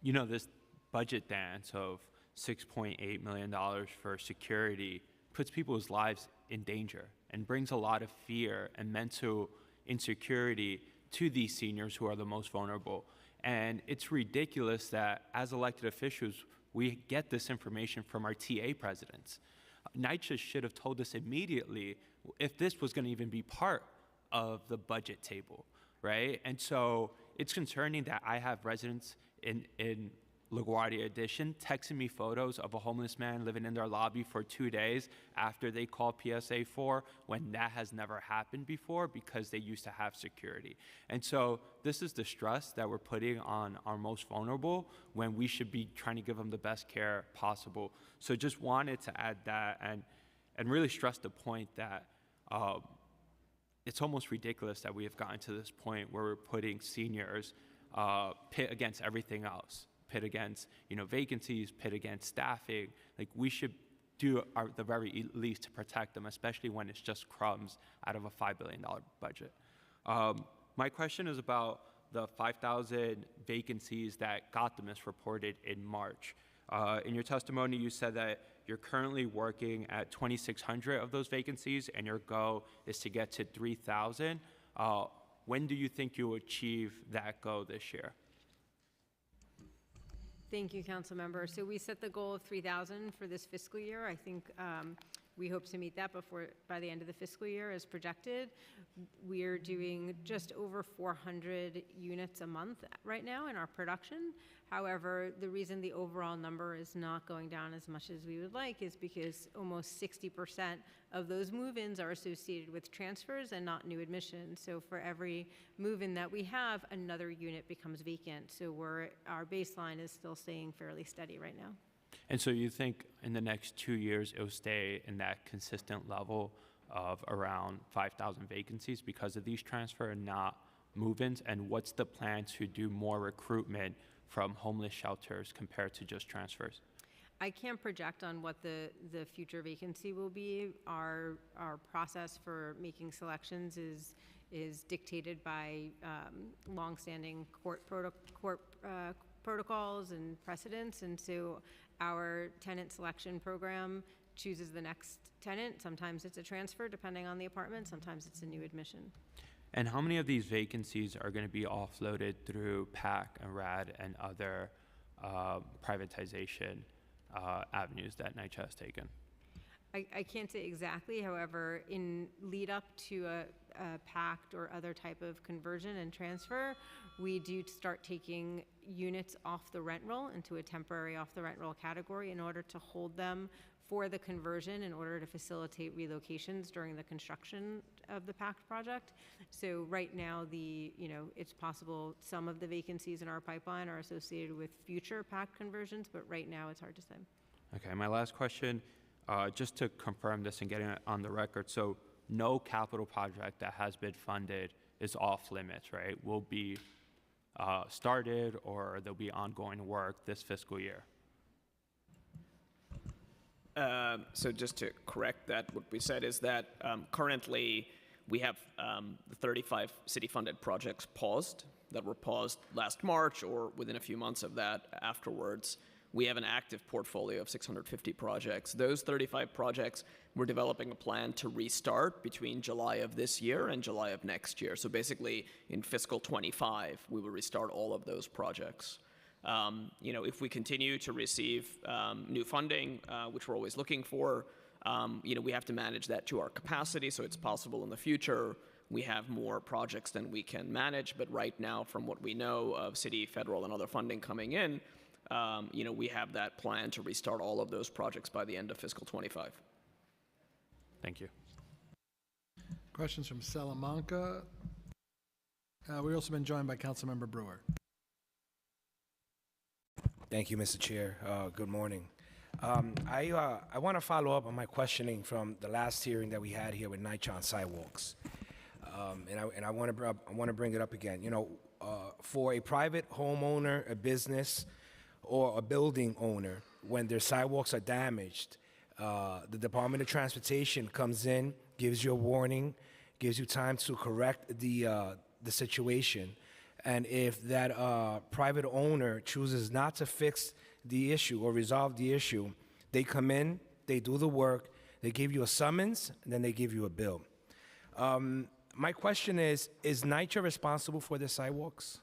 This budget dance of $6.8 million for security puts people's lives in danger and brings a lot of fear and mental insecurity to these seniors who are the most vulnerable. And it's ridiculous that as elected officials, we get this information from our TA presidents. NYCHA should have told us immediately if this was going to even be part of the budget table, right? And so it's concerning that I have residents in LaGuardia Edition texting me photos of a homeless man living in their lobby for 2 days after they called PSA 4, when that has never happened before because they used to have security. And so this is the stress that we're putting on our most vulnerable when we should be trying to give them the best care possible. So just wanted to add that and really stress the point that it's almost ridiculous that we have gotten to this point where we're putting seniors pit against everything else. Pit against, vacancies, pit against staffing. Like, we should do the very least to protect them, especially when it's just crumbs out of a $5 billion budget. My question is about the 5,000 vacancies that got the misreported in March. In your testimony, you said that you're currently working at 2,600 of those vacancies, and your goal is to get to 3,000. When do you think you'll achieve that goal this year? Thank you, Council Member. So we set the goal of 3,000 for this fiscal year. I think we hope to meet that by the end of the fiscal year as projected. We are doing just over 400 units a month right now in our production. However, the reason the overall number is not going down as much as we would like is because almost 60% of those move-ins are associated with transfers and not new admissions. So for every move-in that we have, another unit becomes vacant. So our baseline is still staying fairly steady right now. And so you think in the next 2 years, it will stay in that consistent level of around 5,000 vacancies because of these transfer and not move-ins? And what's the plan to do more recruitment from homeless shelters compared to just transfers? I can't project on what the future vacancy will be. Our process for making selections is dictated by longstanding court protocols and precedents, and so our tenant selection program chooses the next tenant. Sometimes it's a transfer depending on the apartment, sometimes it's a new admission. And how many of these vacancies are going to be offloaded through PAC and RAD and other privatization avenues that NYCHA has taken? I can't say exactly. However, in lead up to a PACT or other type of conversion and transfer, we do start taking units off the rent roll into a temporary off the rent roll category in order to hold them for the conversion in order to facilitate relocations during the construction of the PACT project. So right now, it's possible some of the vacancies in our pipeline are associated with future PACT conversions, but right now it's hard to say. Okay, my last question, just to confirm this and getting it on the record. So no capital project that has been funded is off limits, right? Will be started, or there'll be ongoing work this fiscal year? So just to correct that, what we said is that currently we have the 35 city-funded projects paused that were paused last March or within a few months of that afterwards. we have an active portfolio of 650 projects. Those 35 projects, we're developing a plan to restart between July of this year and July of next year. So basically, in fiscal 25, we will restart all of those projects. If we continue to receive new funding, which we're always looking for, we have to manage that to our capacity, so it's possible in the future we have more projects than we can manage. But right now, from what we know of city, federal, and other funding coming in, we have that plan to restart all of those projects by the end of fiscal 25. Thank you. Questions from Salamanca. We've also been joined by Councilmember Brewer. Thank you, Mr. Chair. Good morning. I want to follow up on my questioning from the last hearing that we had here with NYCHA on sidewalks. And I want to bring it up again. For a private homeowner, a business, or a building owner, when their sidewalks are damaged, the Department of Transportation comes in, gives you a warning, gives you time to correct the situation. And if that private owner chooses not to fix the issue or resolve the issue, they come in, they do the work, they give you a summons, and then they give you a bill. My question is NYCHA responsible for the sidewalks?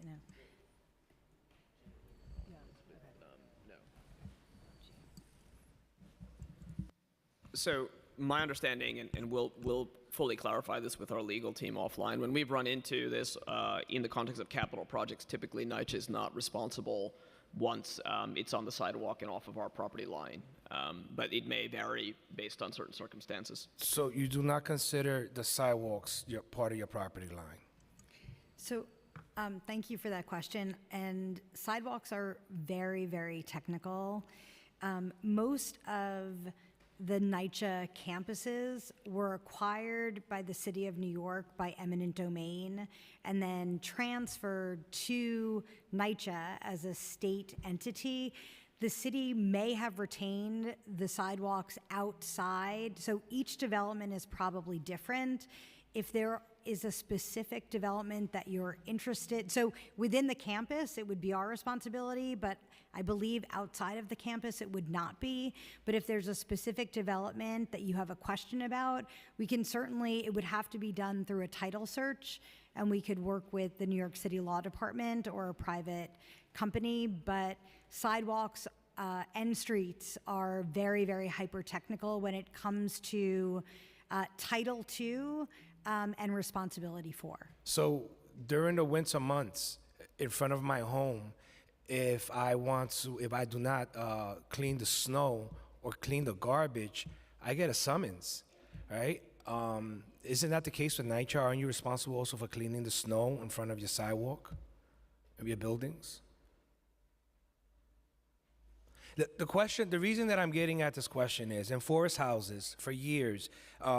No. So my understanding, and we'll fully clarify this with our legal team offline, when we've run into this in the context of capital projects, typically NYCHA is not responsible once it's on the sidewalk and off of our property line. But it may vary based on certain circumstances. So you do not consider the sidewalks part of your property line? So thank you for that question. And sidewalks are very, very technical. Most of the NYCHA campuses were acquired by the City of New York by eminent domain and then transferred to NYCHA as a state entity. The city may have retained the sidewalks outside, so each development is probably different. If there is a specific development that you're interested, so within the campus, it would be our responsibility, but I believe outside of the campus, it would not be. But if there's a specific development that you have a question about, we can certainly, it would have to be done through a title search, and we could work with the New York City Law Department or a private company. But sidewalks and streets are very, very hyper-technical when it comes to Title II and responsibility for. So during the winter months, in front of my home, if I do not clean the snow or clean the garbage, I get a summons, right? Isn't that the case with NYCHA? Aren't you responsible also for cleaning the snow in front of your sidewalk of your buildings? The reason that I'm getting at this question is, in forest houses, for years,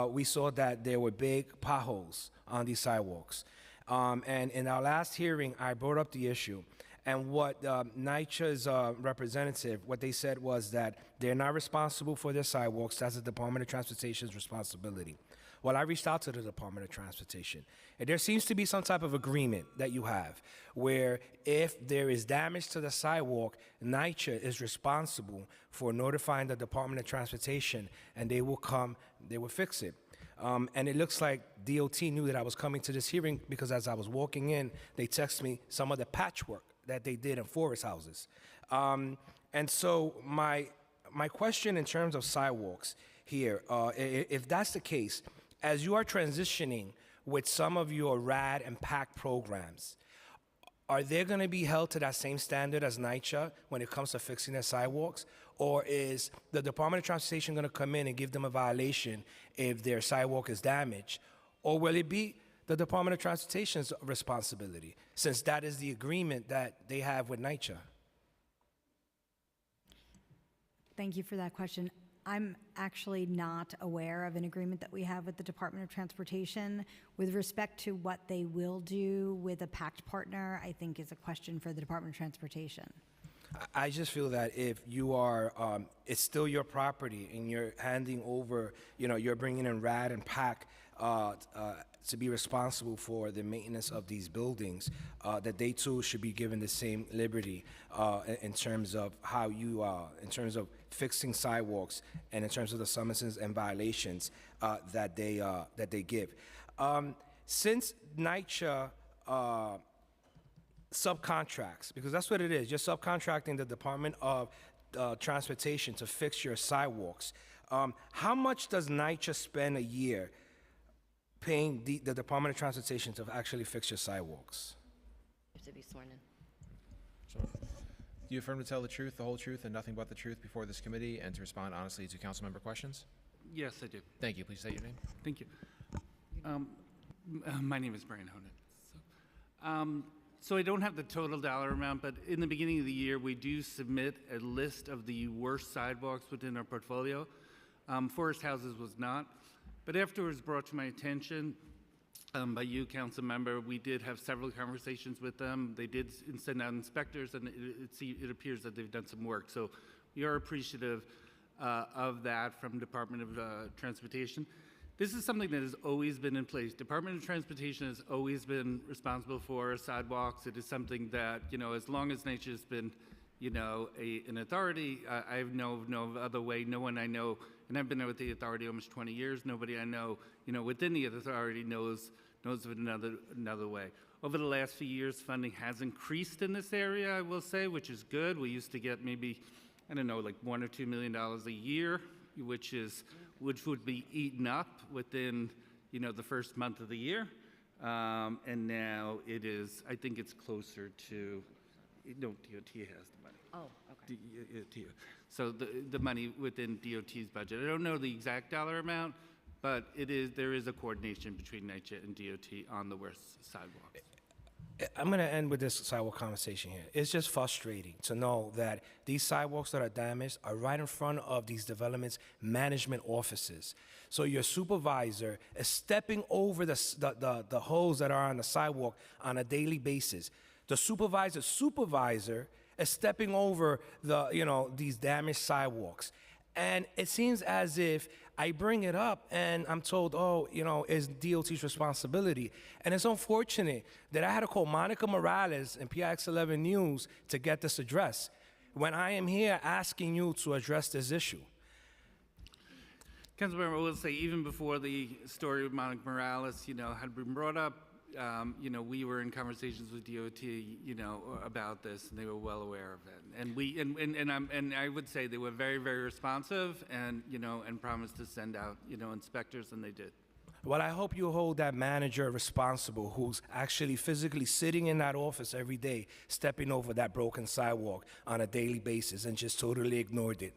we saw that there were big potholes on these sidewalks. And in our last hearing, I brought up the issue. And what NYCHA's representative, what they said was that they're not responsible for their sidewalks. That's the Department of Transportation's responsibility. Well, I reached out to the Department of Transportation, and there seems to be some type of agreement that you have where if there is damage to the sidewalk, NYCHA is responsible for notifying the Department of Transportation, and they will come, they will fix it. And it looks like DOT knew that I was coming to this hearing because as I was walking in, they texted me some of the patchwork that they did in forest houses. And so my question in terms of sidewalks here, if that's the case, as you are transitioning with some of your RAD and PAC programs, are they going to be held to that same standard as NYCHA when it comes to fixing their sidewalks? Or is the Department of Transportation going to come in and give them a violation if their sidewalk is damaged? Or will it be the Department of Transportation's responsibility, since that is the agreement that they have with NYCHA? Thank you for that question. I'm actually not aware of an agreement that we have with the Department of Transportation. With respect to what they will do with a pact partner, I think is a question for the Department of Transportation. I just feel that if you are, it's still your property and you're handing over, you're bringing in RAD and PAC to be responsible for the maintenance of these buildings, that they too should be given the same liberty in terms of how you, in terms of fixing sidewalks and in terms of the summonses and violations that they give. Since NYCHA subcontracts, because that's what it is, you're subcontracting the Department of Transportation to fix your sidewalks. How much does NYCHA spend a year paying the Department of Transportation to actually fix your sidewalks? You have to be sworn in. So, do you affirm to tell the truth, the whole truth, and nothing but the truth before this committee, and to respond honestly to council member questions? Yes, I do. Thank you. Please state your name. Thank you. My name is Brian Honan. So I don't have the total dollar amount, but in the beginning of the year, we do submit a list of the worst sidewalks within our portfolio. Forest Houses was not. But after it was brought to my attention by you, council member, we did have several conversations with them. They did send out inspectors, and it appears that they've done some work. So we are appreciative of that from Department of Transportation. This is something that has always been in place. Department of Transportation has always been responsible for sidewalks. It is something that, as long as NYCHA has been, an authority, I have no other way. No one I know, and I've been with the authority almost 20 years, nobody I know, within the authority knows of it another way. Over the last few years, funding has increased in this area, I will say, which is good. We used to get maybe, like $1 or $2 million a year, which would be eaten up within, the first month of the year. And now it is, I think it's closer to, DOT has the money. Oh, okay. So the money within DOT's budget. I don't know the exact dollar amount, but there is a coordination between NYCHA and DOT on the worst sidewalks. I'm going to end with this sidewalk conversation here. It's just frustrating to know that these sidewalks that are damaged are right in front of these developments' management offices. So your supervisor is stepping over the holes that are on the sidewalk on a daily basis. The supervisor is stepping over these damaged sidewalks. And it seems as if I bring it up and I'm told, it's DOT's responsibility. And it's unfortunate that I had to call Monica Morales and PIX 11 News to get this addressed when I am here asking you to address this issue. Councilmember, I will say, even before the story of Monica Morales, had been brought up, we were in conversations with DOT, about this, and they were well aware of it. And I would say they were very, very responsive, and promised to send out, inspectors, and they did. Well, I hope you hold that manager responsible who's actually physically sitting in that office every day, stepping over that broken sidewalk on a daily basis and just totally ignored it.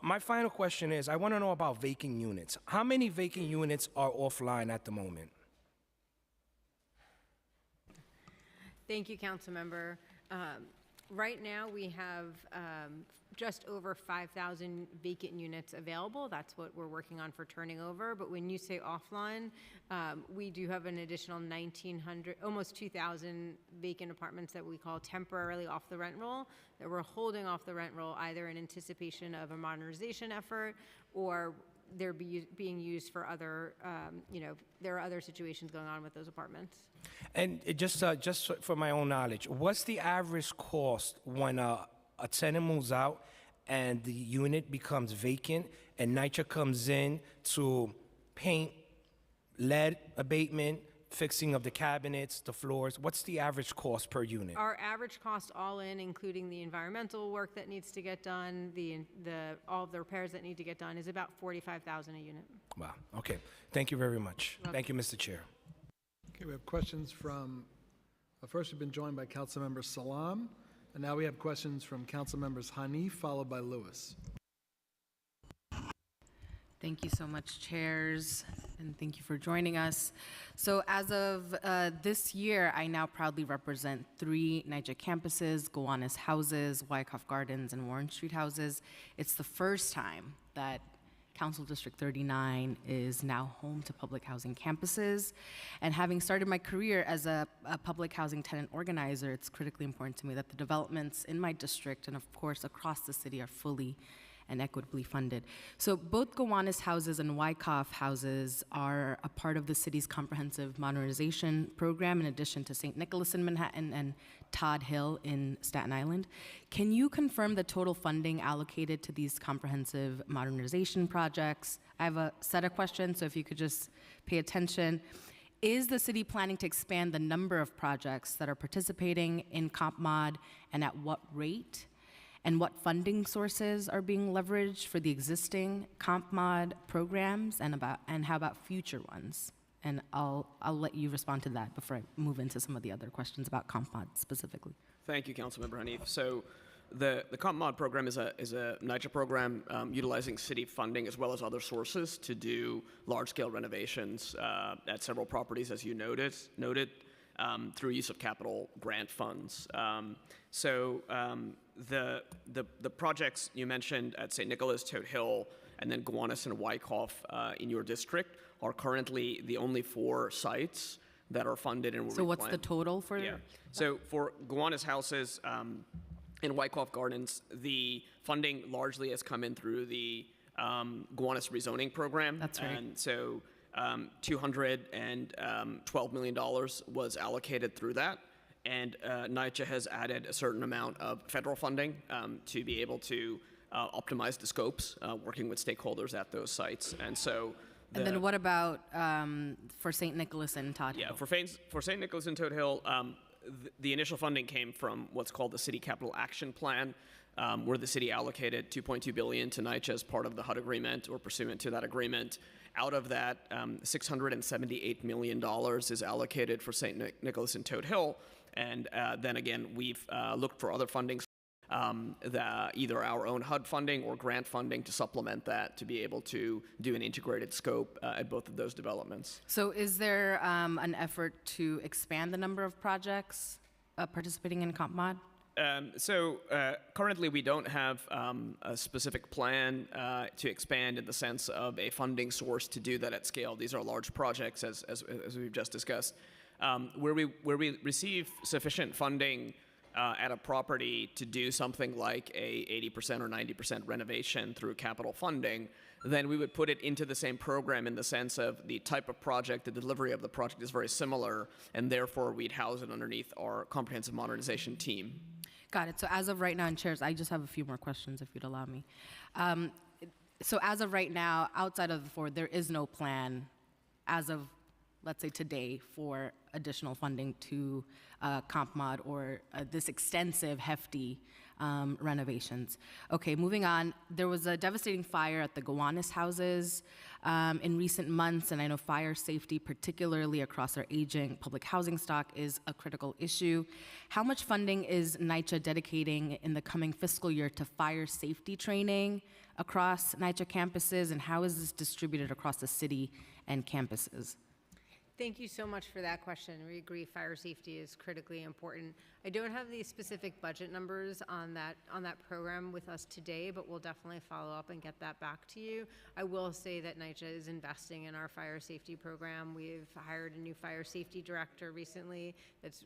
My final question is, I want to know about vacant units. How many vacant units are offline at the moment? Thank you, Councilmember. Right now, we have just over 5,000 vacant units available. That's what we're working on for turning over. But when you say offline, we do have an additional 1,900, almost 2,000 vacant apartments that we call temporarily off the rent roll, that we're holding off the rent roll either in anticipation of a modernization effort or they're being used for other, there are other situations going on with those apartments. And just for my own knowledge, what's the average cost when a tenant moves out and the unit becomes vacant and NYCHA comes in to paint, lead abatement, fixing of the cabinets, the floors? What's the average cost per unit? Our average cost all in, including the environmental work that needs to get done, all of the repairs that need to get done, is about $45,000 a unit. Wow. Okay. Thank you very much. Thank you, Mr. Chair. Okay, we have questions from, first we've been joined by Councilmember Salam, and now we have questions from Councilmembers Hanif, followed by Lewis. Thank you so much, chairs, and thank you for joining us. So as of this year, I now proudly represent 3 NYCHA campuses, Gowanus Houses, Wyckoff Gardens, and Warren Street Houses. It's the first time that Council District 39 is now home to public housing campuses. And having started my career as a public housing tenant organizer, it's critically important to me that the developments in my district and of course across the city are fully and equitably funded. So both Gowanus houses and Wyckoff houses are a part of the city's comprehensive modernization program, in addition to St. Nicholas in Manhattan and Todd Hill in Staten Island. Can you confirm the total funding allocated to these comprehensive modernization projects? I have a set of questions, so if you could just pay attention. Is the city planning to expand the number of projects that are participating in CompMod, and at what rate? And what funding sources are being leveraged for the existing CompMod programs, and how about future ones? And I'll let you respond to that before I move into some of the other questions about CompMod specifically. Thank you, Councilmember Hanif. So the CompMod program is a NYCHA program utilizing city funding as well as other sources to do large-scale renovations at several properties, as you noted, through use of capital grant funds. The projects you mentioned at St. Nicholas, Toad Hill, and then Gowanus and Wyckoff in your district are currently the only 4 sites that are funded and will So what's the total for? Yeah. So for Gowanus houses in Wyckoff Gardens, the funding largely has come in through the Gowanus rezoning program. That's right. And so $212 million was allocated through that. And NYCHA has added a certain amount of federal funding to be able to optimize the scopes, working with stakeholders at those sites. And so and then what about for St. Nicholas and Todd Hill? Yeah, for St. Nicholas and Toad Hill, the initial funding came from what's called the City Capital Action Plan, where the city allocated $2.2 billion to NYCHA as part of the HUD agreement or pursuant to that agreement. Out of that, $678 million is allocated for St. Nicholas and Toad Hill. And then again, we've looked for other funding, either our own HUD funding or grant funding to supplement that to be able to do an integrated scope at both of those developments. So is there an effort to expand the number of projects participating in CompMod? Currently we don't have a specific plan to expand in the sense of a funding source to do that at scale. These are large projects, as we've just discussed. Where we receive sufficient funding at a property to do something like a 80% or 90% renovation through capital funding, then we would put it into the same program in the sense of the type of project, the delivery of the project is very similar, and therefore we'd house it underneath our comprehensive modernization team. Got it. So as of right now, and chairs, I just have a few more questions if you'd allow me. So as of right now, outside of the 4, there is no plan as of, let's say today, for additional funding to CompMod or this extensive, hefty renovations. Okay, moving on. There was a devastating fire at the Gowanus houses in recent months, and I know fire safety, particularly across our aging public housing stock, is a critical issue. How much funding is NYCHA dedicating in the coming fiscal year to fire safety training across NYCHA campuses, and how is this distributed across the city and campuses? Thank you so much for that question. We agree fire safety is critically important. I don't have the specific budget numbers on that program with us today, but we'll definitely follow up and get that back to you. I will say that NYCHA is investing in our fire safety program. We've hired a new fire safety director recently that's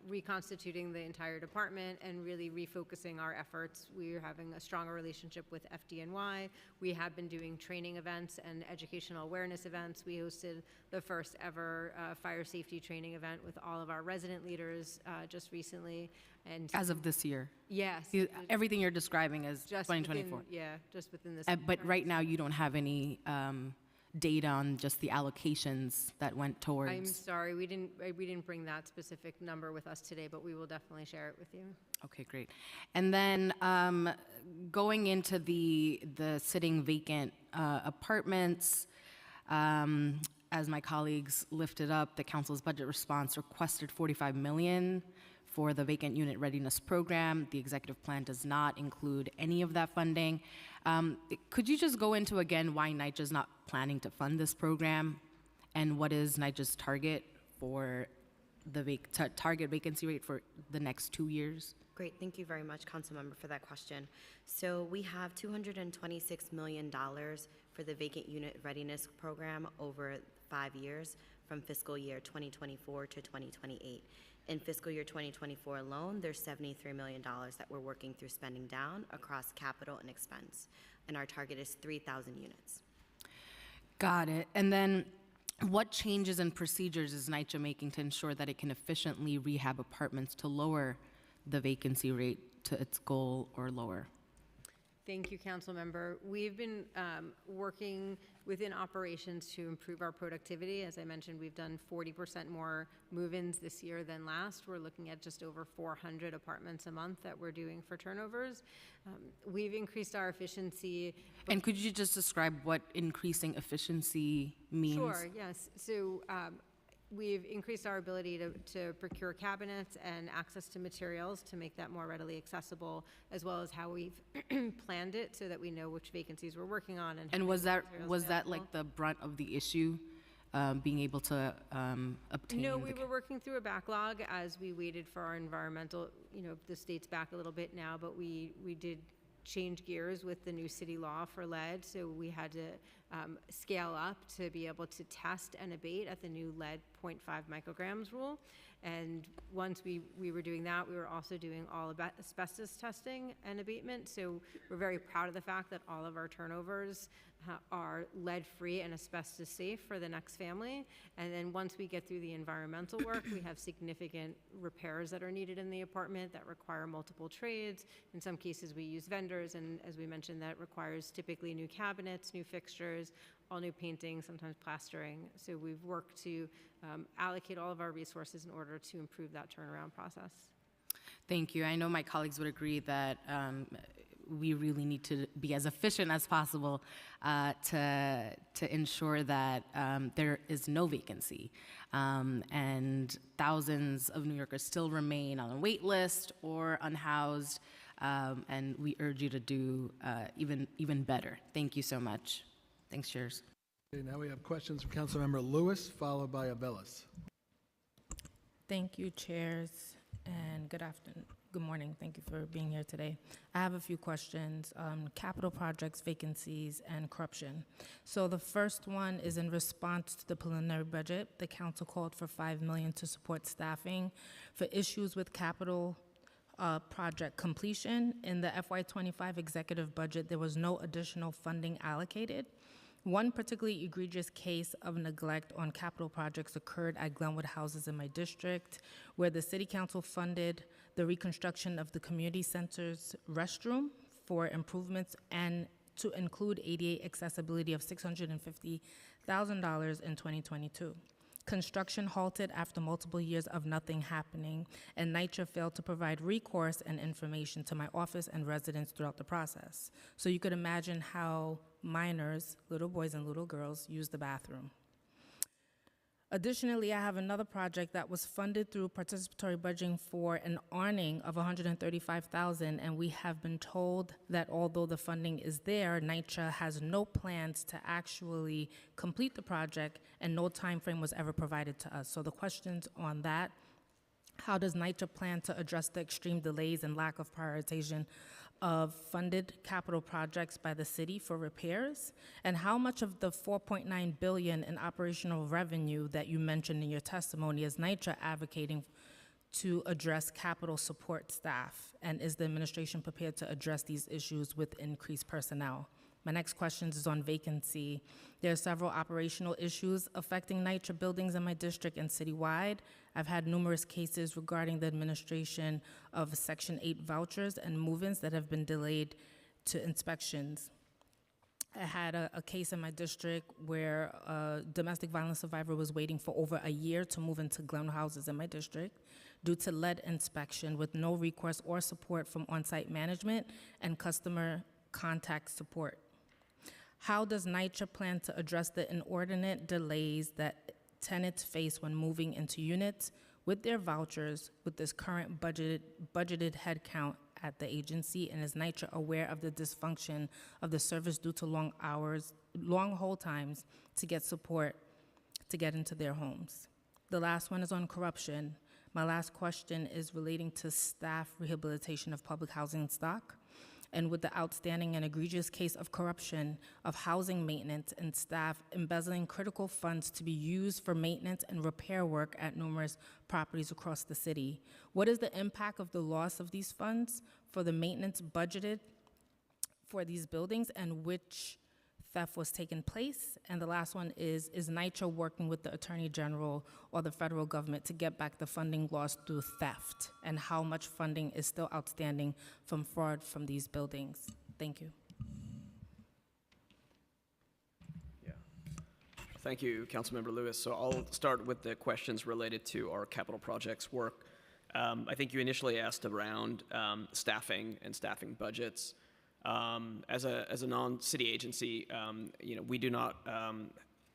reconstituting the entire department and really refocusing our efforts. We're having a stronger relationship with FDNY. We have been doing training events and educational awareness events. We hosted the first ever fire safety training event with all of our resident leaders just recently. And as of this year? Yes. Everything you're describing is just 2024? Just within this. But right now, you don't have any data on just the allocations that went towards? I'm sorry, we didn't bring that specific number with us today, but we will definitely share it with you. Okay, great. And then going into the sitting vacant apartments, as my colleagues lifted up, the council's budget response requested $45 million for the vacant unit readiness program. The executive plan does not include any of that funding. Could you just go into again why NYCHA is not planning to fund this program, and what is NYCHA's target for the target vacancy rate for the next 2 years? Great, thank you very much, Councilmember, for that question. So we have $226 million for the vacant unit readiness program over 5 years, from fiscal year 2024 to 2028. In fiscal year 2024 alone, there's $73 million that we're working through spending down across capital and expense. and our target is 3,000 units. Got it. And then what changes and procedures is NYCHA making to ensure that it can efficiently rehab apartments to lower the vacancy rate to its goal or lower? Thank you, Council Member. We've been working within operations to improve our productivity. As I mentioned, we've done 40% more move-ins this year than last. We're looking at just over 400 apartments a month that we're doing for turnovers. We've increased our efficiency. And could you just describe what increasing efficiency means? Sure, yes. So we've increased our ability to procure cabinets and access to materials to make that more readily accessible, as well as how we've planned it so that we know which vacancies we're working on. And was that like the brunt of the issue, being able to obtain? No, we were working through a backlog as we waited for our environmental, the state's back a little bit now, but we did change gears with the new city law for lead, so we had to scale up to be able to test and abate at the new lead 0.5 micrograms rule. And once we were doing that, we were also doing all about asbestos testing and abatement. So we're very proud of the fact that all of our turnovers are lead-free and asbestos-safe for the next family. And then once we get through the environmental work, we have significant repairs that are needed in the apartment that require multiple trades. In some cases, we use vendors, and as we mentioned, that requires typically new cabinets, new fixtures, all new painting, sometimes plastering. So we've worked to allocate all of our resources in order to improve that turnaround process. Thank you. I know my colleagues would agree that we really need to be as efficient as possible to ensure that there is no vacancy. And thousands of New Yorkers still remain on a wait list or unhoused, and we urge you to do even better. Thank you so much. Thanks, Chairs. Okay, now we have questions from Councilmember Lewis, followed by Abeles. Thank you, Chairs, and good afternoon. Good morning. Thank you for being here today. I have a few questions on capital projects, vacancies, and corruption. So the first one is in response to the preliminary budget. The council called for $5 million to support staffing for issues with capital project completion. In the FY25 executive budget, there was no additional funding allocated. One particularly egregious case of neglect on capital projects occurred at Glenwood Houses in my district, where the city council funded the reconstruction of the community center's restroom for improvements and to include ADA accessibility of $650,000 in 2022. Construction halted after multiple years of nothing happening, and NYCHA failed to provide recourse and information to my office and residents throughout the process. So you could imagine how minors, little boys and little girls, use the bathroom. Additionally, I have another project that was funded through participatory budgeting for an awning of $135,000, and we have been told that although the funding is there, NYCHA has no plans to actually complete the project, and no time frame was ever provided to us. So the questions on that: how does NYCHA plan to address the extreme delays and lack of prioritization of funded capital projects by the city for repairs? And how much of the $4.9 billion in operational revenue that you mentioned in your testimony is NYCHA advocating to address capital support staff? And is the administration prepared to address these issues with increased personnel? My next question is on vacancy. There are several operational issues affecting NYCHA buildings in my district and citywide. I've had numerous cases regarding the administration of Section 8 vouchers and move-ins that have been delayed to inspections. I had a case in my district where a domestic violence survivor was waiting for over a year to move into Glenwood Houses in my district due to lead inspection with no recourse or support from on-site management and customer contact support. How does NYCHA plan to address the inordinate delays that tenants face when moving into units with their vouchers with this current budgeted headcount at the agency? And is NYCHA aware of the dysfunction of the service due to long hours, long hold times to get support to get into their homes? The last one is on corruption. My last question is relating to staff rehabilitation of public housing stock. And with the outstanding and egregious case of corruption of housing maintenance and staff embezzling critical funds to be used for maintenance and repair work at numerous properties across the city, what is the impact of the loss of these funds for the maintenance budgeted for these buildings and which theft was taking place? And the last one is NYCHA working with the Attorney General or the federal government to get back the funding lost through theft? And how much funding is still outstanding from fraud from these buildings? Thank you. Thank you, Councilmember Lewis. So I'll start with the questions related to our capital projects work. I think you initially asked around staffing and staffing budgets. As a non-city agency, we do not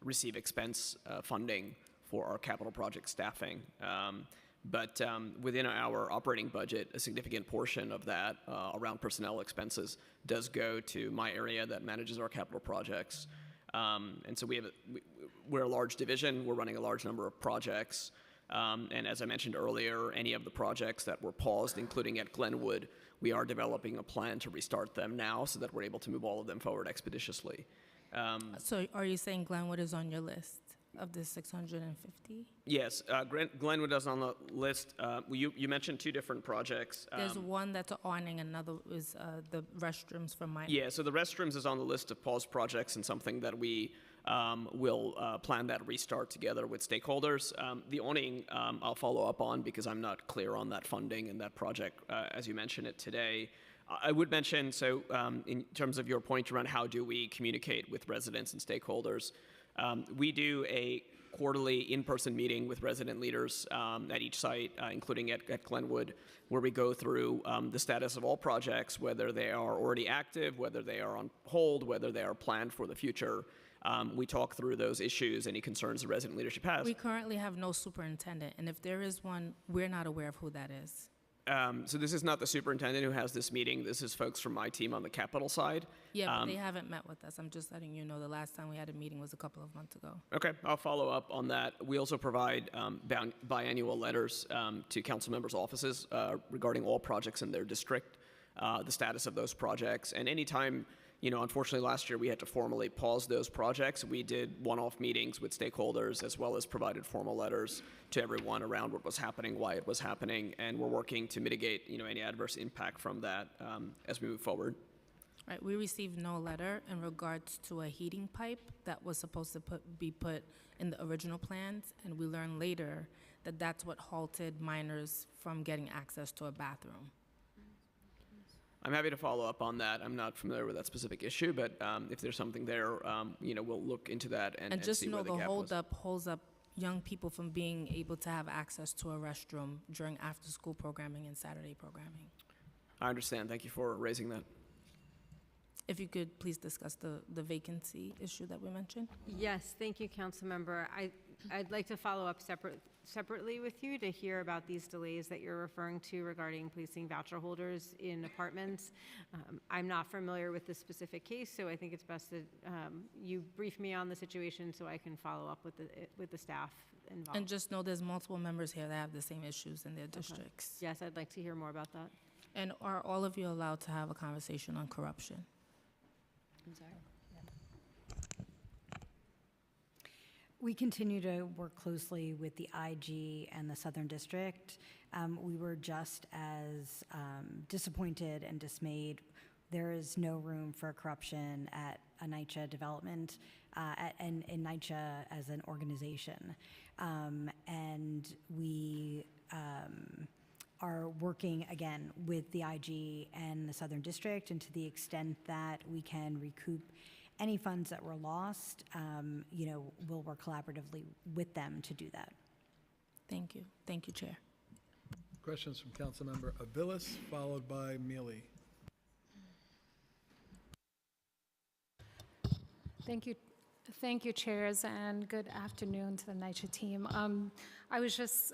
receive expense funding for our capital project staffing. But within our operating budget, a significant portion of that, around personnel expenses, does go to my area that manages our capital projects. And so we're a large division. We're running a large number of projects. And as I mentioned earlier, any of the projects that were paused, including at Glenwood, we are developing a plan to restart them now so that we're able to move all of them forward expeditiously. So are you saying Glenwood is on your list of the 650? Yes, Glenwood is on the list. You mentioned two different projects. There's one that's awning, another is the restrooms for minors. Yeah, so the restrooms is on the list of paused projects and something that we will plan that restart together with stakeholders. The awning I'll follow up on because I'm not clear on that funding and that project as you mentioned it today. I would mention, so in terms of your point around how do we communicate with residents and stakeholders, we do a quarterly in-person meeting with resident leaders at each site, including at Glenwood, where we go through the status of all projects, whether they are already active, whether they are on hold, whether they are planned for the future. We talk through those issues, any concerns the resident leadership has. We currently have no superintendent, and if there is one, we're not aware of who that is. So this is not the superintendent who has this meeting. This is folks from my team on the capital side. Yeah, but they haven't met with us. I'm just letting you know the last time we had a meeting was a couple of months ago. Okay, I'll follow up on that. We also provide biannual letters to council members' offices regarding all projects in their district, the status of those projects, and anytime. Unfortunately, last year we had to formally pause those projects. We did one-off meetings with stakeholders as well as provided formal letters to everyone around what was happening, why it was happening, and we're working to mitigate, any adverse impact from that as we move forward. Right, we received no letter in regards to a heating pipe that was supposed to be put in the original plans, and we learned later that that's what halted minors from getting access to a bathroom. I'm happy to follow up on that. I'm not familiar with that specific issue, but if there's something there, we'll look into that and just see know where the the gap was. holdup holds up young people from being able to have access to a restroom during after-school programming and Saturday programming. I understand. Thank you for raising that. If you could please discuss the vacancy issue that we mentioned. Yes, thank you, Councilmember. I'd like to follow up separately with you to hear about these delays that you're referring to regarding placing voucher holders in apartments. I'm not familiar with this specific case, so I think it's best that you brief me on the situation so I can follow up with the staff involved. And just know there's multiple members here that have the same issues in their districts. Yes, I'd like to hear more about that. And are all of you allowed to have a conversation on corruption? I'm sorry. We continue to work closely with the IG and the Southern District. We were just as disappointed and dismayed. There is no room for corruption at a NYCHA development and in NYCHA as an organization. And we are working, again, with the IG and the Southern District, and to the extent that we can recoup any funds that were lost, we'll work collaboratively with them to do that. Thank you. Thank you, Chair. Questions from Councilmember Aviles, followed by Mealy. Thank you, chairs, and good afternoon to the NYCHA team. I was just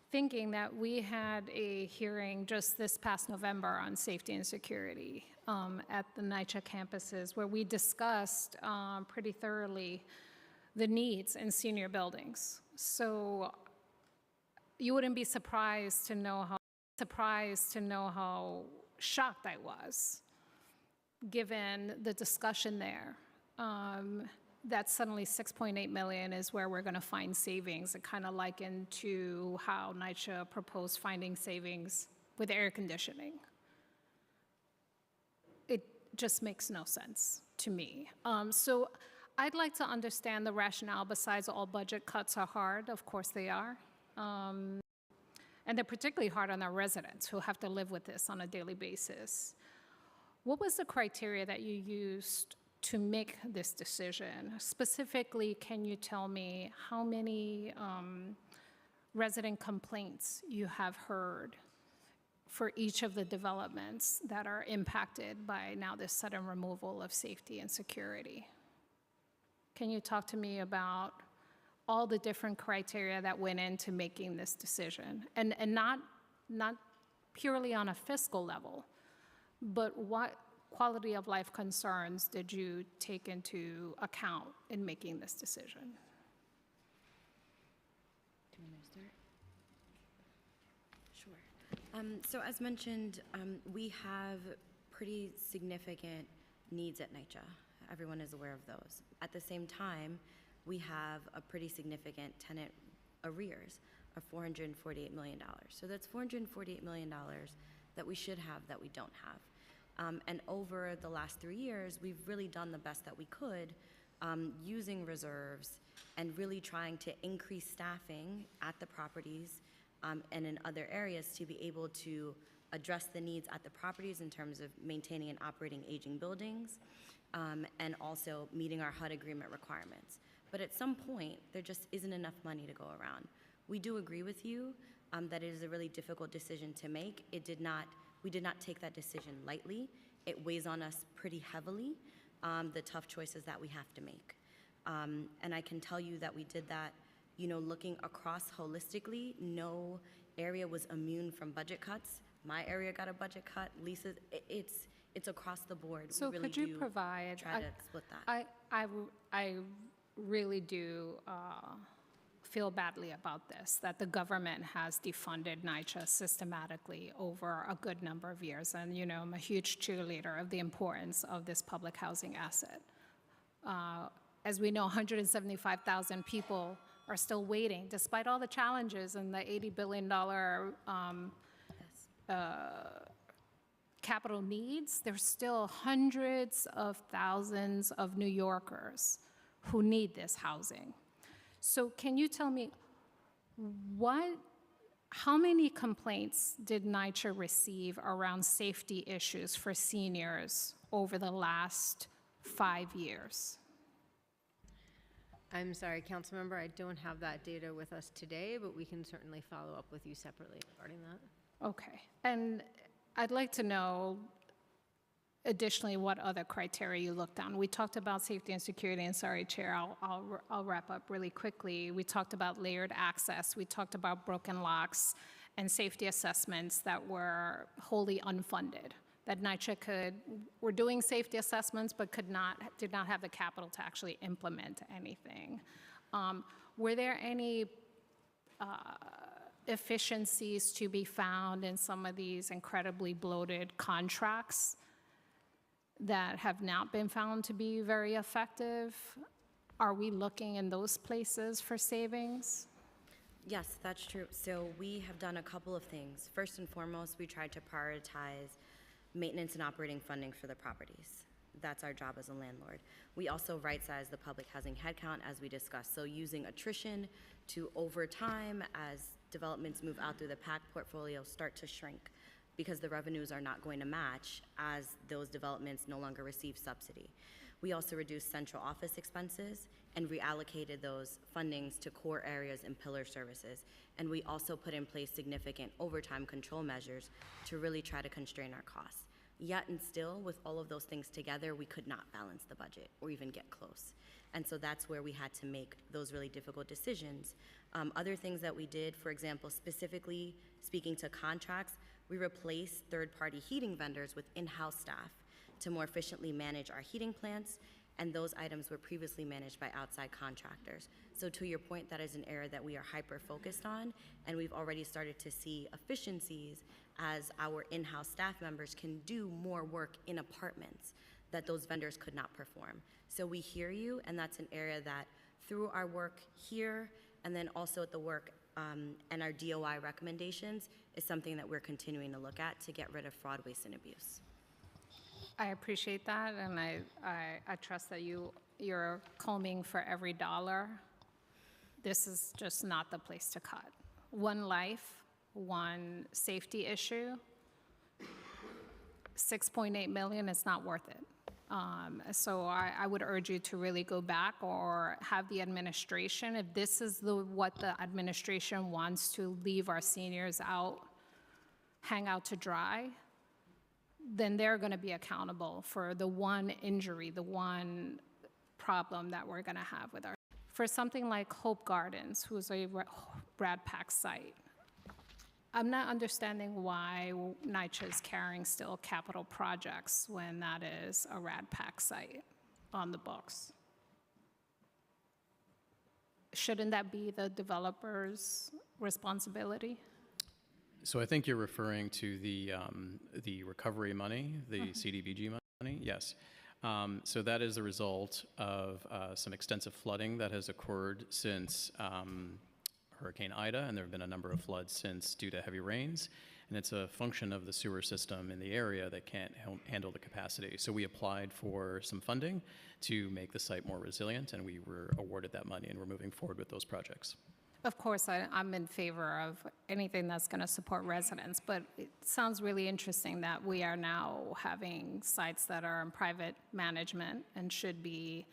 thinking that we had a hearing just this past November on safety and security at the NYCHA campuses, where we discussed pretty thoroughly the needs in senior buildings. So you wouldn't be surprised to know how shocked I was, given the discussion there. That suddenly 6.8 million is where we're going to find savings. It kind of likened to how NYCHA proposed finding savings with air conditioning. just makes no sense to me. So I'd like to understand the rationale besides all budget cuts are hard. Of course they are. And they're particularly hard on our residents who have to live with this on a daily basis. What was the criteria that you used to make this decision? Specifically, can you tell me how many resident complaints you have heard for each of the developments that are impacted by now this sudden removal of safety and security? Can you talk to me about all the different criteria that went into making this decision? And not purely on a fiscal level, but what quality of life concerns did you take into account in making this decision? Do you want me to start? Sure. So as mentioned, we have pretty significant needs at NYCHA. Everyone is aware of those. At the same time, we have a pretty significant tenant arrears of $448 million. So that's $448 million that we should have that we don't have. And over the last 3 years, we've really done the best that we could using reserves and really trying to increase staffing at the properties and in other areas to be able to address the needs at the properties in terms of maintaining and operating aging buildings and also meeting our HUD agreement requirements. But at some point, there just isn't enough money to go around. We do agree with you that it is a really difficult decision to make. We did not take that decision lightly. It weighs on us pretty heavily, the tough choices that we have to make. And I can tell you that we did that, looking across holistically. No area was immune from budget cuts. My area got a budget cut. Lisa's, it's across the board. So we really could you provide, try to split that. I really do feel badly about this, that the government has defunded NYCHA systematically over a good number of years. And, I'm a huge cheerleader of the importance of this public housing asset. As we know, 175,000 people are still waiting, despite all the challenges and the $80 billion capital needs. There's still hundreds of thousands of New Yorkers who need this housing. So can you tell me how many complaints did NYCHA receive around safety issues for seniors over the last 5 years? I'm sorry, Councilmember, I don't have that data with us today, but we can certainly follow up with you separately regarding that. Okay, and I'd like to know additionally what other criteria you looked on. We talked about safety and security, and sorry, Chair, I'll wrap up really quickly. We talked about layered access. We talked about broken locks and safety assessments that were wholly unfunded, that NYCHA were doing safety assessments but did not have the capital to actually implement anything. Were there any efficiencies to be found in some of these incredibly bloated contracts that have not been found to be very effective? Are we looking in those places for savings? Yes, that's true. So we have done a couple of things. First and foremost, we tried to prioritize maintenance and operating funding for the properties. That's our job as a landlord. We also right-sized the public housing headcount as we discussed. So using attrition to over time as developments move out through the PAC portfolio start to shrink because the revenues are not going to match as those developments no longer receive subsidy. We also reduced central office expenses and reallocated those fundings to core areas and pillar services. And we also put in place significant overtime control measures to really try to constrain our costs. Yet and still, with all of those things together, we could not balance the budget or even get close. And so that's where we had to make those really difficult decisions. Other things that we did, for example, specifically speaking to contracts, we replaced third-party heating vendors with in-house staff to more efficiently manage our heating plants, and those items were previously managed by outside contractors. So to your point, that is an area that we are hyper-focused on, and we've already started to see efficiencies as our in-house staff members can do more work in apartments that those vendors could not perform. So we hear you, and that's an area that through our work here, and then also at the work and our DOI recommendations, is something that we're continuing to look at to get rid of fraud, waste, and abuse. I appreciate that, and I trust that you're combing for every dollar. This is just not the place to cut. One life, one safety issue, 6.8 million is not worth it. So I would urge you to really go back or have the administration, if this is what the administration wants to leave our seniors out, hang out to dry, then they're going to be accountable for the one injury, the one problem that we're going to have with our. For something like Hope Gardens, who's a Brad Pack site, I'm not understanding why NYCHA is carrying still capital projects when that is a Rad Pack site on the books. Shouldn't that be the developer's responsibility? So I think you're referring to the recovery money, the CDBG money, yes. So that is the result of some extensive flooding that has occurred since Hurricane Ida, and there have been a number of floods since due to heavy rains, and it's a function of the sewer system in the area that can't handle the capacity. So we applied for some funding to make the site more resilient, and we were awarded that money, and we're moving forward with those projects. Of course, I'm in favor of anything that's going to support residents, but it sounds really interesting that we are now having sites that are in private management and should be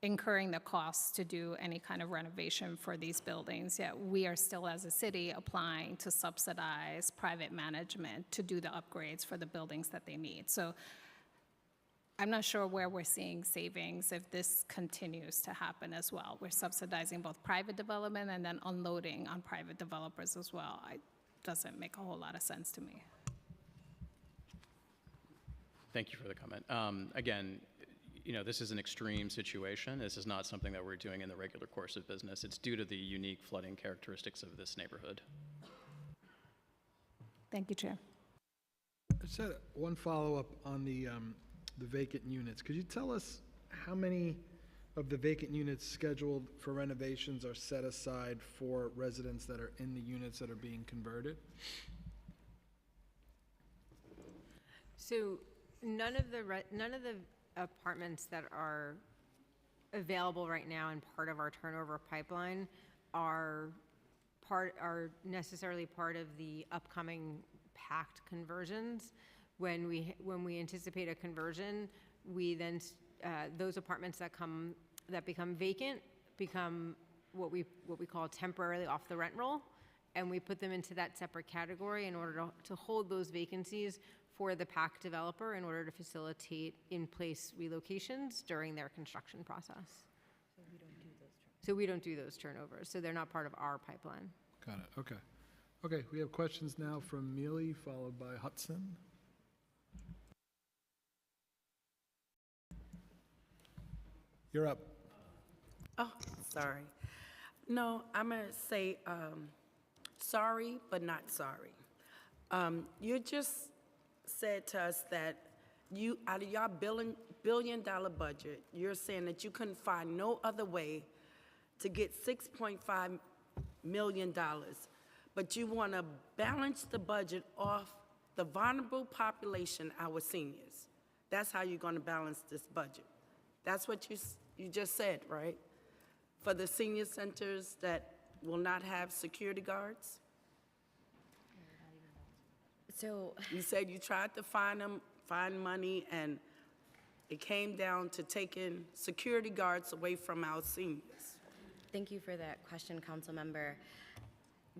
incurring the costs to do any kind of renovation for these buildings, yet we are still, as a city, applying to subsidize private management to do the upgrades for the buildings that they need. So I'm not sure where we're seeing savings if this continues to happen as well. We're subsidizing both private development and then unloading on private developers as well. It doesn't make a whole lot of sense to me. Thank you for the comment. Again, you know, this is an extreme situation. This is not something that we're doing in the regular course of business. It's due to the unique flooding characteristics of this neighborhood. Thank you, Chair. I just had one follow-up on the vacant units. Could you tell us how many of the vacant units scheduled for renovations are set aside for residents that are in the units that are being converted? So none of the apartments that are available right now and part of our turnover pipeline are necessarily part of the upcoming packed conversions. When we anticipate a conversion, we then those apartments that become vacant become what we call temporarily off the rent roll, and we put them into that separate category in order to hold those vacancies for the PAC developer in order to facilitate in-place relocations during their construction process. So we don't do those turnovers. So they're not part of our pipeline. Got it, okay. Okay, we have questions now from Mealy, followed by Hudson. You're up. Oh, sorry. No, I'm going to say sorry, but not sorry. You just said to us that you, out of your $1 billion budget, you're saying that you couldn't find no other way to get $6.5 million, but you want to balance the budget off the vulnerable population, our seniors. That's how you're going to balance this budget. That's what you just said, right? For the senior centers that will not have security guards? So you said you tried to find money, and it came down to taking security guards away from our seniors. Thank you for that question, council member.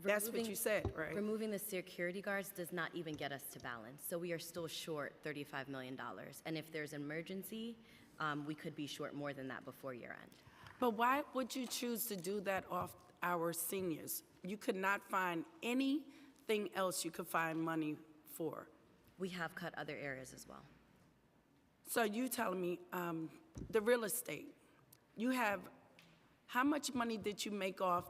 That's what you said, right? Removing the security guards does not even get us to balance. So we are still short $35 million. And if there's an emergency, we could be short more than that before year end. But why would you choose to do that off our seniors? You could not find anything else you could find money for. We have cut other areas as well. So you telling me the real estate, you have, how much money did you make off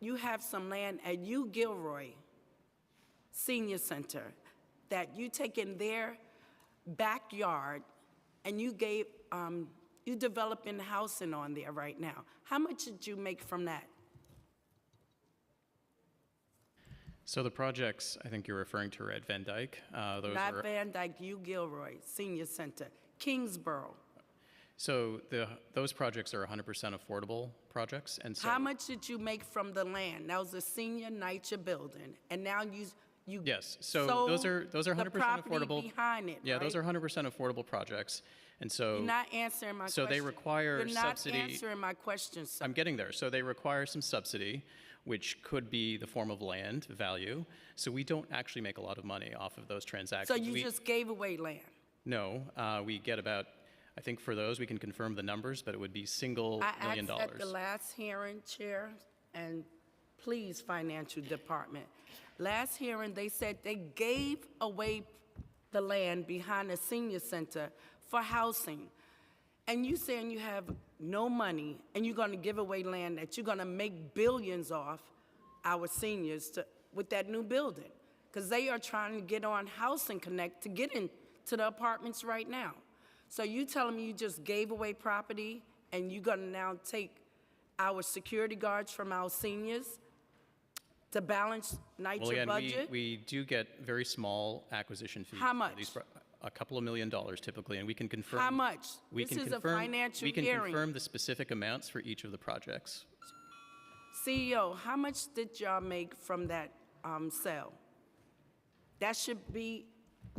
you have some land at U Gilroy Senior Center that you take in their backyard and you gave, you developing housing on there right now. How much did you make from that? So the projects, I think you're referring to are at Van Dyke. Those Not are, Van Dyke, U. Gilroy Senior Center, Kingsborough. so those projects are 100% affordable projects, and so How much did you make from the land? That was a senior NYCHA building, and now you yes, so sold those are 100% the property affordable. behind it, Yeah, those right? are 100% affordable projects, and so You're not answering my so question. they require You're not subsidy. answering my question, sir. I'm getting there. So they require some subsidy, which could be the form of land value. So we don't actually make a lot of money off of those transactions. So you just gave away land? No, we get about, I think for those, we can confirm the numbers, but it would be single $1 million. I asked at the last hearing, Chair, and please, Financial Department. Last hearing, they said they gave away the land behind the senior center for housing. And you saying you have no money and you're gonna give away land that you're gonna make billions off our seniors with that new building. Because they are trying to get on Housing Connect to get into the apartments right now. So you telling me you just gave away property and you're gonna now take our security guards from our seniors to balance NYCHA Well, again, budget? we do get very small acquisition fees. How for much? these a couple of $1 million typically, and we can confirm. How much? We This can is a confirm, financial we can hearing. confirm the specific amounts for each of the projects. CEO, how much did y'all make from that sale? That should be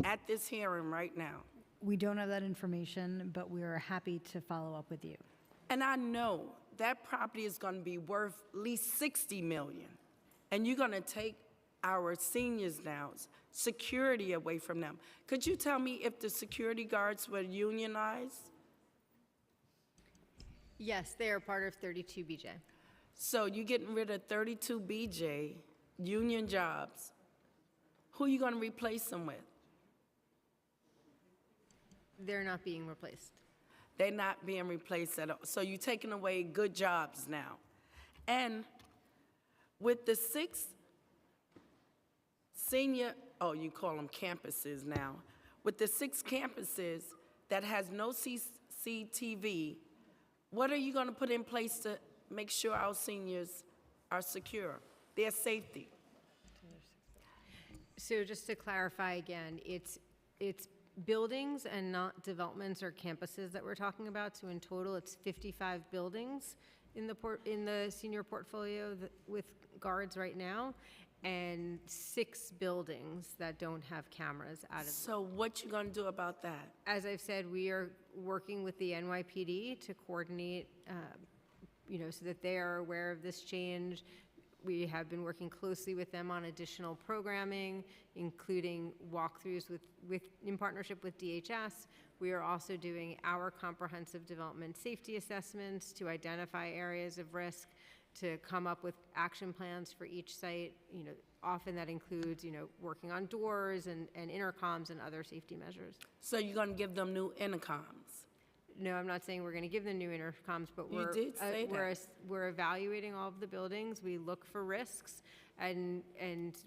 at this hearing right now. We don't have that information, but we are happy to follow up with you. And I know that property is gonna be worth at least 60 million. And you're gonna take our seniors now, security away from them. Could you tell me if the security guards were unionized? Yes, they are part of 32 BJ. So you're getting rid of 32 BJ union jobs. Who are you gonna replace them with? They're not being replaced. They're not being replaced at all. So you're taking away good jobs now. And with the 6 senior, oh, you call them campuses now. With the 6 campuses that has no CCTV, what are you gonna put in place to make sure our seniors are secure, their safety? So just to clarify again, it's buildings and not developments or campuses that we're talking about. So in total, it's 55 buildings in the senior portfolio with guards right now, and 6 buildings that don't have cameras out of. So what you gonna do about that? As I've said, we are working with the NYPD to coordinate, so that they are aware of this change. We have been working closely with them on additional programming, including walkthroughs in partnership with DHS. We are also doing our comprehensive development safety assessments to identify areas of risk, to come up with action plans for each site. Often that includes, working on doors and intercoms and other safety measures. So you're gonna give them new intercoms? No, I'm not saying we're going to give them new intercoms, but You did say that. we're evaluating all of the buildings. We look for risks, and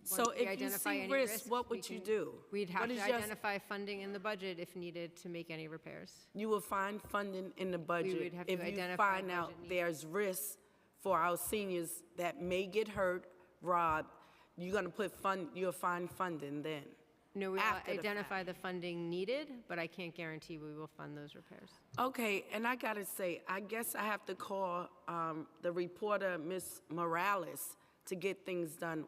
So once we if you identify see any risks, what we would you can- do? We'd have What to is your- identify funding in the budget if needed to make any repairs. You will find funding in the budget would have to if you identify find out budget needs. there's risks for our seniors that may get hurt, robbed. You're gonna you'll find funding then. No, we will After the identify the funding needed, but I can't guarantee we will fund those repairs. Okay, and I gotta say, I guess I have to call the reporter, Ms. Morales, to get things done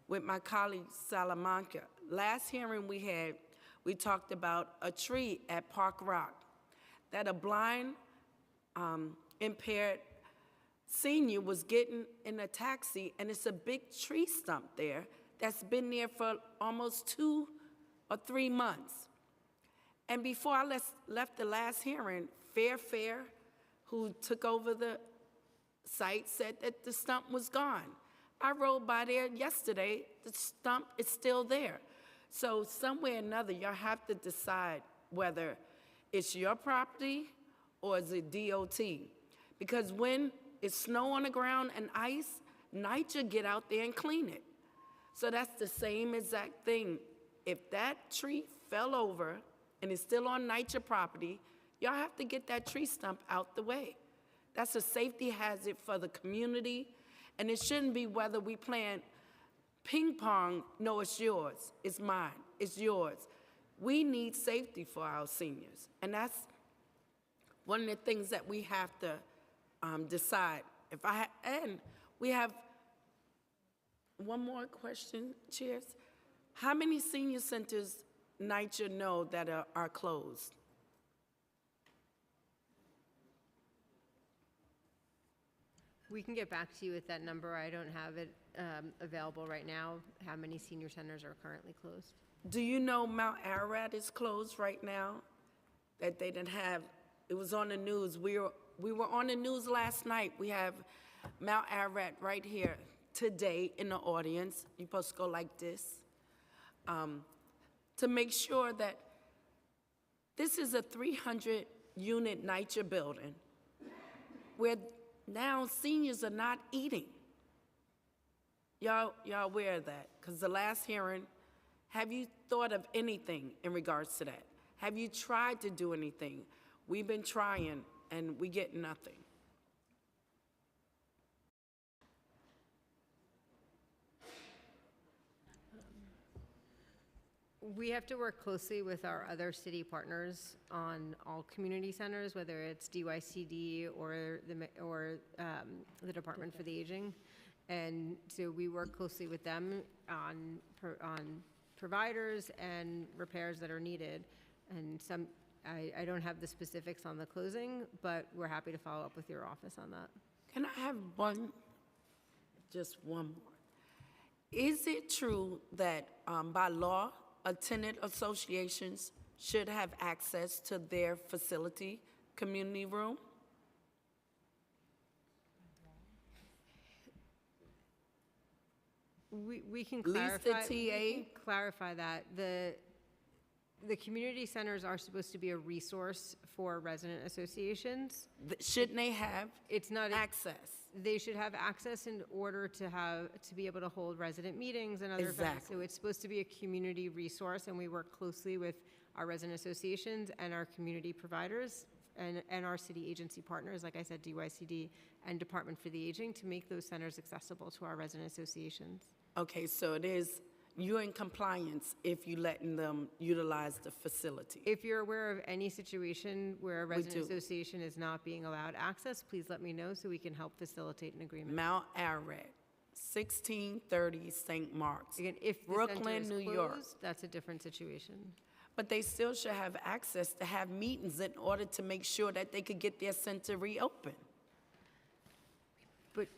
with my colleague Salamanca. Last hearing we had, we talked about a tree at Park Rock that a blind, impaired senior was getting in a taxi, and it's a big tree stump there that's been there for almost 2 or 3 months. And before I left the last hearing, Fair, who took over the site, said that the stump was gone. I rode by there yesterday, the stump is still there. So somewhere or another, y'all have to decide whether it's your property or is it DOT. Because when it's snow on the ground and ice, NYCHA get out there and clean it. So that's the same exact thing. If that tree fell over and is still on NYCHA property, y'all have to get that tree stump out the way. That's a safety hazard for the community, and it shouldn't be whether we plant Ping pong, no, it's yours, it's mine, it's yours. We need safety for our seniors, and that's one of the things that we have to decide. And we have one more question, Chairs. How many senior centers NYCHA know that are closed? We can get back to you with that number. I don't have it available right now, how many senior centers are currently closed. Do you know Mount Ararat is closed right now? That they didn't have, it was on the news. We were on the news last night. We have Mount Ararat right here today in the audience. You're supposed to go like this. To make sure that this is a 300-unit NYCHA building where now seniors are not eating. Y'all aware of that? Because the last hearing, have you thought of anything in regards to that? Have you tried to do anything? We've been trying, and we get nothing. We have to work closely with our other city partners on all community centers, whether it's DYCD or the Department for the Aging. And so we work closely with them on providers and repairs that are needed. And I don't have the specifics on the closing, but we're happy to follow up with your office on that. Can I have just one more? Is it true that by law, tenant associations should have access to their facility, community room? We can Least the clarify, we can TA? clarify that. The community centers are supposed to be a resource for resident associations. Shouldn't they have it's not access? They should have access in order to be able to hold resident meetings and other events. Exactly. So it's supposed to be a community resource, and we work closely with our resident associations and our community providers and our city agency partners, like I said, DYCD and Department for the Aging, to make those centers accessible to our resident associations. Okay, so you're in compliance if you're letting them utilize the facility. If you're aware of any situation where a resident do. association is not being allowed access, please let me know so we can help facilitate an agreement. Mount Ararat, 1630 St. Mark's, Again, if the Brooklyn, center is New closed, York. that's a different situation. But they still should have access to have meetings in order to make sure that they could get their center reopened. But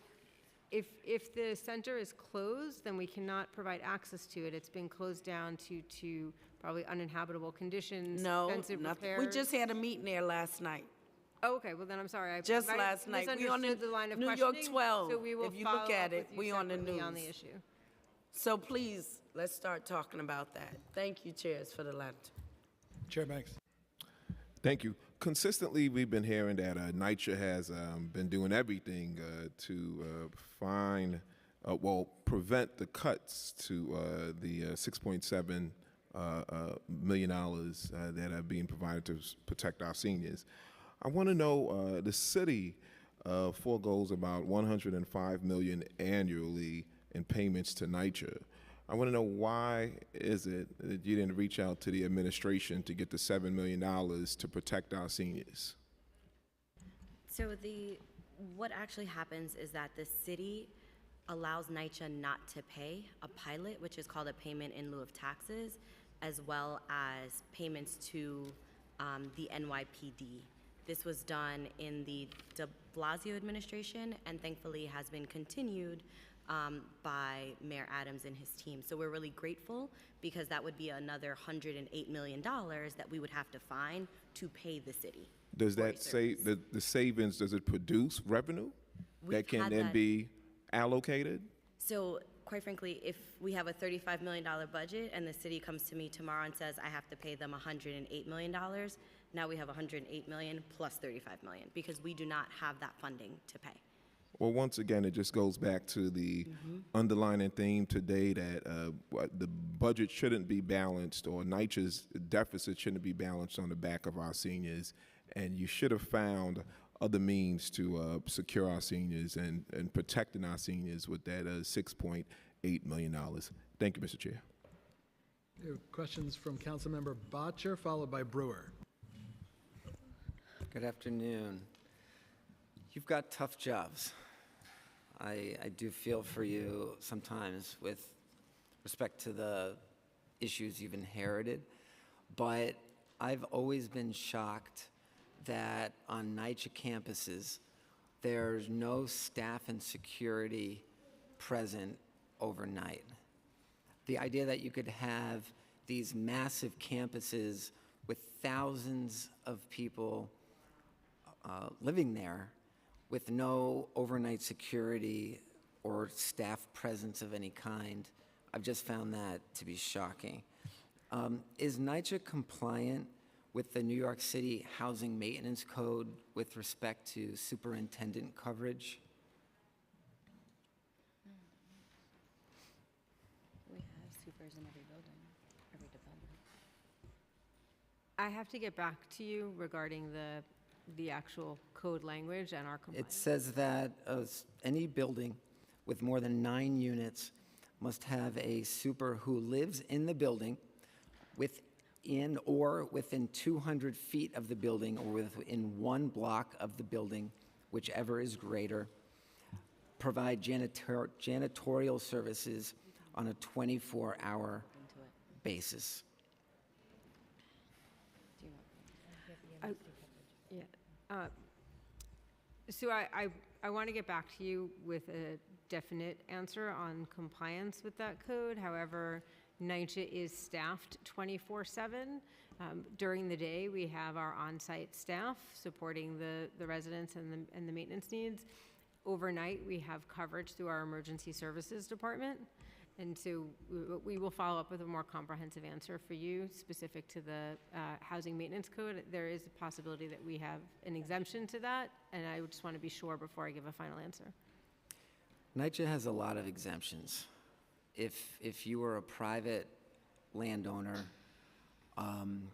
if the center is closed, then we cannot provide access to it. It's been closed down to probably uninhabitable conditions, No, expensive nothing. repairs. We just had a meeting there last night. Oh, okay, well then I'm sorry. Just I last night. We on misunderstood the line of New York questioning, 12. So we will If you follow look at up it, with you we on the separately news. on the issue. So please, let's start talking about that. Thank you, chairs, for the letter. Chair Banks. Thank you. Consistently, we've been hearing that NYCHA has been doing everything to prevent the cuts to the $6.7 million that are being provided to protect our seniors. I want to know, the city foregoes about $105 million annually in payments to NYCHA. I want to know, why is it that you didn't reach out to the administration to get the $7 million to protect our seniors? So what actually happens is that the city allows NYCHA not to pay a pilot, which is called a payment in lieu of taxes, as well as payments to the NYPD. This was done in the de Blasio administration, and thankfully has been continued by Mayor Adams and his team. So we're really grateful, because that would be another $108 million that we would have to find to pay the city. Does that say the savings, does it produce revenue that can had then that- be allocated? So quite frankly, if we have a $35 million budget and the city comes to me tomorrow and says I have to pay them $108 million, now we have $108 million plus $35 million, because we do not have that funding to pay. Well, once again, it just goes back to the underlying theme today that the budget shouldn't be balanced, or NYCHA's deficit shouldn't be balanced on the back of our seniors. And you should have found other means to secure our seniors and protecting our seniors with that $6.8 million. Thank you, Mr. Chair. We have questions from Councilmember Botcher, followed by Brewer. Good afternoon. You've got tough jobs. I do feel for you sometimes with respect to the issues you've inherited, but I've always been shocked that on NYCHA campuses, there's no staff and security present overnight. The idea that you could have these massive campuses with thousands of people living there with no overnight security or staff presence of any kind, I've just found that to be shocking. Is NYCHA compliant with the New York City Housing Maintenance Code with respect to superintendent coverage? We have supers in every building, every development. I have to get back to you regarding the actual code language and our compliance. It says that any building with more than 9 units must have a super who lives in the building within or within 200 feet of the building or within 1 block of the building, whichever is greater, provide janitorial services on a 24-hour basis. So I want to get back to you with a definite answer on compliance with that code. However, NYCHA is staffed 24/7. During the day, we have our on-site staff supporting the residents and the maintenance needs. Overnight, we have coverage through our emergency services department. And so we will follow up with a more comprehensive answer for you specific to the housing maintenance code. There is a possibility that we have an exemption to that, and I just want to be sure before I give a final answer. NYCHA has a lot of exemptions. If you were a private landowner, and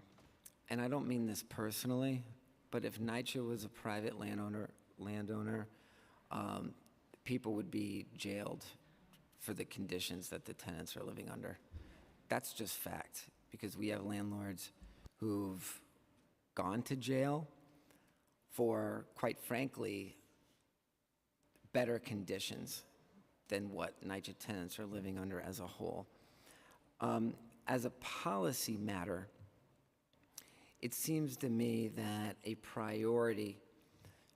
I don't mean this personally, but if NYCHA was a private landowner, people would be jailed for the conditions that the tenants are living under. That's just fact, because we have landlords who've gone to jail for, quite frankly, better conditions than what NYCHA tenants are living under as a whole. As a policy matter, it seems to me that a priority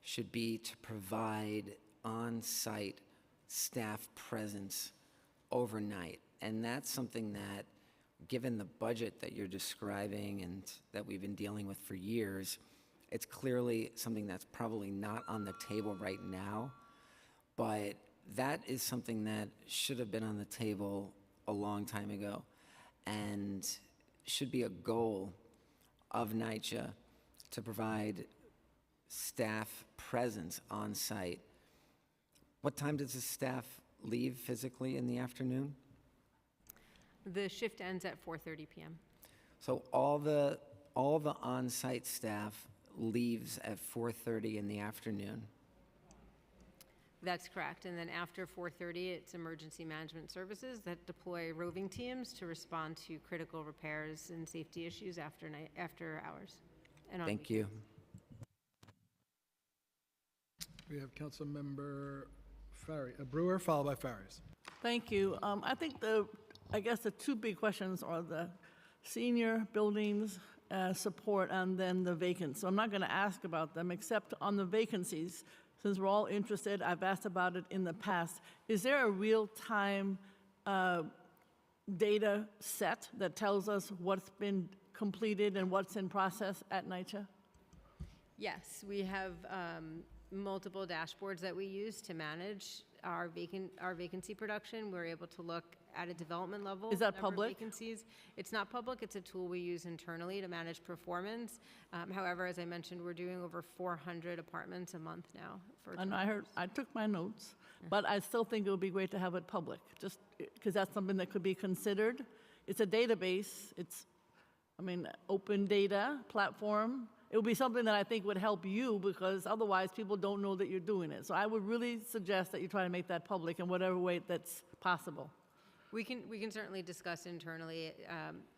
should be to provide on-site staff presence overnight. And that's something that, given the budget that you're describing and that we've been dealing with for years, it's clearly something that's probably not on the table right now, but that is something that should have been on the table a long time ago and should be a goal of NYCHA to provide staff presence on site. What time does the staff leave physically in the afternoon? The shift ends at 4:30 p.m. So all the on-site staff leaves at 4:30 in the afternoon. That's correct. And then after 4:30, it's emergency management services that deploy roving teams to respond to critical repairs and safety issues after hours. And on Thank you. We have Councilmember Brewer, followed by Farias. Thank you. I think I guess the two big questions are the senior buildings support and then the vacancies. So I'm not going to ask about them, except on the vacancies. Since we're all interested, I've asked about it in the past. Is there a real-time data set that tells us what's been completed and what's in process at NYCHA? Yes, we have multiple dashboards that we use to manage our vacancy production. We're able to look at a development level. Is that number of public? Vacancies. It's not public. It's a tool we use internally to manage performance. However, as I mentioned, we're doing over 400 apartments a month now. And I took my notes, but I still think it would be great to have it public, just because that's something that could be considered. It's a database. It's, open data platform. It would be something that I think would help you, because otherwise people don't know that you're doing it. So I would really suggest that you try to make that public in whatever way that's possible. We can certainly discuss internally.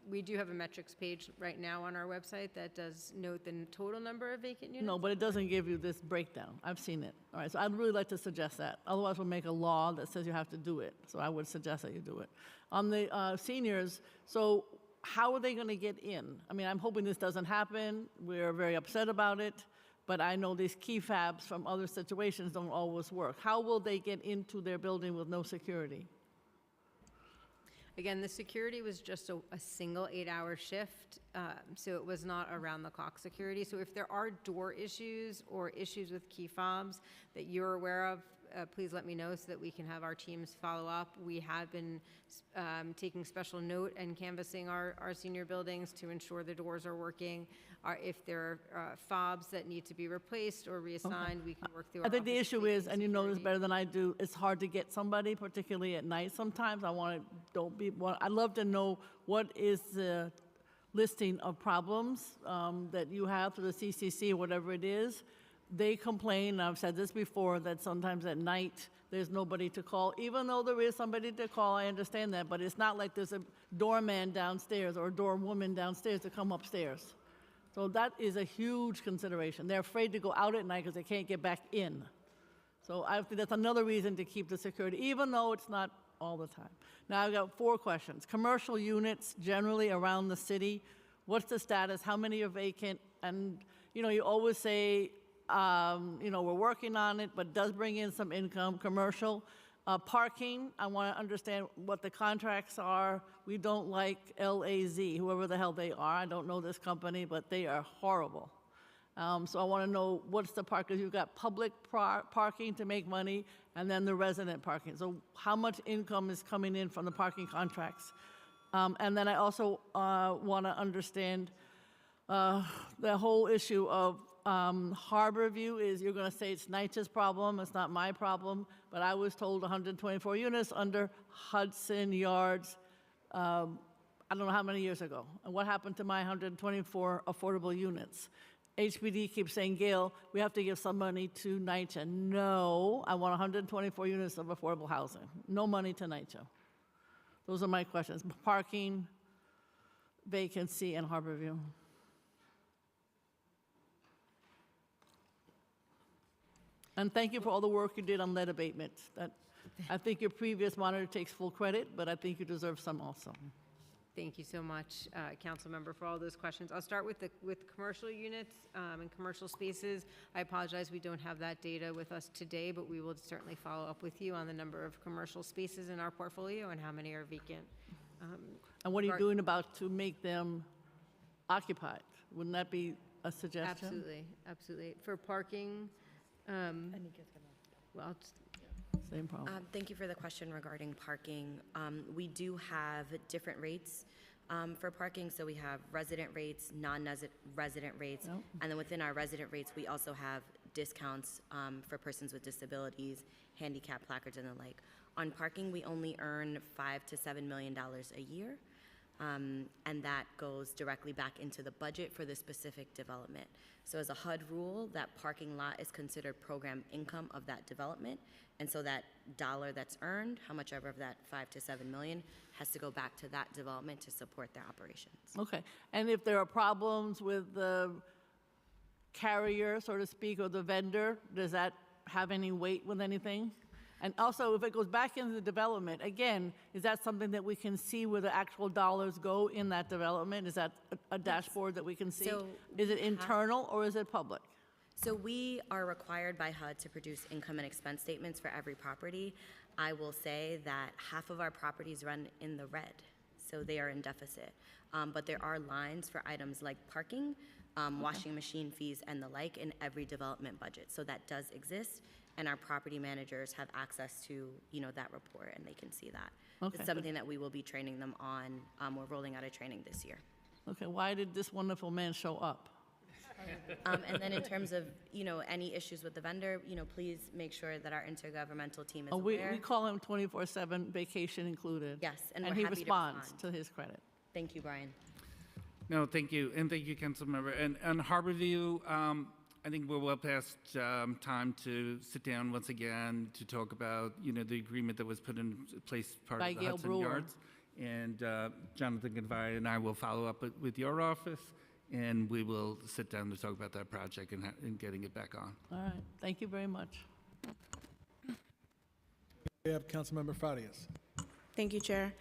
We do have a metrics page right now on our website that does note the total number of vacant units. No, but it doesn't give you this breakdown. I've seen it. All right, so I'd really like to suggest that. Otherwise, we'll make a law that says you have to do it. So I would suggest that you do it. On the seniors, so how are they going to get in? I mean, I'm hoping this doesn't happen. We're very upset about it. But I know these key fabs from other situations don't always work. How will they get into their building with no security? Again, the security was just a single 8-hour shift, so it was not around-the-clock security. So if there are door issues or issues with key fobs that you're aware of, please let me know so that we can have our teams follow up. We have been taking special note and canvassing our senior buildings to ensure the doors are working. If there are fobs that need to be replaced or reassigned, we can work through. I think the issue is, and you know this better than I do, it's hard to get somebody, particularly at night sometimes. I'd love to know what is the listing of problems that you have through the CCC or whatever it is. They complain, I've said this before, that sometimes at night there's nobody to call. Even though there is somebody to call, I understand that, but it's not like there's a doorman downstairs or a doorwoman downstairs to come upstairs. So that is a huge consideration. They're afraid to go out at night because they can't get back in. So I think that's another reason to keep the security, even though it's not all the time. Now I've got 4 questions. Commercial units generally around the city, what's the status? How many are vacant? And, you always say, we're working on it, but it does bring in some income. Commercial parking, I want to understand what the contracts are. We don't like LAZ, whoever the hell they are. I don't know this company, but they are horrible. So I want to know what's the park, because you've got public parking to make money, and then the resident parking. So how much income is coming in from the parking contracts? And then I also want to understand the whole issue of Harborview is, you're going to say it's NYCHA's problem, it's not my problem, but I was told 124 units under Hudson Yards, I don't know how many years ago. And what happened to my 124 affordable units? HPD keeps saying, Gail, we have to give some money to NYCHA. No, I want 124 units of affordable housing. No money to NYCHA. Those are my questions. Parking, vacancy, and Harborview. And thank you for all the work you did on lead abatement. I think your previous monitor takes full credit, but I think you deserve some also. Thank you so much, Council Member, for all those questions. I'll start with commercial units and commercial spaces. I apologize, we don't have that data with us today, but we will certainly follow up with you on the number of commercial spaces in our portfolio and how many are vacant. And what are you doing to make them occupied? Wouldn't that be a suggestion? Absolutely, absolutely. For parking, well, same problem. Thank you for the question regarding parking. We do have different rates for parking. So we have resident rates, non-resident rates, and then within our resident rates, we also have discounts for persons with disabilities, handicap placards, and the like. On parking, we only earn $5 to $7 million a year, and that goes directly back into the budget for the specific development. So as a HUD rule, that parking lot is considered program income of that development, and so that dollar that's earned, how much ever of that 5 to 7 million, has to go back to that development to support their operations. Okay, and if there are problems with the carrier, so to speak, or the vendor, does that have any weight with anything? And also, if it goes back into the development, again, is that something that we can see where the actual dollars go in that development? Is that a dashboard that we can see? So is it internal or is it public? So we are required by HUD to produce income and expense statements for every property. I will say that half of our properties run in the red, so they are in deficit. But there are lines for items like parking, washing machine fees, and the like in every development budget. So that does exist, and our property managers have access to, that report, and they can see that. Okay. It's something that we will be training them on. We're rolling out a training this year. Okay, why did this wonderful man show up? And then in terms of, any issues with the vendor, please make sure that our intergovernmental team is aware. We call him 24/7, vacation included. Yes, and he we're happy responds to his credit. Thank you, Brian. No, thank you, and thank you, Councilmember. And on Harborview, I think we're well past time to sit down once again to talk about, the agreement that was put in place part By of the Gail Hudson Brewer. Yards. And Jonathan Convai and I will follow up with your office, and we will sit down to talk about that project and getting it back on. All right, thank you very much. We have Councilmember Farias. Thank you, Chair.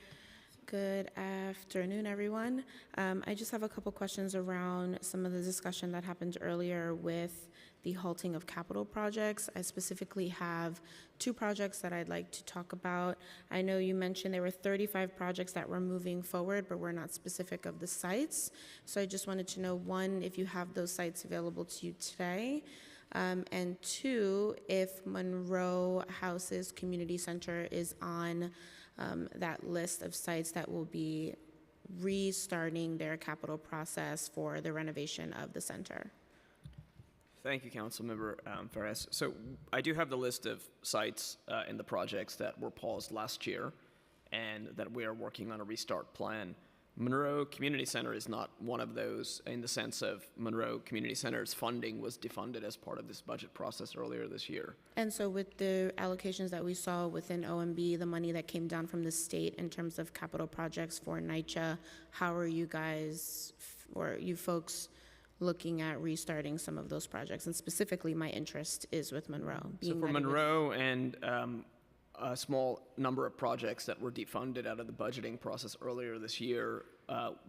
Good afternoon, everyone. I just have a couple questions around some of the discussion that happened earlier with the halting of capital projects. I specifically have 2 projects that I'd like to talk about. I know you mentioned there were 35 projects that were moving forward, but we're not specific of the sites. So I just wanted to know, 1, if you have those sites available to you today, and 2, if Monroe Houses Community Center is on that list of sites that will be restarting their capital process for the renovation of the center. Thank you, Councilmember Fares. So I do have the list of sites and the projects that were paused last year and that we are working on a restart plan. Monroe Community Center is not one of those, in the sense of Monroe Community Center's funding was defunded as part of this budget process earlier this year. And so with the allocations that we saw within OMB, the money that came down from the state in terms of capital projects for NYCHA, how are you guys, or you folks, looking at restarting some of those projects? And specifically, my interest is with Monroe. So for Monroe and a small number of projects that were defunded out of the budgeting process earlier this year,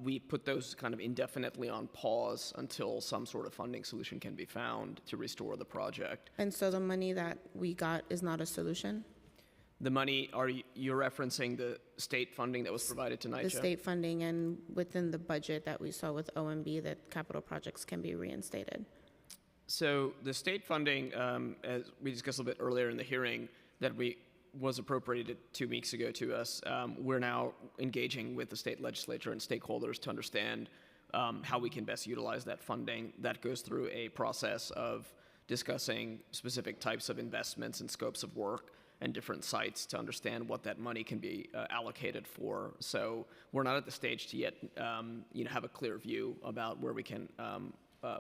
we put those kind of indefinitely on pause until some sort of funding solution can be found to restore the project. And so the money that we got is not a solution? The money, you're referencing the state funding that was provided to NYCHA? The state funding, and within the budget that we saw with OMB, that capital projects can be reinstated. So the state funding, as we discussed a little bit earlier in the hearing, that was appropriated 2 weeks ago to us. We're now engaging with the state legislature and stakeholders to understand how we can best utilize that funding. That goes through a process of discussing specific types of investments and scopes of work and different sites to understand what that money can be allocated for. So we're not at the stage to yet have a clear view about where we can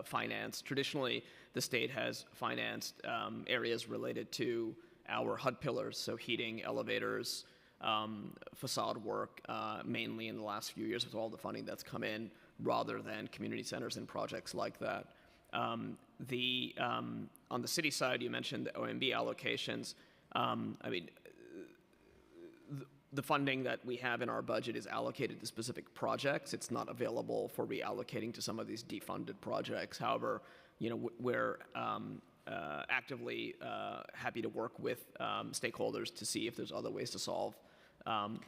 finance. Traditionally, the state has financed areas related to our HUD pillars, so heating, elevators, facade work, mainly in the last few years with all the funding that's come in, rather than community centers and projects like that. On the city side, you mentioned the OMB allocations. The funding that we have in our budget is allocated to specific projects. It's not available for reallocating to some of these defunded projects. However, we're actively happy to work with stakeholders to see if there's other ways to solve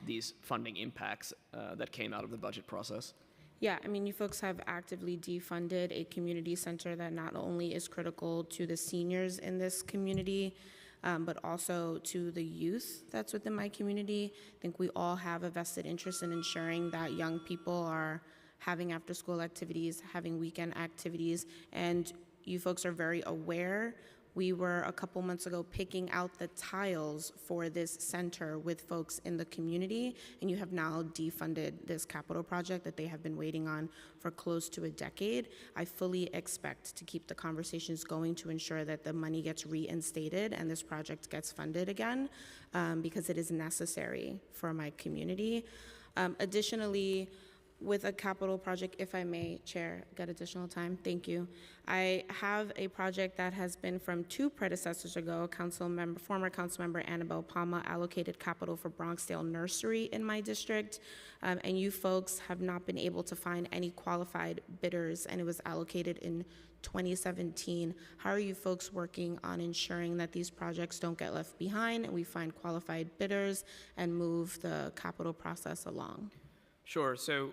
these funding impacts that came out of the budget process. Yeah, you folks have actively defunded a community center that not only is critical to the seniors in this community, but also to the youth that's within my community. I think we all have a vested interest in ensuring that young people are having after-school activities, having weekend activities, and you folks are very aware. We were a couple months ago picking out the tiles for this center with folks in the community, and you have now defunded this capital project that they have been waiting on for close to a decade. I fully expect to keep the conversations going to ensure that the money gets reinstated and this project gets funded again, because it is necessary for my community. Additionally, with a capital project, if I may, Chair, get additional time, thank you. I have a project that has been from 2 predecessors ago. Former Councilmember Annabelle Palma allocated capital for Bronxdale Nursery in my district, and you folks have not been able to find any qualified bidders, and it was allocated in 2017. How are you folks working on ensuring that these projects don't get left behind and we find qualified bidders and move the capital process along? Sure. So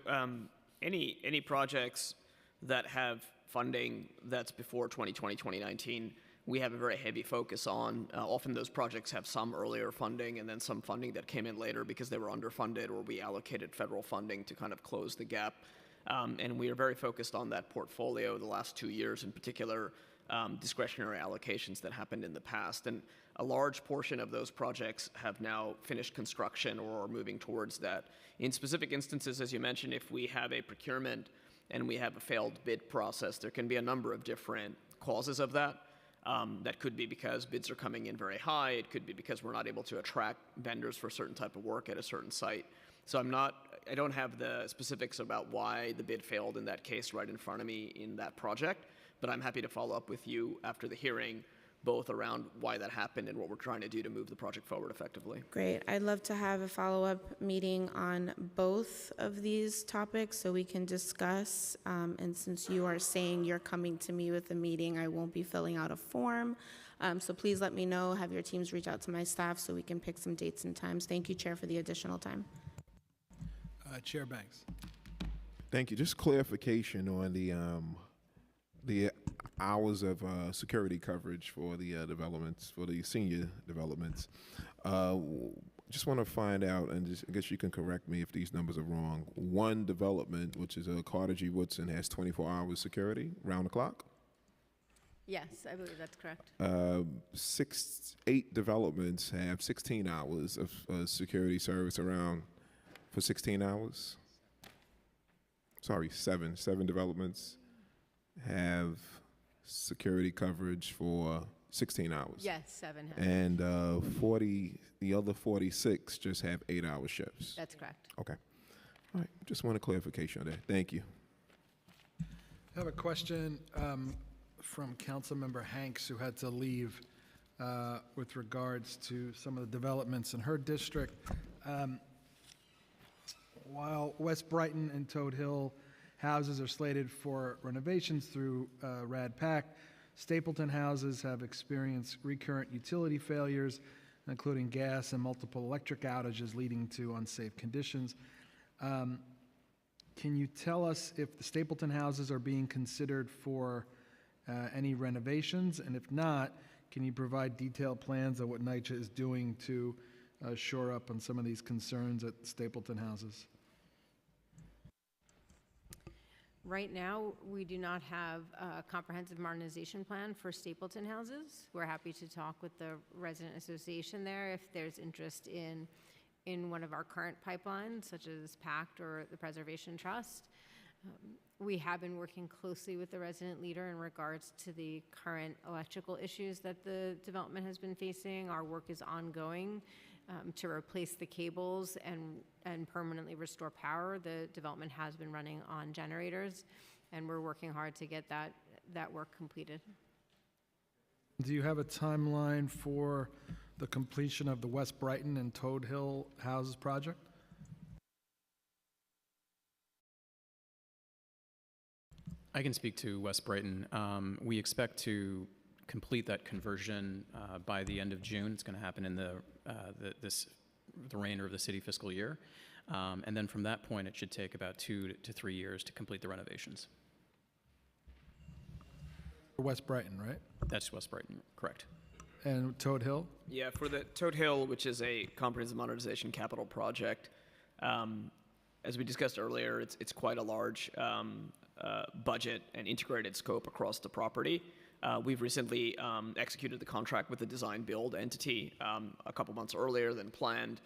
any projects that have funding that's before 2020, 2019, we have a very heavy focus on. Often those projects have some earlier funding and then some funding that came in later because they were underfunded, or we allocated federal funding to kind of close the gap. And we are very focused on that portfolio the last 2 years, in particular discretionary allocations that happened in the past. And a large portion of those projects have now finished construction or are moving towards that. In specific instances, as you mentioned, if we have a procurement and we have a failed bid process, there can be a number of different causes of that. That could be because bids are coming in very high. It could be because we're not able to attract vendors for a certain type of work at a certain site. So I don't have the specifics about why the bid failed in that case right in front of me in that project, but I'm happy to follow up with you after the hearing, both around why that happened and what we're trying to do to move the project forward effectively. Great. I'd love to have a follow-up meeting on both of these topics so we can discuss. And since you are saying you're coming to me with a meeting, I won't be filling out a form. So please let me know, have your teams reach out to my staff so we can pick some dates and times. Thank you, Chair, for the additional time. Chair Banks. Thank you. Just clarification on the hours of security coverage for the developments, for the senior developments. Just want to find out, and I guess you can correct me if these numbers are wrong. One development, which is Carter G. Woodson, has 24 hours security, round the clock. Yes, I believe that's correct. 8 developments have 16 hours of security service around for 16 hours. Sorry, 7 developments have security coverage for 16 hours. Yes, 7 have. And the other 46 just have 8-hour shifts. That's correct. Okay. All right. Just want a clarification on that. Thank you. I have a question from Councilmember Hanks, who had to leave with regards to some of the developments in her district. While West Brighton and Toad Hill houses are slated for renovations through RADPAC, Stapleton houses have experienced recurrent utility failures, including gas and multiple electric outages leading to unsafe conditions. Can you tell us if the Stapleton houses are being considered for any renovations? And if not, can you provide detailed plans of what NYCHA is doing to shore up on some of these concerns at Stapleton houses? Right now, we do not have a comprehensive modernization plan for Stapleton houses. We're happy to talk with the resident association there if there's interest in one of our current pipelines, such as PACT or the Preservation Trust. We have been working closely with the resident leader in regards to the current electrical issues that the development has been facing. Our work is ongoing to replace the cables and permanently restore power. The development has been running on generators, and we're working hard to get that work completed. Do you have a timeline for the completion of the West Brighton and Toad Hill houses project? I can speak to West Brighton. We expect to complete that conversion by the end of June. It's going to happen in the remainder of the city fiscal year. And then from that point, it should take about 2 to 3 years to complete the renovations. West Brighton, right? That's West Brighton, correct. And Toad Hill? Yeah, for the Toad Hill, which is a comprehensive modernization capital project, as we discussed earlier, it's quite a large budget and integrated scope across the property. We've recently executed the contract with the design build entity a couple months earlier than planned.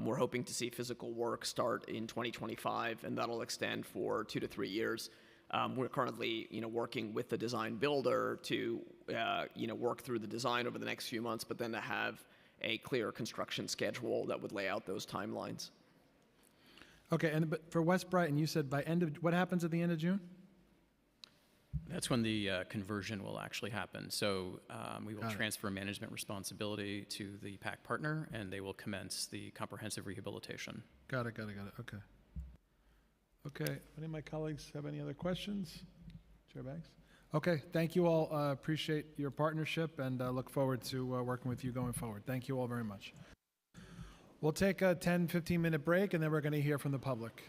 We're hoping to see physical work start in 2025, and that'll extend for 2 to 3 years. We're currently, working with the design builder to, work through the design over the next few months, but then to have a clear construction schedule that would lay out those timelines. Okay, but for West Brighton, you said what happens at the end of June? That's when the conversion will actually happen. So we will transfer management responsibility to the PAC partner, and they will commence the comprehensive rehabilitation. Got it. Okay. Okay, any of my colleagues have any other questions? Chair Banks? Okay, thank you all. Appreciate your partnership and look forward to working with you going forward. Thank you all very much. We'll take a 10, 15-minute break, and then we're going to hear from the public.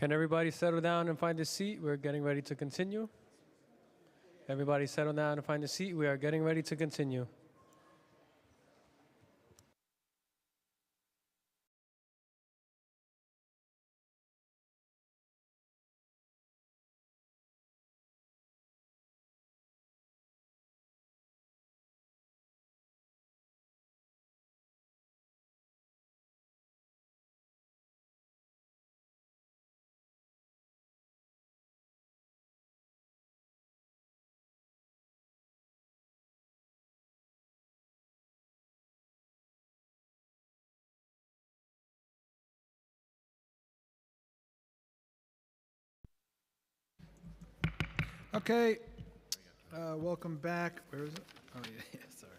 Can everybody settle down and find a seat? We're getting ready to continue. Everybody settle down and find a seat. We are getting ready to continue. Okay, welcome back. Where is it? Oh, yeah, sorry.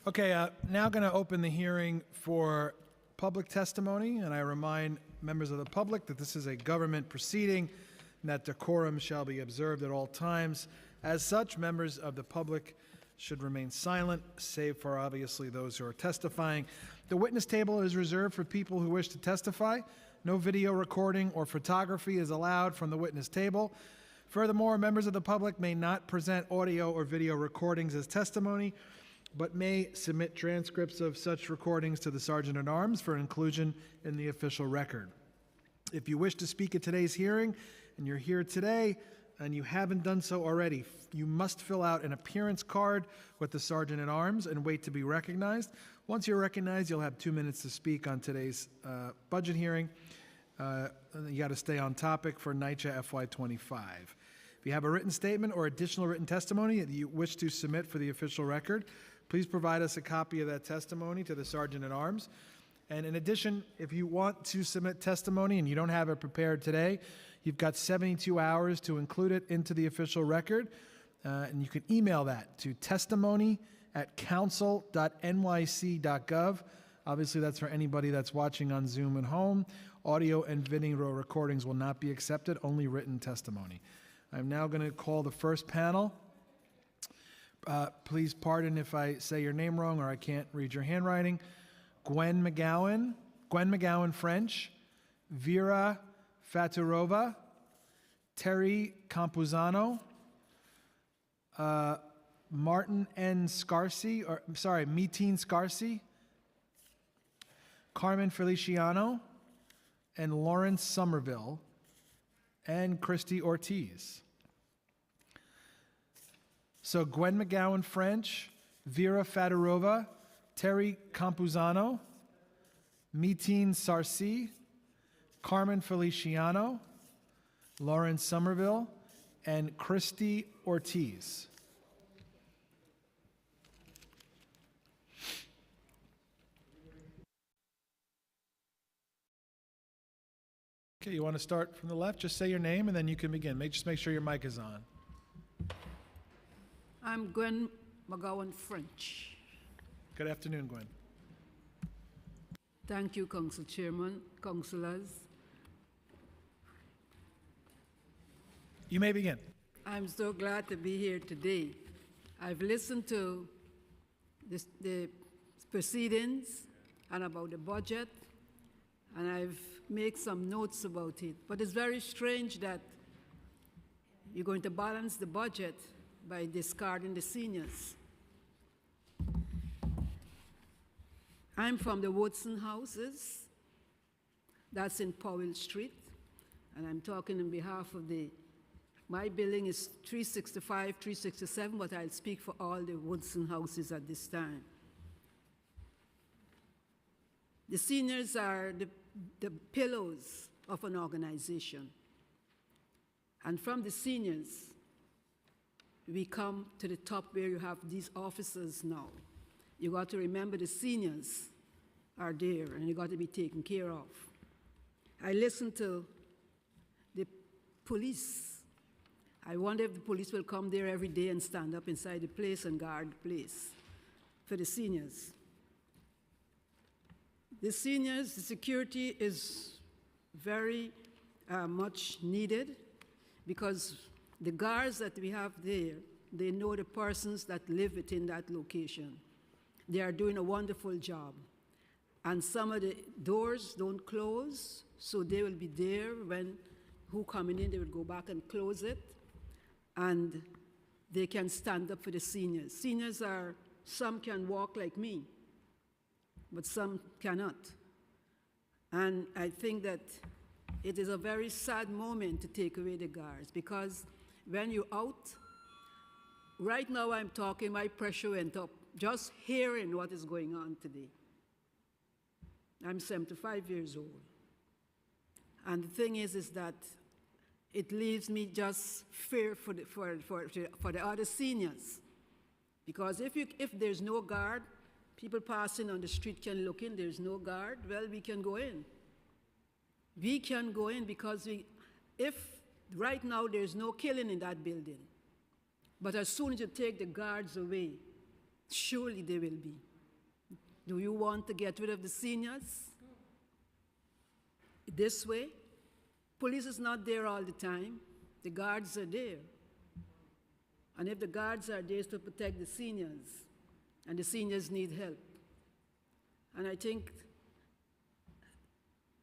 Okay, now going to open the hearing for public testimony, and I remind members of the public that this is a government proceeding and that decorum shall be observed at all times. As such, members of the public should remain silent, save for obviously those who are testifying. The witness table is reserved for people who wish to testify. No video recording or photography is allowed from the witness table. Furthermore, members of the public may not present audio or video recordings as testimony, but may submit transcripts of such recordings to the Sergeant at Arms for inclusion in the official record. If you wish to speak at today's hearing and you're here today and you haven't done so already, you must fill out an appearance card with the Sergeant at Arms and wait to be recognized. Once you're recognized, you'll have 2 minutes to speak on today's budget hearing. You got to stay on topic for NYCHA FY25. If you have a written statement or additional written testimony that you wish to submit for the official record, please provide us a copy of that testimony to the Sergeant at Arms. And in addition, if you want to submit testimony and you don't have it prepared today, you've got 72 hours to include it into the official record. And you can email that to testimony@council.nyc.gov. Obviously, that's for anybody that's watching on Zoom at home. Audio and video recordings will not be accepted, only written testimony. I'm now going to call the first panel. Please pardon if I say your name wrong or I can't read your handwriting. Gwen McGowan French, Vera Faturova, Terry Campuzano, Martin N. Metin Scarsi, Carmen Feliciano, and Lawrence Somerville, and Christy Ortiz. So Gwen McGowan French, Vera Faturova, Terry Campuzano, Metin Sarsi, Carmen Feliciano, Lawrence Somerville, and Christy Ortiz. Okay, you want to start from the left? Just say your name and then you can begin. Just make sure your mic is on. I'm Gwen McGowan French. Good afternoon, Gwen. Thank you, Council Chairman, councillors. You may begin. I'm so glad to be here today. I've listened to the proceedings and about the budget, and I've made some notes about it. But it's very strange that you're going to balance the budget by discarding the seniors. I'm from the Woodson Houses. That's in Powell Street. And I'm talking on behalf of my building is 365, 367, but I'll speak for all the Woodson Houses at this time. The seniors are the pillars of an organization. And from the seniors, we come to the top where you have these officers now. You got to remember the seniors are there and you got to be taken care of. I listen to the police. I wonder if the police will come there every day and stand up inside the place and guard the place for the seniors. The seniors, the security is very much needed because the guards that we have there, they know the persons that live within that location. They are doing a wonderful job. and some of the doors don't close, so they will be there when who coming in, they will go back and close it, and they can stand up for the seniors. Seniors are, some can walk like me, but some cannot. And I think that it is a very sad moment to take away the guards, because when you're out, right now I'm talking, my pressure went up just hearing what is going on today. I'm 75 years old. And the thing is that it leaves me just fear for the other seniors. Because if there's no guard, people passing on the street can look in, there's no guard, well, we can go in. We can go in because if right now there's no killing in that building, but as soon as you take the guards away, surely there will be. Do you want to get rid of the seniors? This way? Police is not there all the time. The guards are there. And if the guards are there, it's to protect the seniors, and the seniors need help. And I think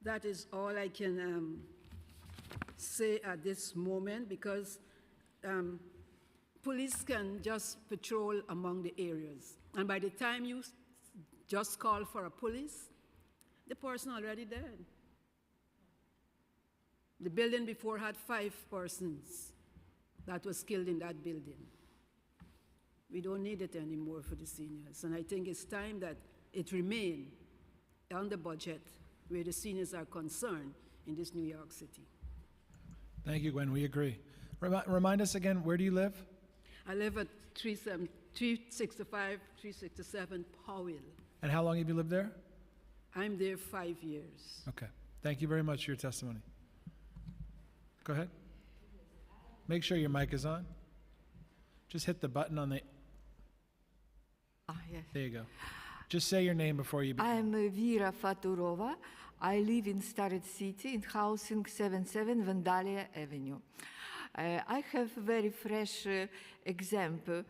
that is all I can say at this moment, because police can just patrol among the areas. And by the time you just call for a police, the person already dead. The building before had 5 persons that was killed in that building. We don't need it anymore for the seniors. And I think it's time that it remain on the budget where the seniors are concerned in this New York City. Thank you, Gwen. We agree. Remind us again, where do you live? I live at 365, 367 Powell. And how long have you lived there? I'm there 5 years. Okay. Thank you very much for your testimony. Go ahead. Make sure your mic is on. Just hit the button on the... Yes. There you go. Just say your name before you begin. I'm Vera Faturova. I live in Starred City in housing 77 Vandalia Avenue. I have a very fresh example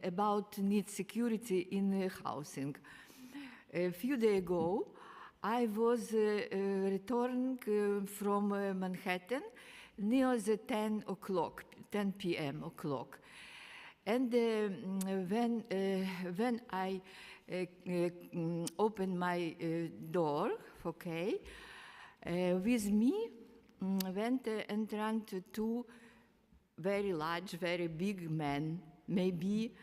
about need security in housing. A few days ago, I was returning from Manhattan near the 10 p.m. o'clock. And when I opened my door, okay, with me went and ran to 2 very large, very big men, maybe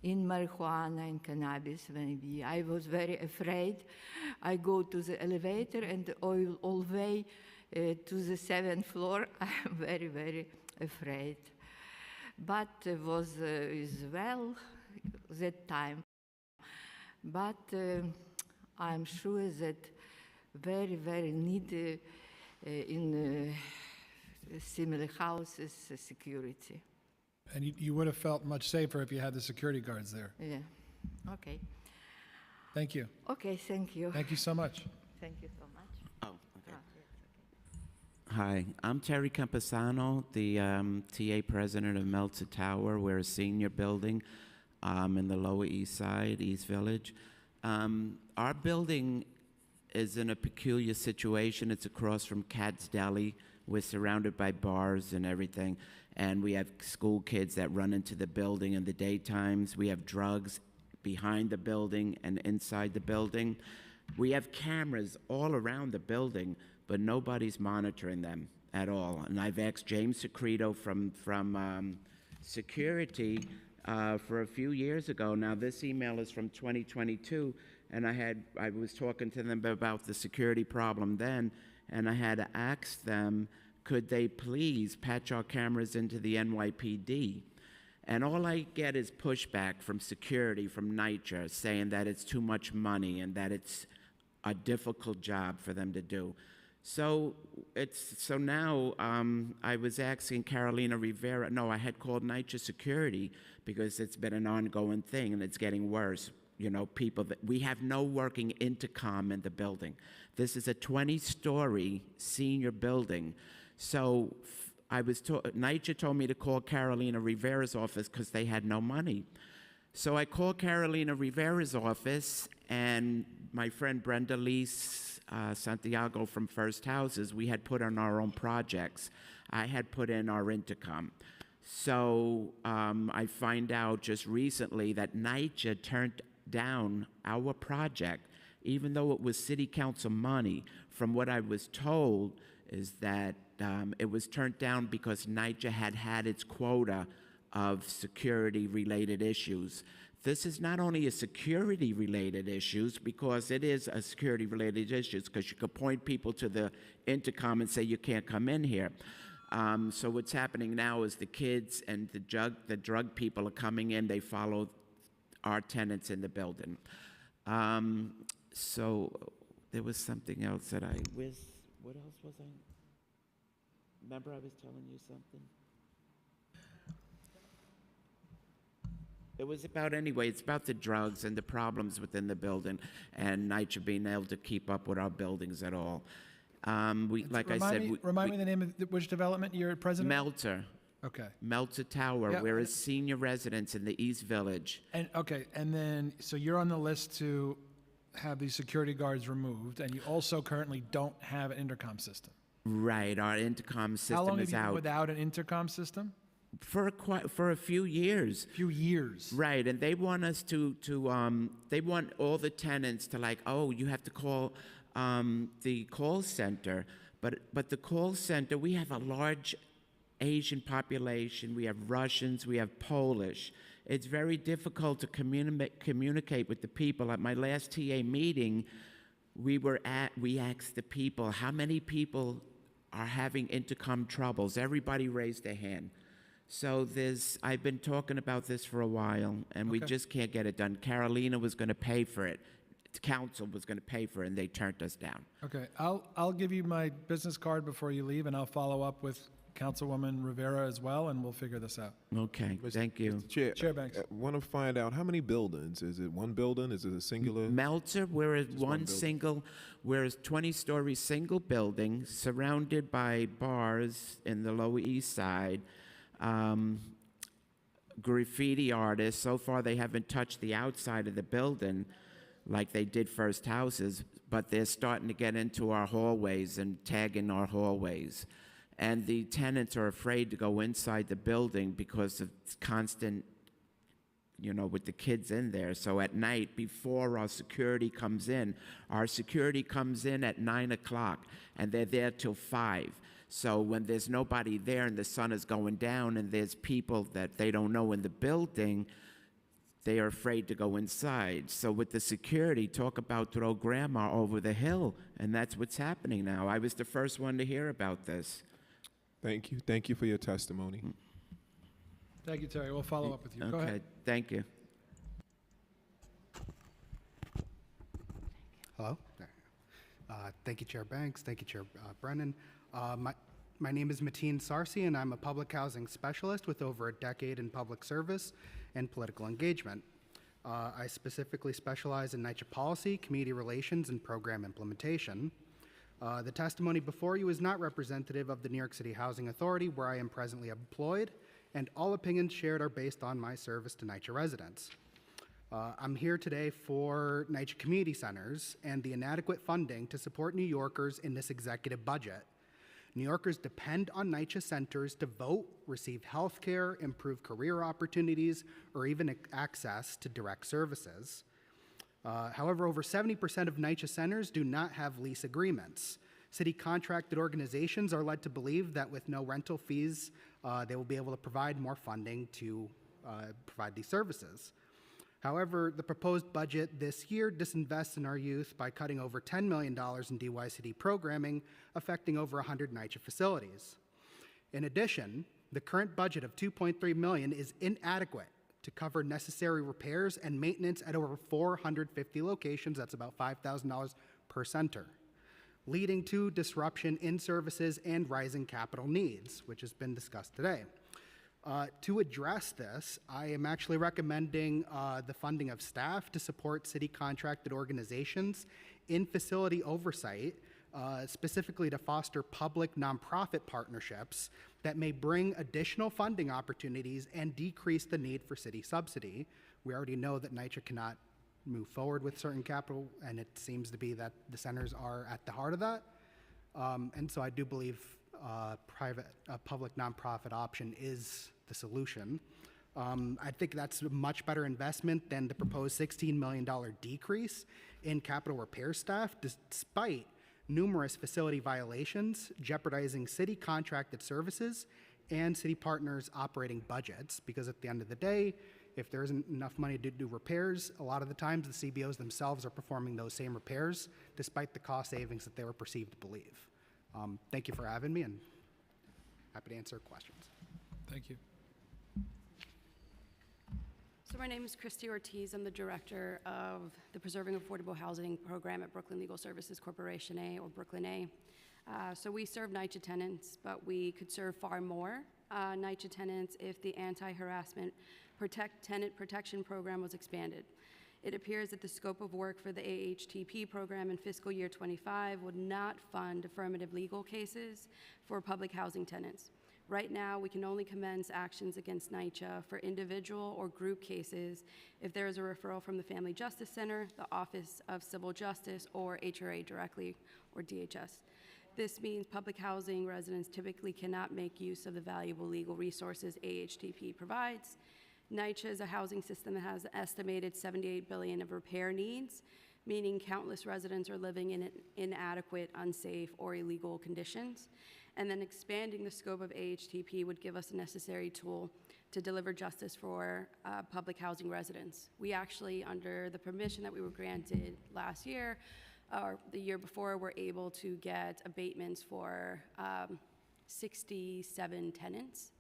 in marijuana and cannabis, maybe. I was very afraid. I go to the elevator and all the way to the 7th floor. I'm very, very afraid. But it was as well that time. But I'm sure that very, very need in similar houses security. And you would have felt much safer if you had the security guards there. Yeah. Okay. Thank you. Okay, thank you. Thank you so much. Thank you so much. Oh, okay. Hi, I'm Terry Campesano, the TA president of Meltzer Tower. We're a senior building in the Lower East Side, East Village. Our building is in a peculiar situation. It's across from Cat's Deli. We're surrounded by bars and everything, and we have school kids that run into the building in the daytimes. We have drugs behind the building and inside the building. We have cameras all around the building, but nobody's monitoring them at all. And I've asked James Secreto from security for a few years ago. Now, this email is from 2022, and I was talking to them about the security problem then, and I had to ask them, could they please patch our cameras into the NYPD? And all I get is pushback from security, from NYCHA, saying that it's too much money and that it's a difficult job for them to do. So now I was asking Carolina Rivera, no, I had called NYCHA Security because it's been an ongoing thing and it's getting worse. You know, we have no working intercom in the building. This is a 20-story senior building. So NYCHA told me to call Carolina Rivera's office because they had no money. So I called Carolina Rivera's office, and my friend Brenda Lise Santiago from First Houses, we had put on our own projects. I had put in our intercom. So I find out just recently that NYCHA turned down our project, even though it was city council money. From what I was told is that it was turned down because NYCHA had its quota of security-related issues. This is not only a security-related issues, because it is a security-related issues, because you could point people to the intercom and say you can't come in here. So what's happening now is the kids and the drug people are coming in. They follow our tenants in the building. So there was something else that what else was I? Remember I was telling you something? It was about, anyway, it's about the drugs and the problems within the building and NYCHA being able to keep up with our buildings at all. Remind me the name of which development you're president? Melter. Okay. Melter Tower. Yeah. We're a senior residence in the East Village. And then so you're on the list to have these security guards removed, and you also currently don't have an intercom system. Right. Our intercom system is out. How long have you been without an intercom system? For a few years. Few years. Right, and they want us to they want all the tenants to, like, oh, you have to call the call center, but the call center, we have a large Asian population, we have Russians, we have Polish. It's very difficult to communicate with the people. At my last TA meeting, we asked the people, how many people are having intercom troubles? Everybody raised their hand. So I've been talking about this for a while, and we just can't get it done. Carolina was going to pay for it. The council was going to pay for it, and they turned us down. Okay, I'll give you my business card before you leave, and I'll follow up with Councilwoman Rivera as well, and we'll figure this out. Okay, thank you. Chair Banks. I want to find out, how many buildings? Is it one building? Is it a singular? Melter, we're a we're a 20-story single building surrounded by bars in the Lower East Side. Graffiti artists, so far they haven't touched the outside of the building like they did First Houses, but they're starting to get into our hallways and tagging our hallways. And the tenants are afraid to go inside the building because of constant, with the kids in there. So at night, before our security comes in at 9 o'clock, and they're there till 5. So when there's nobody there and the sun is going down and there's people that they don't know in the building, they are afraid to go inside. So with the security, talk about throw grandma over the hill, and that's what's happening now. I was the first one to hear about this. Thank you. Thank you for your testimony. Thank you, Terry. We'll follow up with you. Go Okay, ahead. thank you. Hello. Thank you, Chair Banks. Thank you, Chair Brennan. My name is Mateen Sarsi, and I'm a public housing specialist with over a decade in public service and political engagement. I specifically specialize in NYCHA policy, community relations, and program implementation. The testimony before you is not representative of the New York City Housing Authority, where I am presently employed, and all opinions shared are based on my service to NYCHA residents. I'm here today for NYCHA community centers and the inadequate funding to support New Yorkers in this executive budget. New Yorkers depend on NYCHA centers to vote, receive health care, improve career opportunities, or even access to direct services. However, over 70% of NYCHA centers do not have lease agreements. City contracted organizations are led to believe that with no rental fees, they will be able to provide more funding to provide these services. However, the proposed budget this year disinvests in our youth by cutting over $10 million in DYCD programming, affecting over 100 NYCHA facilities. In addition, the current budget of $2.3 million is inadequate to cover necessary repairs and maintenance at over 450 locations. That's about $5,000 per center, leading to disruption in services and rising capital needs, which has been discussed today. To address this, I am actually recommending the funding of staff to support city contracted organizations in facility oversight, specifically to foster public nonprofit partnerships that may bring additional funding opportunities and decrease the need for city subsidy, We already know that NYCHA cannot move forward with certain capital, and it seems to be that the centers are at the heart of that. And so I do believe a public nonprofit option is the solution. I think that's a much better investment than the proposed $16 million decrease in capital repair staff, despite numerous facility violations jeopardizing city contracted services and city partners' operating budgets. Because at the end of the day, if there isn't enough money to do repairs, a lot of the times the CBOs themselves are performing those same repairs despite the cost savings that they were perceived to believe. Thank you for having me, and happy to answer questions. Thank you. So my name is Christy Ortiz. I'm the director of the Preserving Affordable Housing Program at Brooklyn Legal Services Corporation A, or Brooklyn A. So we serve NYCHA tenants, but we could serve far more NYCHA tenants if the anti-harassment tenant protection program was expanded. It appears that the scope of work for the AHTP program in fiscal year 25 would not fund affirmative legal cases for public housing tenants. Right now, we can only commence actions against NYCHA for individual or group cases if there is a referral from the Family Justice Center, the Office of Civil Justice, or HRA directly, or DHS. This means public housing residents typically cannot make use of the valuable legal resources AHTP provides. NYCHA is a housing system that has an estimated $78 billion of repair needs, meaning countless residents are living in inadequate, unsafe, or illegal conditions. And then expanding the scope of AHTP would give us a necessary tool to deliver justice for public housing residents. We actually, under the permission that we were granted last year, or the year before, were able to get abatements for 67 tenants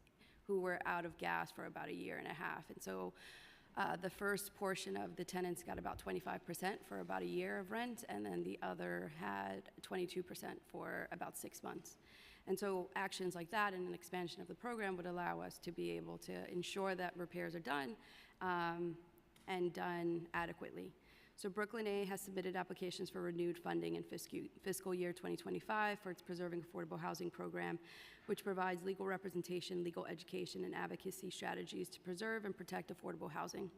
who were out of gas for about a year and a half. And so the first portion of the tenants got about 25% for about a year of rent, and then the other had 22% for about 6 months. And so actions like that and an expansion of the program would allow us to be able to ensure that repairs are done and done adequately. So Brooklyn A has submitted applications for renewed funding in fiscal year 2025 for its Preserving Affordable Housing Program, which provides legal representation, legal education, and advocacy strategies to preserve and protect affordable housing.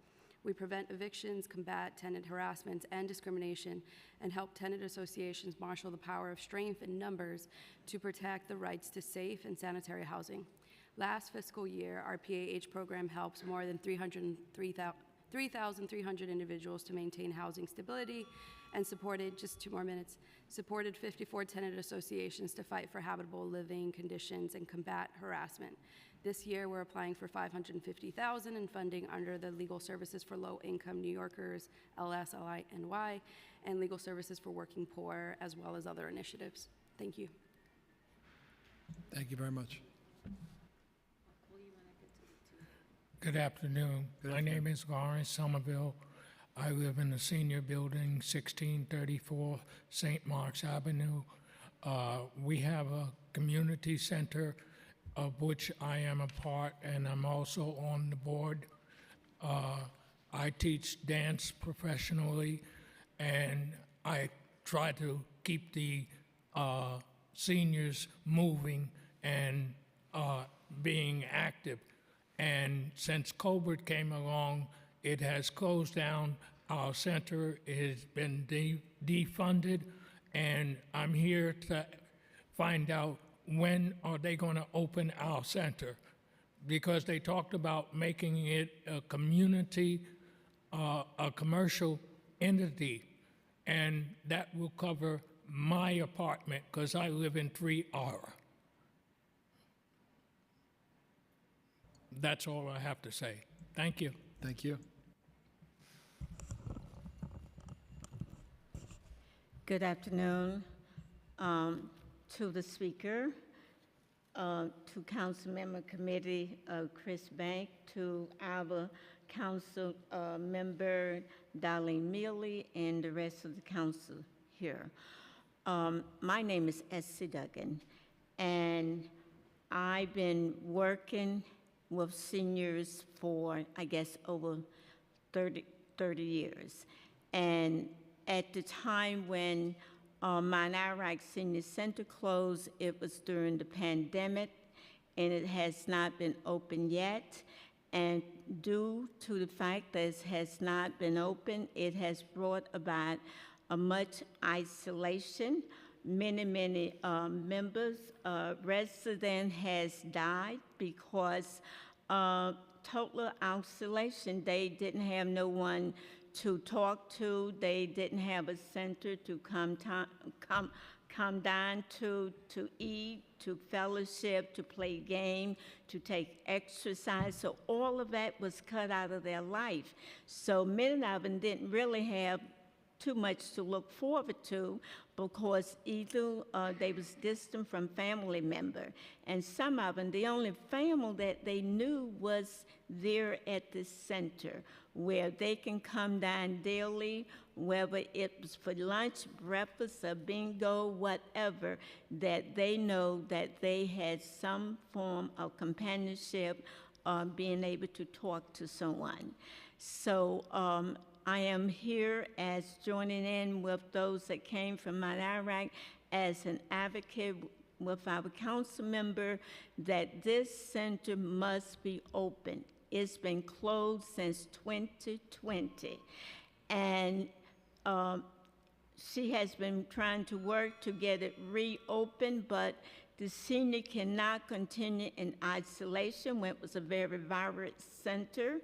We prevent evictions, combat tenant harassment and discrimination, and help tenant associations marshal the power of strength in numbers to protect the rights to safe and sanitary housing. Last fiscal year, our PAH program helps more than 3,300 individuals to maintain housing stability and supported, just 2 more minutes, supported 54 tenant associations to fight for habitable living conditions and combat harassment. This year, we're applying for $550,000 in funding under the Legal Services for Low-Income New Yorkers, LSLINY, and Legal Services for Working Poor, as well as other initiatives. Thank you. Thank you very much. Good afternoon. My name is Lawrence Somerville. I live in the senior building, 1634 St. Mark's Avenue. We have a community center of which I am a part, and I'm also on the board. I teach dance professionally, and I try to keep the seniors moving and being active. And since COVID came along, it has closed down. Our center has been defunded, and I'm here to find out when are they going to open our center, because they talked about making it a community, a commercial entity, and that will cover my apartment because I live in 3R. That's all I have to say. Thank you. Thank you. Good afternoon to the speaker, to council member committee, Chris Bank, to our council member, Darlene Mealy, and the rest of the council here. My name is Essie Duggan, and I've been working with seniors for, I guess, over 30 years. And at the time when Mount Arac Senior Center closed, it was during the pandemic, and it has not been open yet. And due to the fact that it has not been open, it has brought about a much isolation. Many members, resident has died because total isolation. They didn't have no one to talk to. They didn't have a center to come down to eat, to fellowship, to play game, to take exercise. So all of that was cut out of their life. So many of them didn't really have too much to look forward to because either they was distant from family member, and some of them, the only family that they knew was there at the center where they can come down daily, whether it was for lunch, breakfast, or bingo, whatever, that they know that they had some form of companionship, being able to talk to someone. So I am here as joining in with those that came from Mount Iraq as an advocate with our council member that this center must be open. It's been closed since 2020. And she has been trying to work to get it reopened, but the senior cannot continue in isolation when it was a very vibrant center.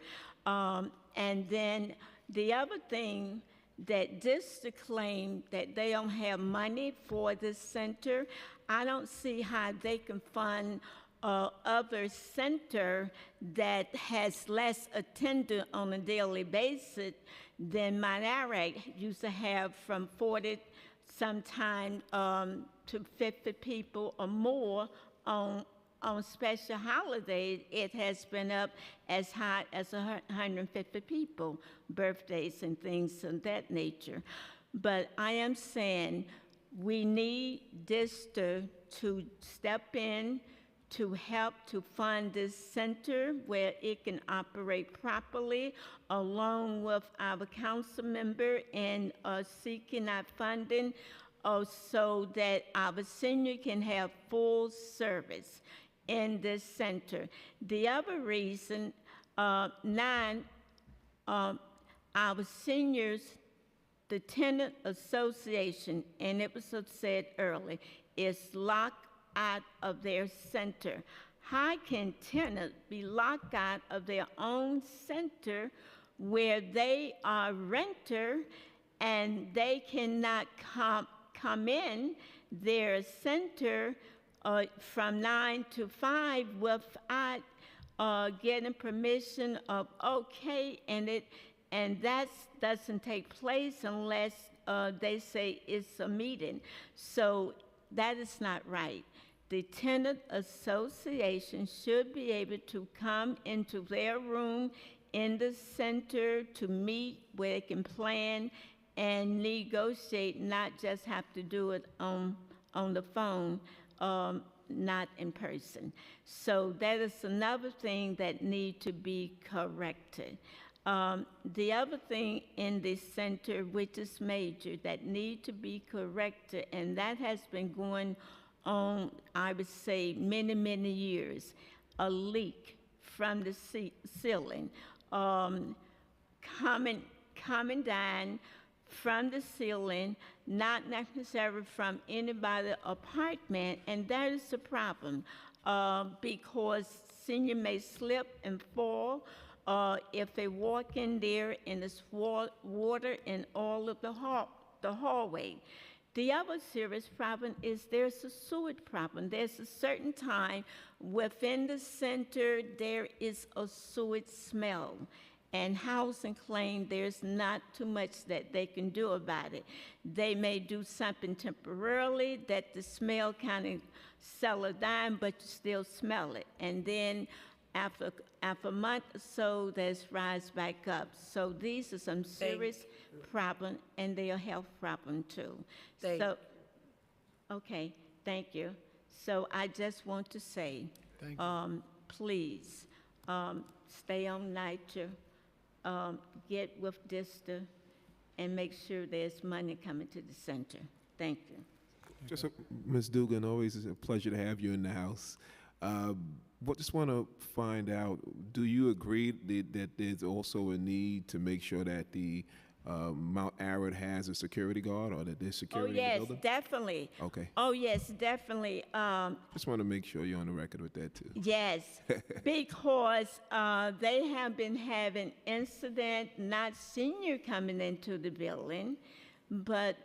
And then the other thing that district claim that they don't have money for this center, I don't see how they can fund other center that has less attendant on a daily basis than Mount Iraq used to have from 40 sometime to 50 people or more on special holidays. It has been up as high as 150 people, birthdays and things of that nature. But I am saying we need district to step in to help to fund this center where it can operate properly, along with our council member in seeking our funding so that our senior can have full service in this center. The other reason, our seniors, the tenant association, and it was said earlier, is locked out of their center. How can tenants be locked out of their own center where they are renter and they cannot come in their center from 9 to 5 without getting permission of okay, and that doesn't take place unless they say it's a meeting. So that is not right. The tenant association should be able to come into their room in the center to meet where they can plan and negotiate, not just have to do it on the phone, not in person. So that is another thing that needs to be corrected. The other thing in this center, which is major, that need to be corrected, and that has been going on, I would say, many, many years, a leak from the ceiling, coming down from the ceiling, not necessarily from anybody's apartment, and that is a problem because senior may slip and fall if they walk in there and there's water in all of the hallway. The other serious problem is there's a sewage problem. There's a certain time within the center there is a sewage smell. And housing claim there's not too much that they can do about it. They may do something temporarily that the smell kind of settle down, but you still smell it. And then after a month or so, there's rise back up. So these are some serious problems, and they are health problem too. Okay, thank you. So I just want to say, please stay on NYCHA. Get with DISTA and make sure there's money coming to the center. Thank you. Ms. Dugan, always is a pleasure to have you in the house. Just want to find out, do you agree that there's also a need to make sure that the Mount Arad has a security guard, or that there's security in the building? Definitely. Okay. Oh, yes, definitely. Just want to make sure you're on the record with that, too. Yes, because they have been having incident, not senior coming into the building, but,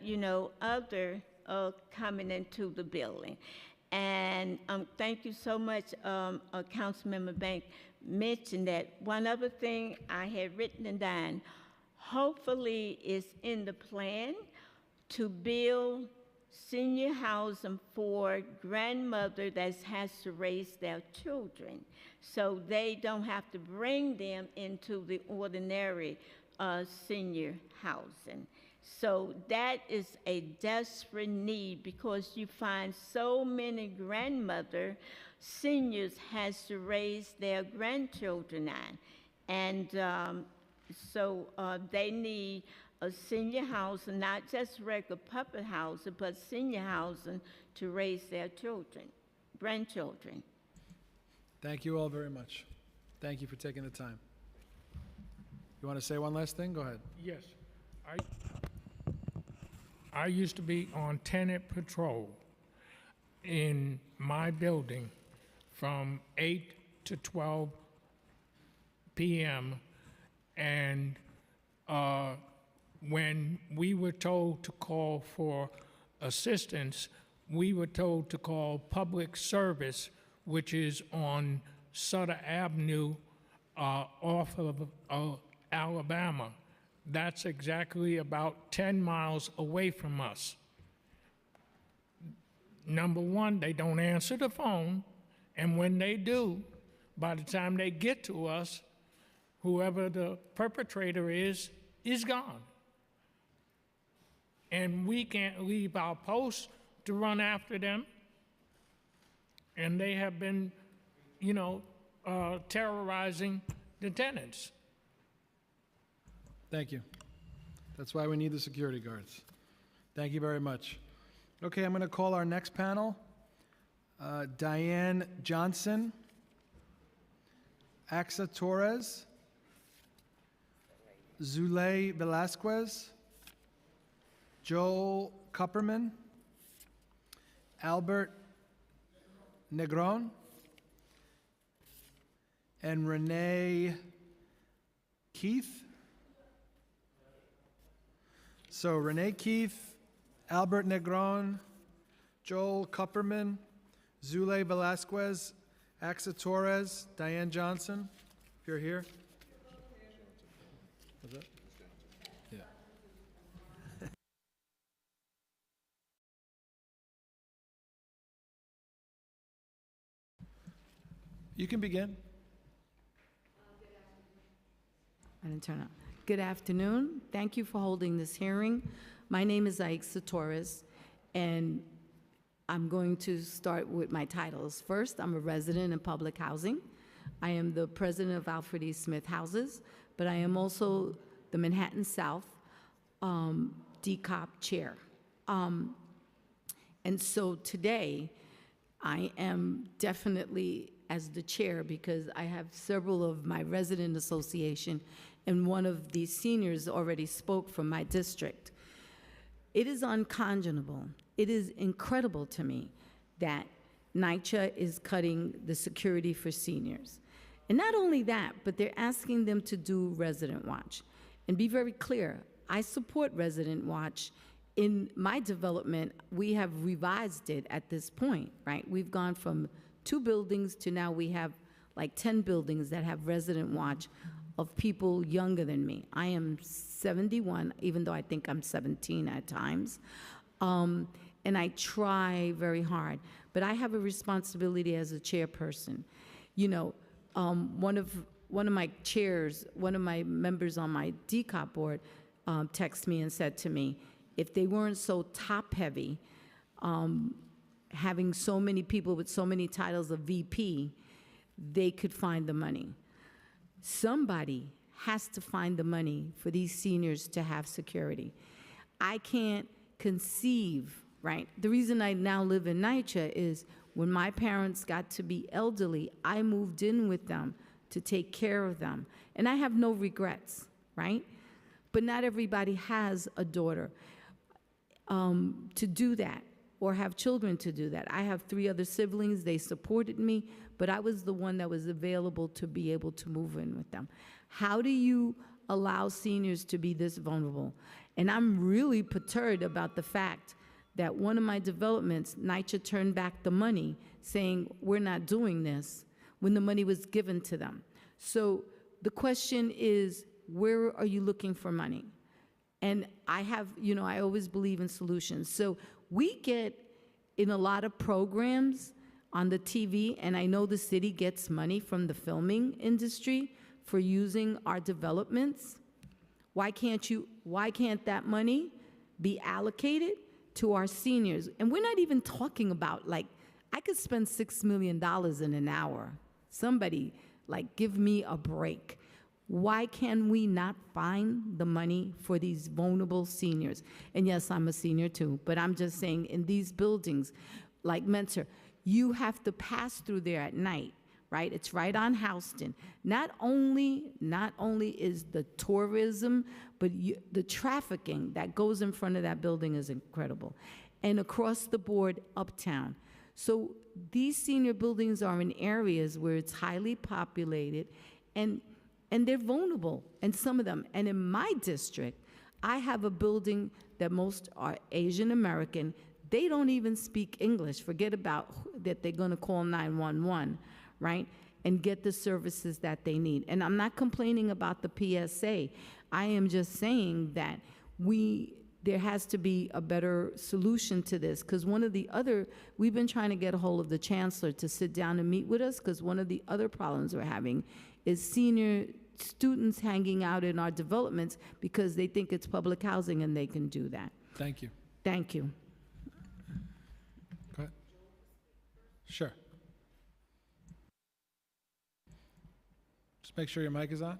other coming into the building. And thank you so much, Councilmember Bank mentioned that. One other thing I had written down, hopefully is in the plan to build senior housing for grandmother that has to raise their children, so they don't have to bring them into the ordinary senior housing. So that is a desperate need, because you find so many seniors has to raise their grandchildren on. And so they need a senior housing, not just regular public housing, but senior housing to raise their children, grandchildren. Thank you all very much. Thank you for taking the time. You want to say one last thing? Go ahead. Yes. I used to be on tenant patrol in my building from 8 to 12 p.m. And when we were told to call for assistance, we were told to call public service, which is on Sutter Avenue off of Alabama. That's exactly about 10 miles away from us. Number one, they don't answer the phone, and when they do, by the time they get to us, whoever the perpetrator is gone. And we can't leave our posts to run after them. And they have been, terrorizing the tenants. Thank you. That's why we need the security guards. Thank you very much. Okay, I'm going to call our next panel. Diane Johnson, Axa Torres, Zulay Velasquez, Joel Kupperman, Albert Negron, and Renee Keith. So Renee Keith, Albert Negron, Joel Kupperman, Zulay Velasquez, Axa Torres, Diane Johnson, if you're here. What's that? Yeah. You can begin. I didn't turn up. Good afternoon. Thank you for holding this hearing. My name is Aixa Torres, and I'm going to start with my titles. First, I'm a resident in public housing. I am the president of Alfred E. Smith Houses, but I am also the Manhattan South DCOP chair. And so today, I am definitely as the chair because I have several of my resident association, and one of the seniors already spoke from my district. It is unconscionable. It is incredible to me that NYCHA is cutting the security for seniors. And not only that, but they're asking them to do resident watch. And be very clear, I support resident watch. In my development, we have revised it at this point, right? We've gone from 2 buildings to now we have like 10 buildings that have resident watch of people younger than me. I am 71, even though I think I'm 17 at times. And I try very hard, but I have a responsibility as a chairperson. One of my chairs, one of my members on my DCOP board texted me and said to me, if they weren't so top-heavy, having so many people with so many titles of VP, they could find the money. Somebody has to find the money for these seniors to have security. I can't conceive, right? The reason I now live in NYCHA is When my parents got to be elderly, I moved in with them to take care of them. And I have no regrets, right? But not everybody has a daughter to do that or have children to do that. I have 3 other siblings. They supported me, but I was the one that was available to be able to move in with them. How do you allow seniors to be this vulnerable? And I'm really perturbed about the fact that one of my developments, NYCHA turned back the money saying, we're not doing this, when the money was given to them. So the question is, where are you looking for money? And I have, I always believe in solutions. So we get in a lot of programs on the TV, and I know the city gets money from the filming industry for using our developments. Why can't that money be allocated to our seniors? And we're not even talking about, I could spend $6 million in an hour. Somebody, give me a break. Why can we not find the money for these vulnerable seniors? And yes, I'm a senior too, but I'm just saying in these buildings, like Mentor, you have to pass through there at night, right? It's right on Houston. Not only is the tourism, but the trafficking that goes in front of that building is incredible. And across the board, uptown. So these senior buildings are in areas where it's highly populated, and they're vulnerable, and some of them. And in my district, I have a building that most are Asian American. They don't even speak English. Forget about that they're going to call 911, right, and get the services that they need. And I'm not complaining about the PSA. I am just saying that there has to be a better solution to this, because we've been trying to get a hold of the chancellor to sit down and meet with us, because one of the other problems we're having is senior students hanging out in our developments because they think it's public housing and they can do that. Thank you. Thank you. Go ahead. Sure. Just make sure your mic is on.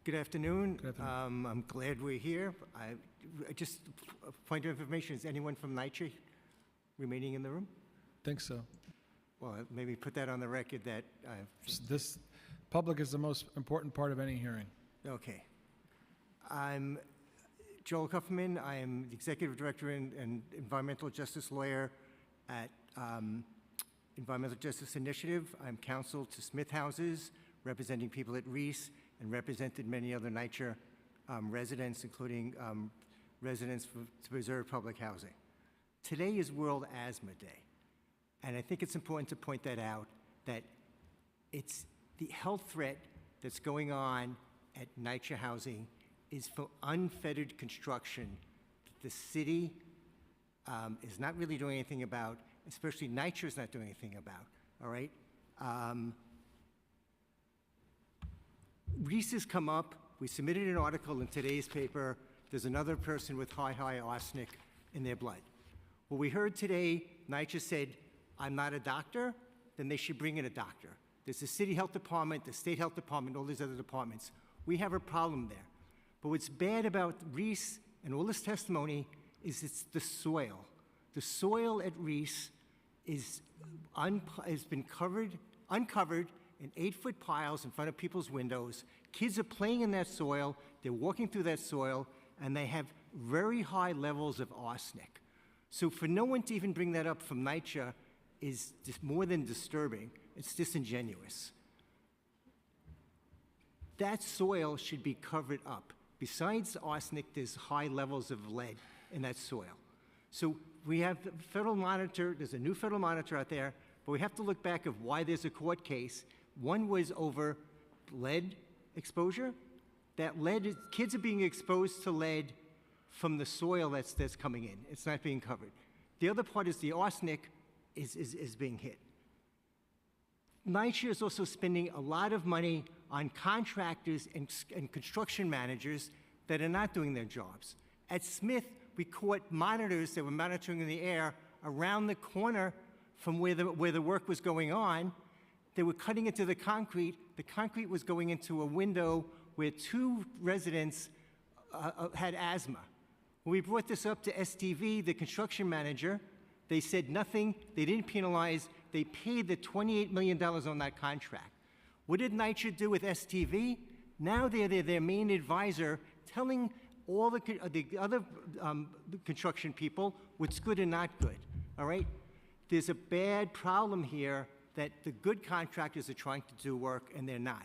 Good afternoon. Good afternoon. I'm glad we're here. Just a point of information, is anyone from NYCHA remaining in the room? Think so. Well, maybe put that on the record that This public is the most important part of any hearing. Okay. I'm Joel Kupferman. I am the Executive Director and Environmental Justice Lawyer at Environmental Justice Initiative. I'm counsel to Smith Houses, representing people at Reese, and represented many other NYCHA residents, including residents to preserve public housing. Today is World Asthma Day, and I think it's important to point that out, that it's the health threat that's going on at NYCHA Housing is for unfettered construction that the city is not really doing anything about, especially NYCHA is not doing anything about, all right? Reese has come up. We submitted an article in today's paper. There's another person with high arsenic in their blood. What we heard today, NYCHA said, I'm not a doctor, then they should bring in a doctor. There's the city health department, the state health department, all these other departments. We have a problem there. But what's bad about Reese and all this testimony is it's the soil. The soil at Reese has been uncovered in 8-foot piles in front of people's windows. Kids are playing in that soil, they're walking through that soil, and they have very high levels of arsenic. So for no one to even bring that up from NYCHA is just more than disturbing. It's disingenuous. That soil should be covered up. Besides arsenic, there's high levels of lead in that soil. So we have the federal monitor, there's a new federal monitor out there, but we have to look back of why there's a court case. One was over lead exposure. That lead, kids are being exposed to lead from the soil that's coming in. It's not being covered. The other part is the arsenic is being hit. NYCHA is also spending a lot of money on contractors and construction managers that are not doing their jobs. At Smith, we caught monitors that were monitoring the air around the corner from where the work was going on. They were cutting into the concrete. The concrete was going into a window where 2 residents had asthma. When we brought this up to STV, the construction manager, They said nothing. They didn't penalize. They paid the $28 million on that contract. What did NYCHA do with STV? Now they're their main advisor, telling all the other construction people what's good and not good, all right? There's a bad problem here that the good contractors are trying to do work and they're not,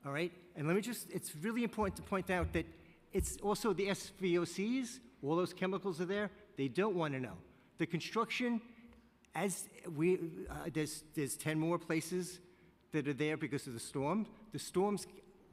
all right? And let me just, it's really important to point out that it's also the SVOCs, all those chemicals are there, they don't want to know. The construction, as there's 10 more places that are there because of the storm. The storms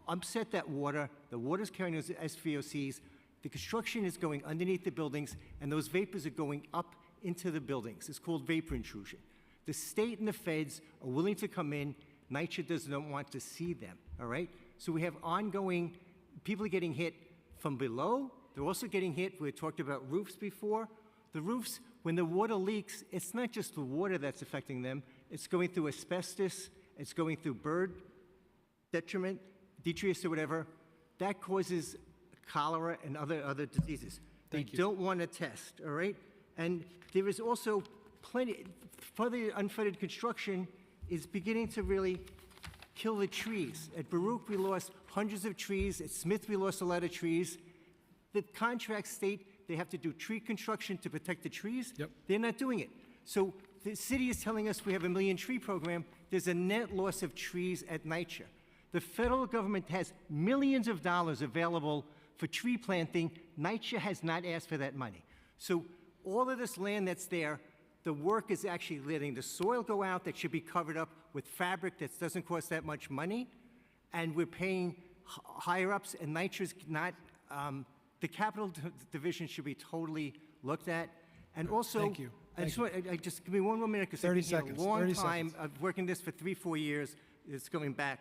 upset that water, the water's carrying those SVOCs, the construction is going underneath the buildings, and those vapors are going up into the buildings. It's called vapor intrusion. The state and the feds are willing to come in. NYCHA does not want to see them, all right? So we have ongoing, people are getting hit from below. They're also getting hit, we talked about roofs before. The roofs, when the water leaks, it's not just the water that's affecting them. It's going through asbestos, it's going through bird detriment, detritus or whatever. That causes cholera and other diseases. They don't want to test, all right? And there is also plenty, further unfunded construction is beginning to really kill the trees. At Baruch, we lost hundreds of trees. At Smith, we lost a lot of trees. The contracts state they have to do tree construction to protect the trees. Yep. They're not doing it. So the city is telling us we have a million tree program. There's a net loss of trees at NYCHA. The federal government has millions of dollars available for tree planting. NYCHA has not asked for that money. So all of this land that's there, the work is actually letting the soil go out that should be covered up with fabric that doesn't cost that much money, and we're paying higher-ups, and NYCHA's not, the capital division should be totally looked at. And also, Thank you. Just give me one more minute, because 30 I've been seconds. here a long 30 time. seconds. I've working this for 3-4 years. It's going back.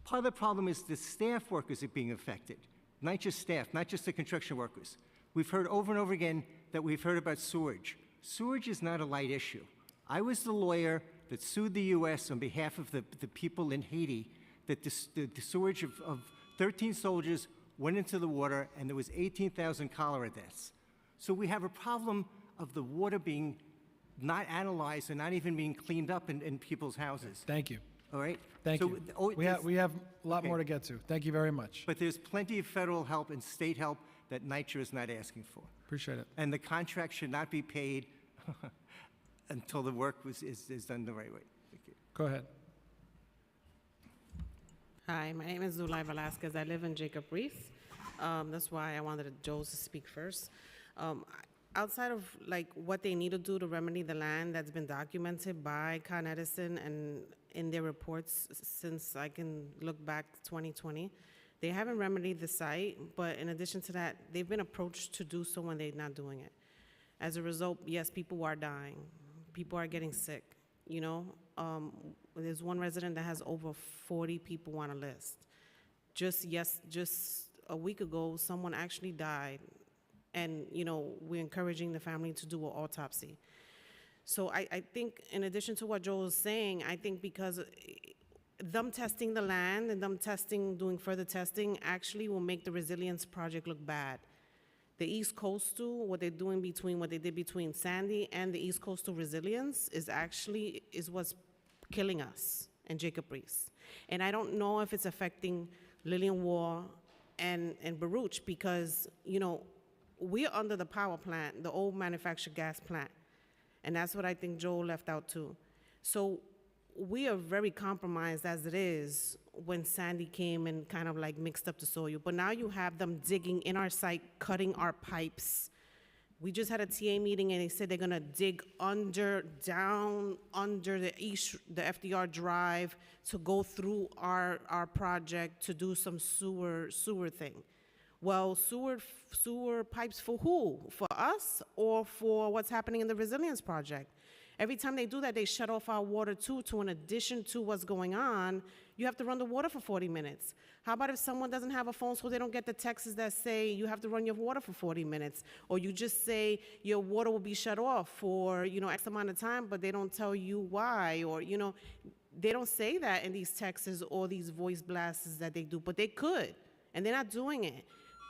Part of the problem is the staff workers are being affected. Not just staff, not just the construction workers. We've heard over and over again that we've heard about sewage. Sewage is not a light issue. I was the lawyer that sued the U.S. on behalf of the people in Haiti that the sewage of 13 soldiers went into the water, and there was 18,000 cholera deaths. So we have a problem of the water being not analyzed and not even being cleaned up in people's houses. Thank you. All right? Thank you. We have a lot more to get to. Thank you very much. But there's plenty of federal help and state help that NYCHA is not asking for. Appreciate it. And the contract should not be paid until the work is done the right way. Thank you. Go ahead. Hi, my name is Zulay Velasquez. I live in Jacob Reef. That's why I wanted Joe to speak first. Outside of like what they need to do to remedy the land that's been documented by Con Edison and in their reports since I can look back 2020, they haven't remedied the site, but in addition to that, they've been approached to do so when they're not doing it. As a result, yes, people are dying. People are getting sick, you know? There's one resident that has over 40 people on a list. Just a week ago, someone actually died, and, you know, we're encouraging the family to do an autopsy. So I think, in addition to what Joel is saying, I think because them testing the land and them doing further testing actually will make the resilience project look bad. The East Coastal, what they did between Sandy and the East Coastal resilience is what's killing us in Jacob Reese. And I don't know if it's affecting Lillian War and Baruch, because, you know, we're under the power plant, the old manufactured gas plant. And that's what I think Joel left out too. So we are very compromised as it is when Sandy came and kind of like mixed up the soil. But now you have them digging in our site, cutting our pipes. We just had a TA meeting and they said they're gonna dig down under the FDR drive to go through our project to do some sewer thing. Well, sewer pipes for who? For us or for what's happening in the resilience project? Every time they do that, they shut off our water too, in addition to what's going on, you have to run the water for 40 minutes. How about if someone doesn't have a phone so they don't get the texts that say you have to run your water for 40 minutes? Or you just say your water will be shut off for, you know, X amount of time, but they don't tell you why, or, you know, they don't say that in these texts or these voice blasts that they do, but they could, and they're not doing it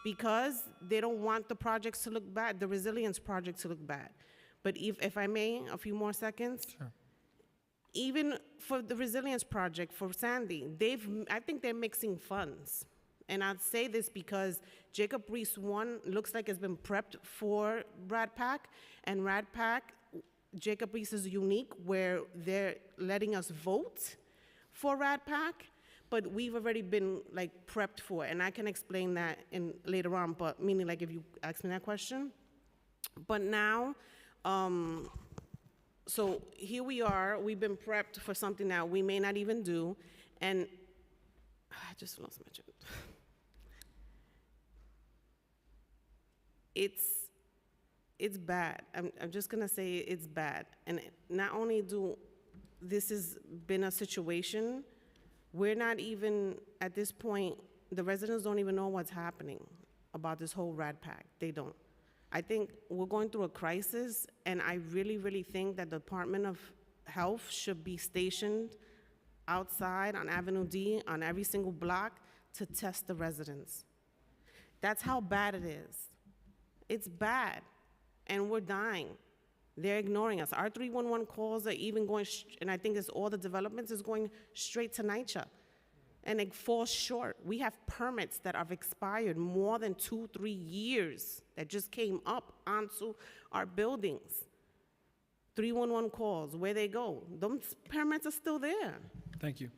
because they don't want the projects to look bad, the resilience project to look bad. But if I may, a few more seconds. Sure. Even for the resilience project for Sandy, I think they're mixing funds. And I'd say this because Jacob Reese 1 looks like it's been prepped for RADPAC, and RADPAC, Jacob Reese is unique where they're letting us vote for RADPAC, but we've already been like prepped for it. And I can explain that later on, but meaning like if you ask me that question. But now, so here we are, we've been prepped for something that we may not even do, and I just lost my train. It's bad. I'm just gonna say it's bad. And not only this has been a situation, we're not even, at this point, the residents don't even know what's happening about this whole RADPAC. They don't. I think we're going through a crisis, and I really, really think that the Department of Health should be stationed outside on Avenue D on every single block to test the residents. That's how bad it is. It's bad, and we're dying. They're ignoring us. Our 311 calls are even going, and I think it's all the developments is going straight to NYCHA. And it falls short. We have permits that have expired more than 2-3 years that just came up onto our buildings. 311 calls, where they go? Those permits are still there. Thank you.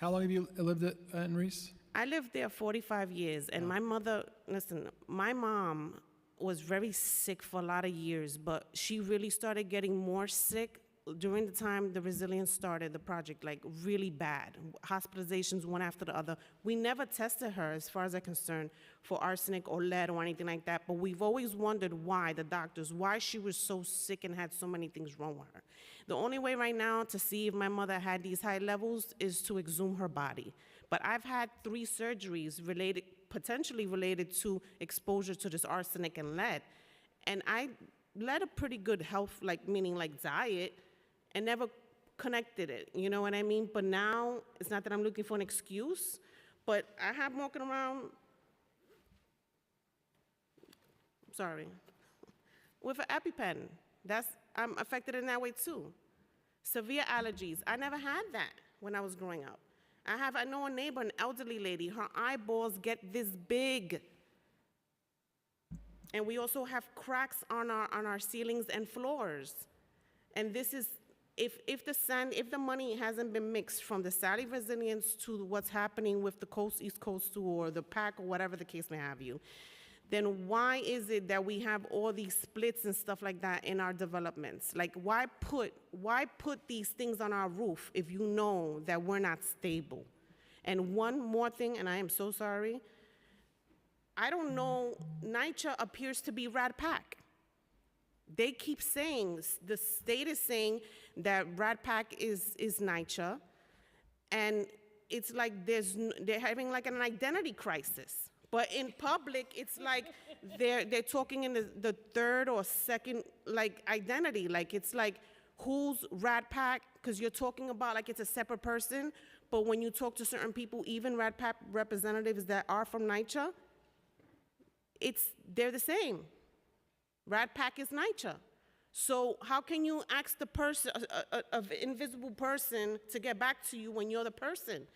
How long have you lived in Reese? I lived there 45 years, and my mother, listen, my mom was very sick for a lot of years, but she really started getting more sick during the time the resilience started, the project, like really bad. Hospitalizations one after the other. We never tested her, as far as I'm concerned, for arsenic or lead or anything like that, but we've always wondered why, the doctors, why she was so sick and had so many things wrong with her. The only way right now to see if my mother had these high levels is to exhume her body. But I've had 3 surgeries potentially related to exposure to this arsenic and lead, and I led a pretty good health, meaning diet, and never connected it, you know what I mean? But now, it's not that I'm looking for an excuse, but I have walking around, with an EpiPen. I'm affected in that way too. Severe allergies, I never had that when I was growing up. I know a neighbor, an elderly lady, her eyeballs get this big. And we also have cracks on our ceilings and floors. And this is, if the money hasn't been mixed from the Sally Resilience to what's happening with the Coast, East Coast 2, or the PAC, or whatever the case may have you, then why is it that we have all these splits and stuff like that in our developments? Like, why put these things on our roof if you know that we're not stable? And one more thing, and I am so sorry, I don't know, NYCHA appears to be RADPAC. They keep saying, the state is saying that RADPAC is NYCHA, and it's like they're having like an identity crisis. But in public, it's like they're talking in the third or second identity. Like it's like, who's RADPAC? Because you're talking about like it's a separate person. But when you talk to certain people, even RADPAC representatives that are from NYCHA, they're the same. RADPAC is NYCHA. So how can you ask the person, an invisible person, to get back to you when you're the person?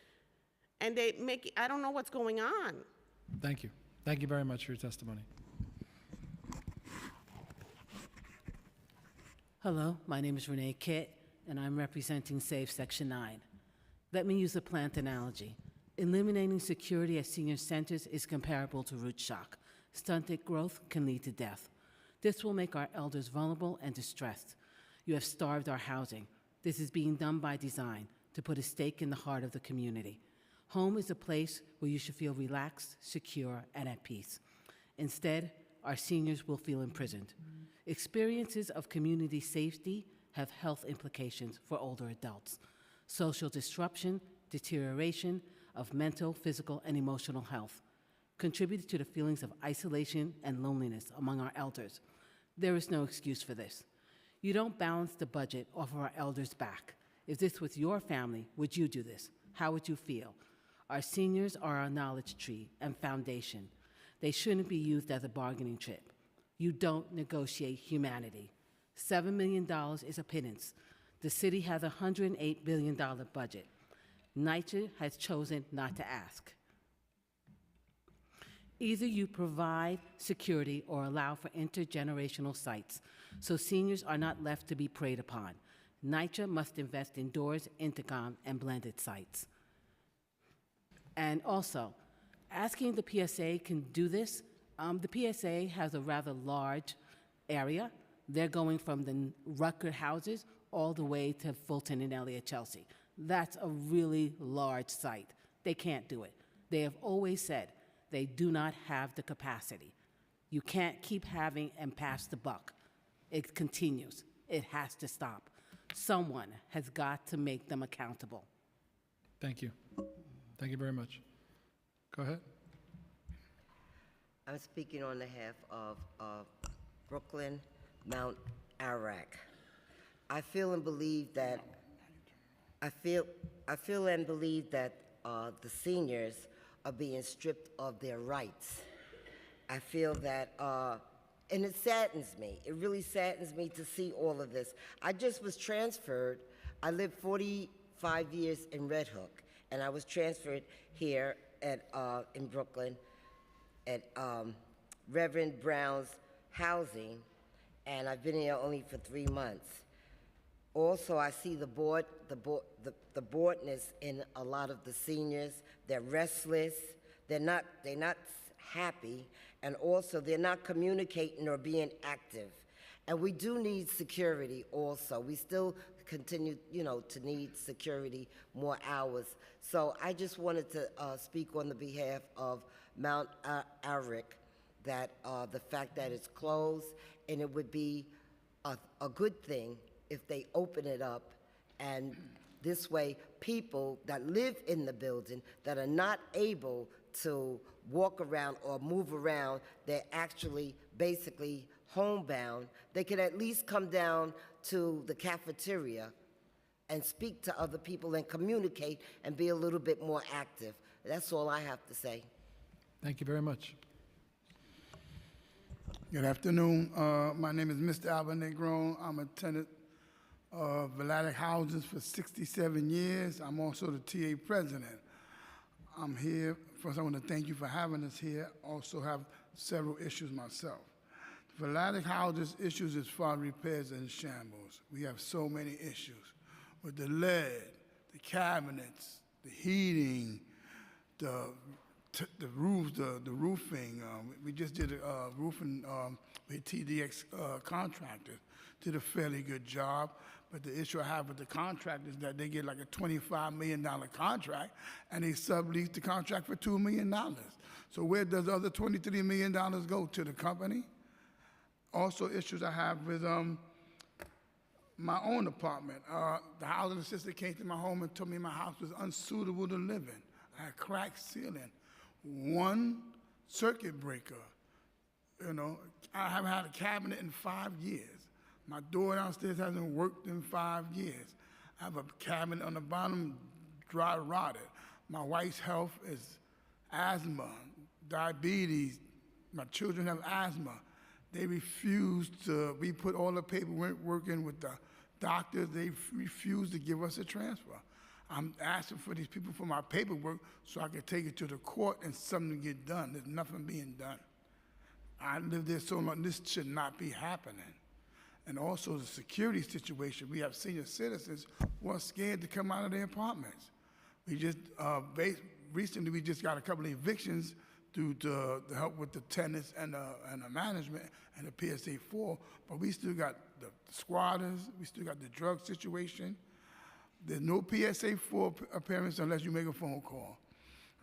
And I don't know what's going on. Thank you. Thank you very much for your testimony. Hello, my name is Renee Kitt, and I'm representing Save Section 9. Let me use a plant analogy. Eliminating security at senior centers is comparable to root shock. Stunted growth can lead to death. This will make our elders vulnerable and distressed. You have starved our housing. This is being done by design to put a stake in the heart of the community. Home is a place where you should feel relaxed, secure, and at peace. Instead, our seniors will feel imprisoned. Experiences of community safety have health implications for older adults. Social disruption, deterioration of mental, physical, and emotional health contributed to the feelings of isolation and loneliness among our elders. There is no excuse for this. You don't balance the budget off of our elders' back. If this was your family, would you do this? How would you feel? Our seniors are our knowledge tree and foundation. They shouldn't be used as a bargaining chip. You don't negotiate humanity. $7 million is a pittance. The city has a $108 billion budget. NYCHA has chosen not to ask. Either you provide security or allow for intergenerational sites so seniors are not left to be preyed upon. NYCHA must invest in doors, intercom, and blended sites. And also, asking the PSA can do this. The PSA has a rather large area. They're going from the Rutgers houses all the way to Fulton and Elliott Chelsea. That's a really large site. They can't do it. They have always said they do not have the capacity. You can't keep having and pass the buck. It continues. It has to stop. Someone has got to make them accountable. Thank you. Thank you very much. Go ahead. I'm speaking on behalf of Brooklyn, Mount Arac. I feel and believe that the seniors are being stripped of their rights. I feel that, and it saddens me. It really saddens me to see all of this. I just was transferred. I lived 45 years in Red Hook, and I was transferred here in Brooklyn at Reverend Brown's housing, and I've been here only for 3 months. Also, I see the boredness in a lot of the seniors. They're restless. They're not happy, and also they're not communicating or being active. And we do need security also. We still continue, to need security, more hours. So I just wanted to speak on the behalf of Mount Arac, that the fact that it's closed, and it would be a good thing if they open it up, and this way people that live in the building that are not able to walk around or move around, they're actually basically homebound, they could at least come down to the cafeteria and speak to other people and communicate and be a little bit more active. That's all I have to say. Thank you very much. Good afternoon. My name is Mr. Albert Negron. I'm a tenant of Vellatic Houses for 67 years. I'm also the TA president. I'm here. First, I want to thank you for having us here. Also have several issues myself. Vellatic Houses issues as far as repairs and shambles. We have so many issues with the lead, the cabinets, the heating, the roofs, the roofing. We just did a roofing with TDX contractors. Did a fairly good job. But the issue I have with the contractors is that they get like a $25 million contract, and they sublease the contract for $2 million. So where does the other $23 million go? To the company? Also, issues I have with my own apartment. The housing assistant came to my home and told me my house was unsuitable to live in. I had cracked ceiling, one circuit breaker. I haven't had a cabinet in 5 years. My door downstairs hasn't worked in 5 years. I have a cabinet on the bottom, dry rotted. My wife's health is asthma, diabetes. My children have asthma. They refuse to, we put all the paperwork in with the doctors. They refuse to give us a transfer. I'm asking for these people for my paperwork so I can take it to the court and something get done. There's nothing being done. I lived there so long, this should not be happening. And also the security situation. We have senior citizens who are scared to come out of their apartments. We just, recently we just got a couple of evictions due to the help with the tenants and the management and the PSA4, but we still got the squatters, we still got the drug situation. There's no PSA4 appearance unless you make a phone call.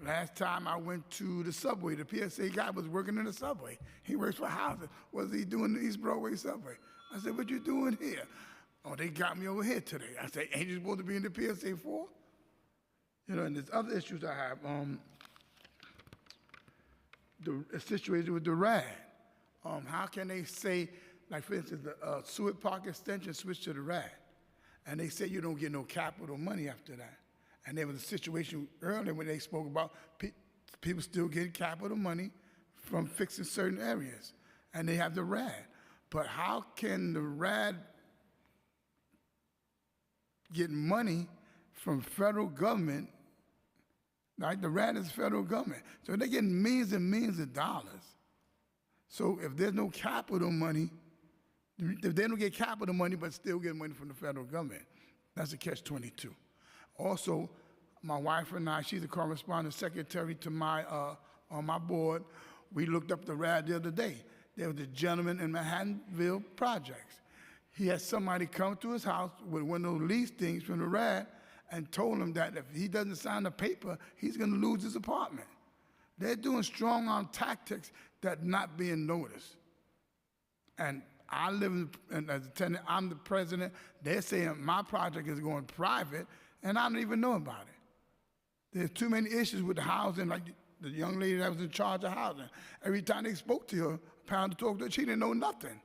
Last time I went to the subway, the PSA guy was working in the subway. He works for housing. What's he doing in the East Broadway subway? I said, what you doing here? Oh, they got me over here today. I said, ain't you supposed to be in the PSA4? And there's other issues I have. The situation with the RAD. How can they say, like for instance, the Seward Park extension switched to the RAD, and they say you don't get no capital money after that. And there was a situation earlier when they spoke about people still getting capital money from fixing certain areas. and they have the RAD. But how can the RAD get money from federal government? Right? The RAD is federal government. So they're getting millions and millions of dollars. So if there's no capital money, if they don't get capital money but still get money from the federal government, that's a catch-22. Also, my wife and I, she's a correspondent secretary to my, on my board. We looked up the RAD the other day. There was a gentleman in Manhattanville Projects. He had somebody come to his house with one of those lease things from the RAD and told him that if he doesn't sign the paper, he's going to lose his apartment. They're doing strong-arm tactics that not being noticed. And I live as a tenant, I'm the president. They're saying my project is going private, and I don't even know about it. There's too many issues with the housing, like the young lady that was in charge of housing. Every time they spoke to her, pound to talk to her, she didn't know nothing.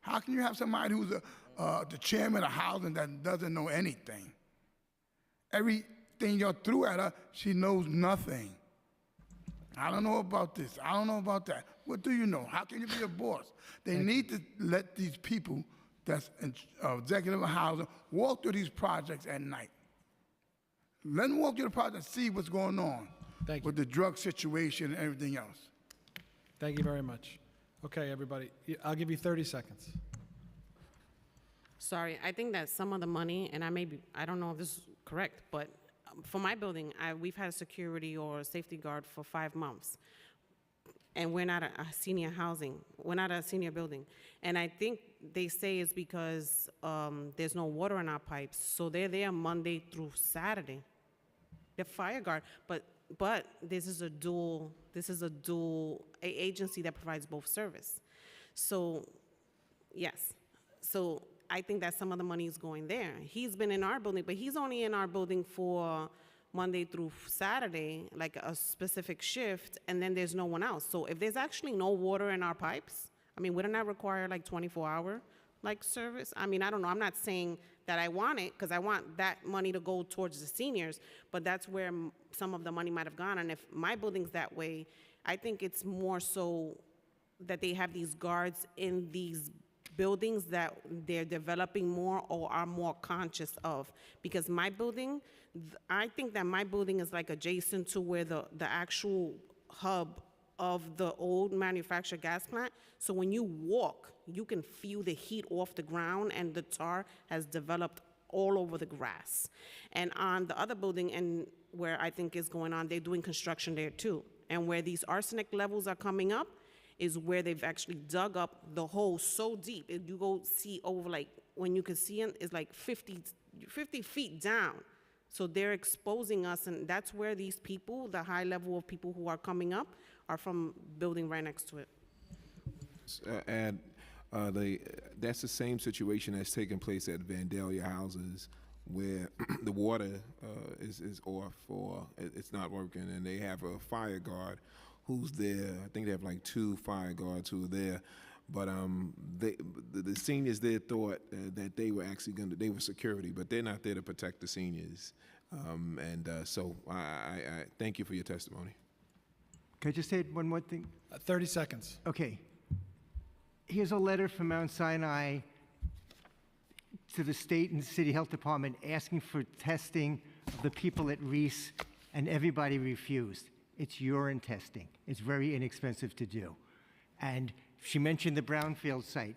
How can you have somebody who's the chairman of housing that doesn't know anything? Everything y'all threw at her, she knows nothing. I don't know about this. I don't know about that. What do you know? How can you be a boss? They need to let these people that's in executive housing walk through these projects at night. Let them walk through the project and see what's going on with the drug situation and everything else. Thank you very much. Okay, everybody, I'll give you 30 seconds. Sorry, I think that some of the money, and I don't know if this is correct, but for my building, we've had a security or a safety guard for 5 months. And we're not a senior housing, we're not a senior building. And I think they say it's because there's no water in our pipes, so they're there Monday through Saturday. They're fire guard, but this is a dual agency that provides both service. So, yes. So I think that some of the money is going there. He's been in our building, but he's only in our building for Monday through Saturday, like a specific shift, and then there's no one else. So if there's actually no water in our pipes, I mean, wouldn't that require like 24-hour like service? I mean, I don't know. I'm not saying that I want it, because I want that money to go towards the seniors, but that's where some of the money might have gone. And if my building's that way, I think it's more so that they have these guards in these buildings that they're developing more or are more conscious of. Because my building, I think that my building is like adjacent to where the actual hub of the old manufactured gas plant. So when you walk, you can feel the heat off the ground, and the tar has developed all over the grass. And on the other building, and where I think is going on, they're doing construction there too. And where these arsenic levels are coming up is where they've actually dug up the hole so deep. If you go see over, like, when you can see it, it's like 50 feet down. So they're exposing us, and that's where these people, the high level of people who are coming up, are from building right next to it. That's the same situation that's taking place at Vandalia houses, where the water is off or it's not working, and they have a fire guard who's there. I think they have like 2 fire guards who are there. But the seniors there thought that they were actually they were security, but they're not there to protect the seniors. So I thank you for your testimony. Can I just say one more thing? 30 seconds. Okay. Here's a letter from Mount Sinai to the state and city health department asking for testing of the people at Reese, and everybody refused. It's urine testing. It's very inexpensive to do. And she mentioned the Brownfield site.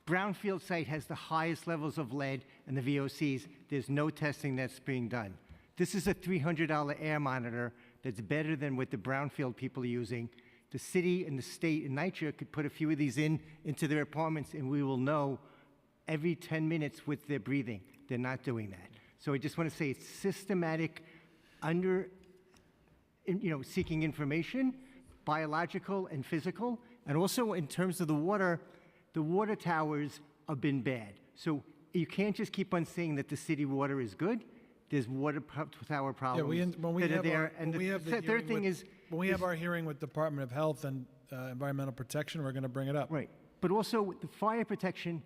Brownfield site has the highest levels of lead and the VOCs. There's no testing that's being done. This is a $300 air monitor that's better than what the Brownfield people are using. The city and the state and NYCHA could put a few of these into their apartments, and we will know every 10 minutes with their breathing. They're not doing that. So I just want to say it's systematic seeking information, biological and physical, and also in terms of the water towers have been bad. So you can't just keep on saying that the city water is good. There's water tower problems When we have our hearing with Department of Health and Environmental Protection, we're going to bring it up. Right. But also the fire protection,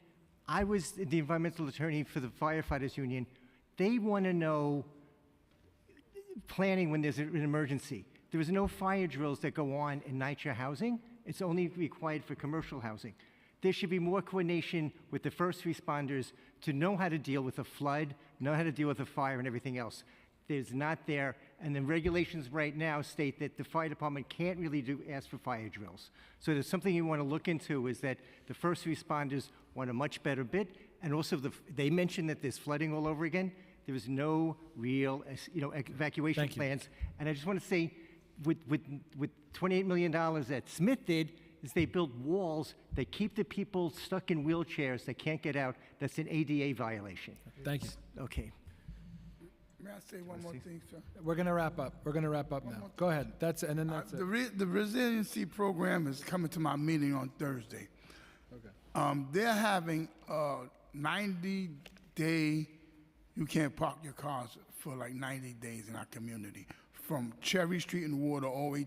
I was the environmental attorney for the firefighters union. They want to know planning when there's an emergency. There was no fire drills that go on in NYCHA housing, It's only required for commercial housing. There should be more coordination with the first responders to know how to deal with a flood, know how to deal with a fire and everything else. There's not there, and the regulations right now state that the fire department can't really ask for fire drills. So there's something you want to look into, is that the first responders want a much better bid, and also they mentioned that there's flooding all over again. There is no real, evacuation plans. And I just want to say, with $28 million that Smith did, is they built walls that keep the people stuck in wheelchairs that can't get out. That's an ADA violation. Thank you. Okay. May I say one more thing, sir? We're going to wrap up. We're going to wrap up now. Go ahead. That's it. The resiliency program is coming to my meeting on Thursday. Okay. They're having a 90-day, you can't park your cars for like 90 days in our community, from Cherry Street and Water all the way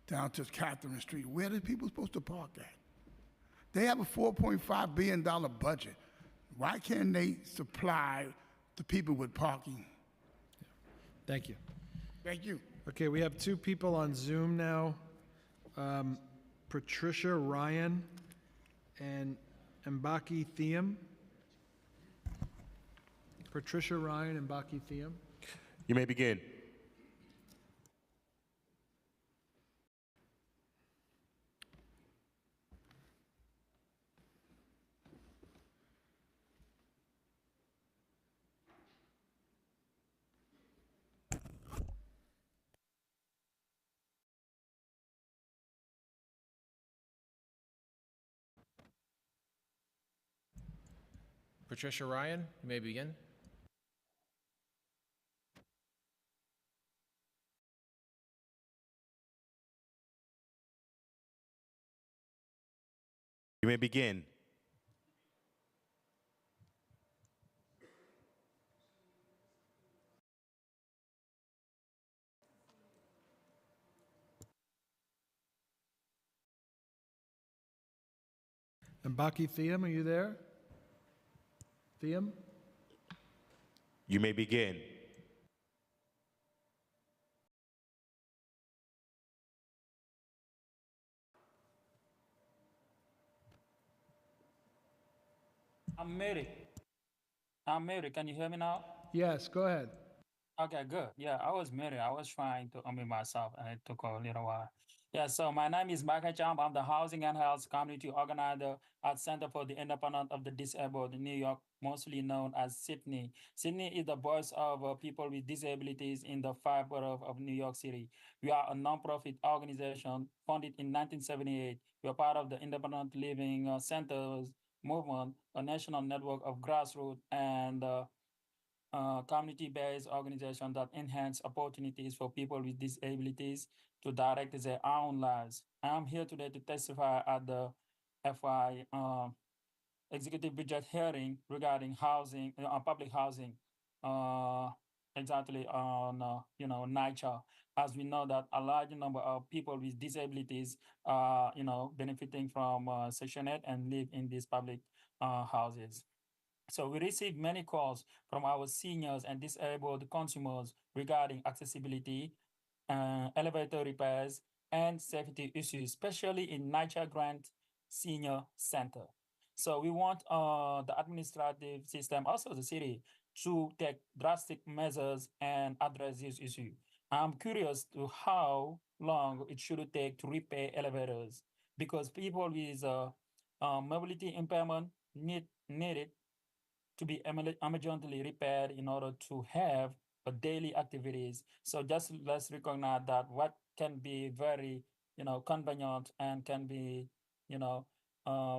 down to Catherine Street. Where are the people supposed to park at? They have a $4.5 billion budget. Why can't they supply the people with parking? Thank you. Thank you. Okay, we have two people on Zoom now. Patricia Ryan and Mbaki Thiam. Patricia Ryan and Mbaki Thiam. You may begin. Patricia Ryan, you may begin. You may begin. Mbaki Thiam, are you there? Thiam? You may begin. I'm Mary. I'm Mary. Can you hear me now? Yes, go ahead. Okay, good. Yeah, I was Mary. I was trying to unmute myself, and it took a little while. Yeah, so my name is Michael Champ. I'm the Housing and Health Community Organizer at Center for the Independent of the Disabled in New York, mostly known as Sydney. Sydney is the voice of people with disabilities in the 5 boroughs of New York City. We are a nonprofit organization founded in 1978. We are part of the Independent Living Centers movement, a national network of grassroots and community-based organizations that enhance opportunities for people with disabilities to direct their own lives. I'm here today to testify at the FY executive budget hearing regarding housing, public housing, exactly on NYCHA, as we know that a large number of people with disabilities are benefiting from Section 8 and live in these public houses. So we received many calls from our seniors and disabled consumers regarding accessibility, elevator repairs, and safety issues, especially in NYCHA Grant Senior Center. So we want the administrative system, also the city, to take drastic measures and address this issue. I'm curious to how long it should take to repair elevators, because people with mobility impairment need it to be emergently repaired in order to have a daily activities. So just let's recognize that what can be very, convenient and can be,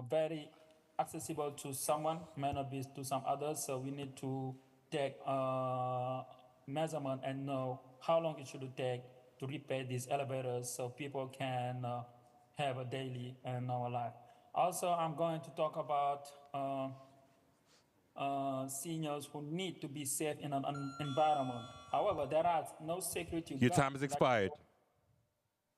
very accessible to someone may not be to some others. So we need to take measurement and know how long it should take to repair these elevators so people can have a daily and normal life. Also, I'm going to talk about seniors who need to be safe in an environment. However, there are no security Your time has expired.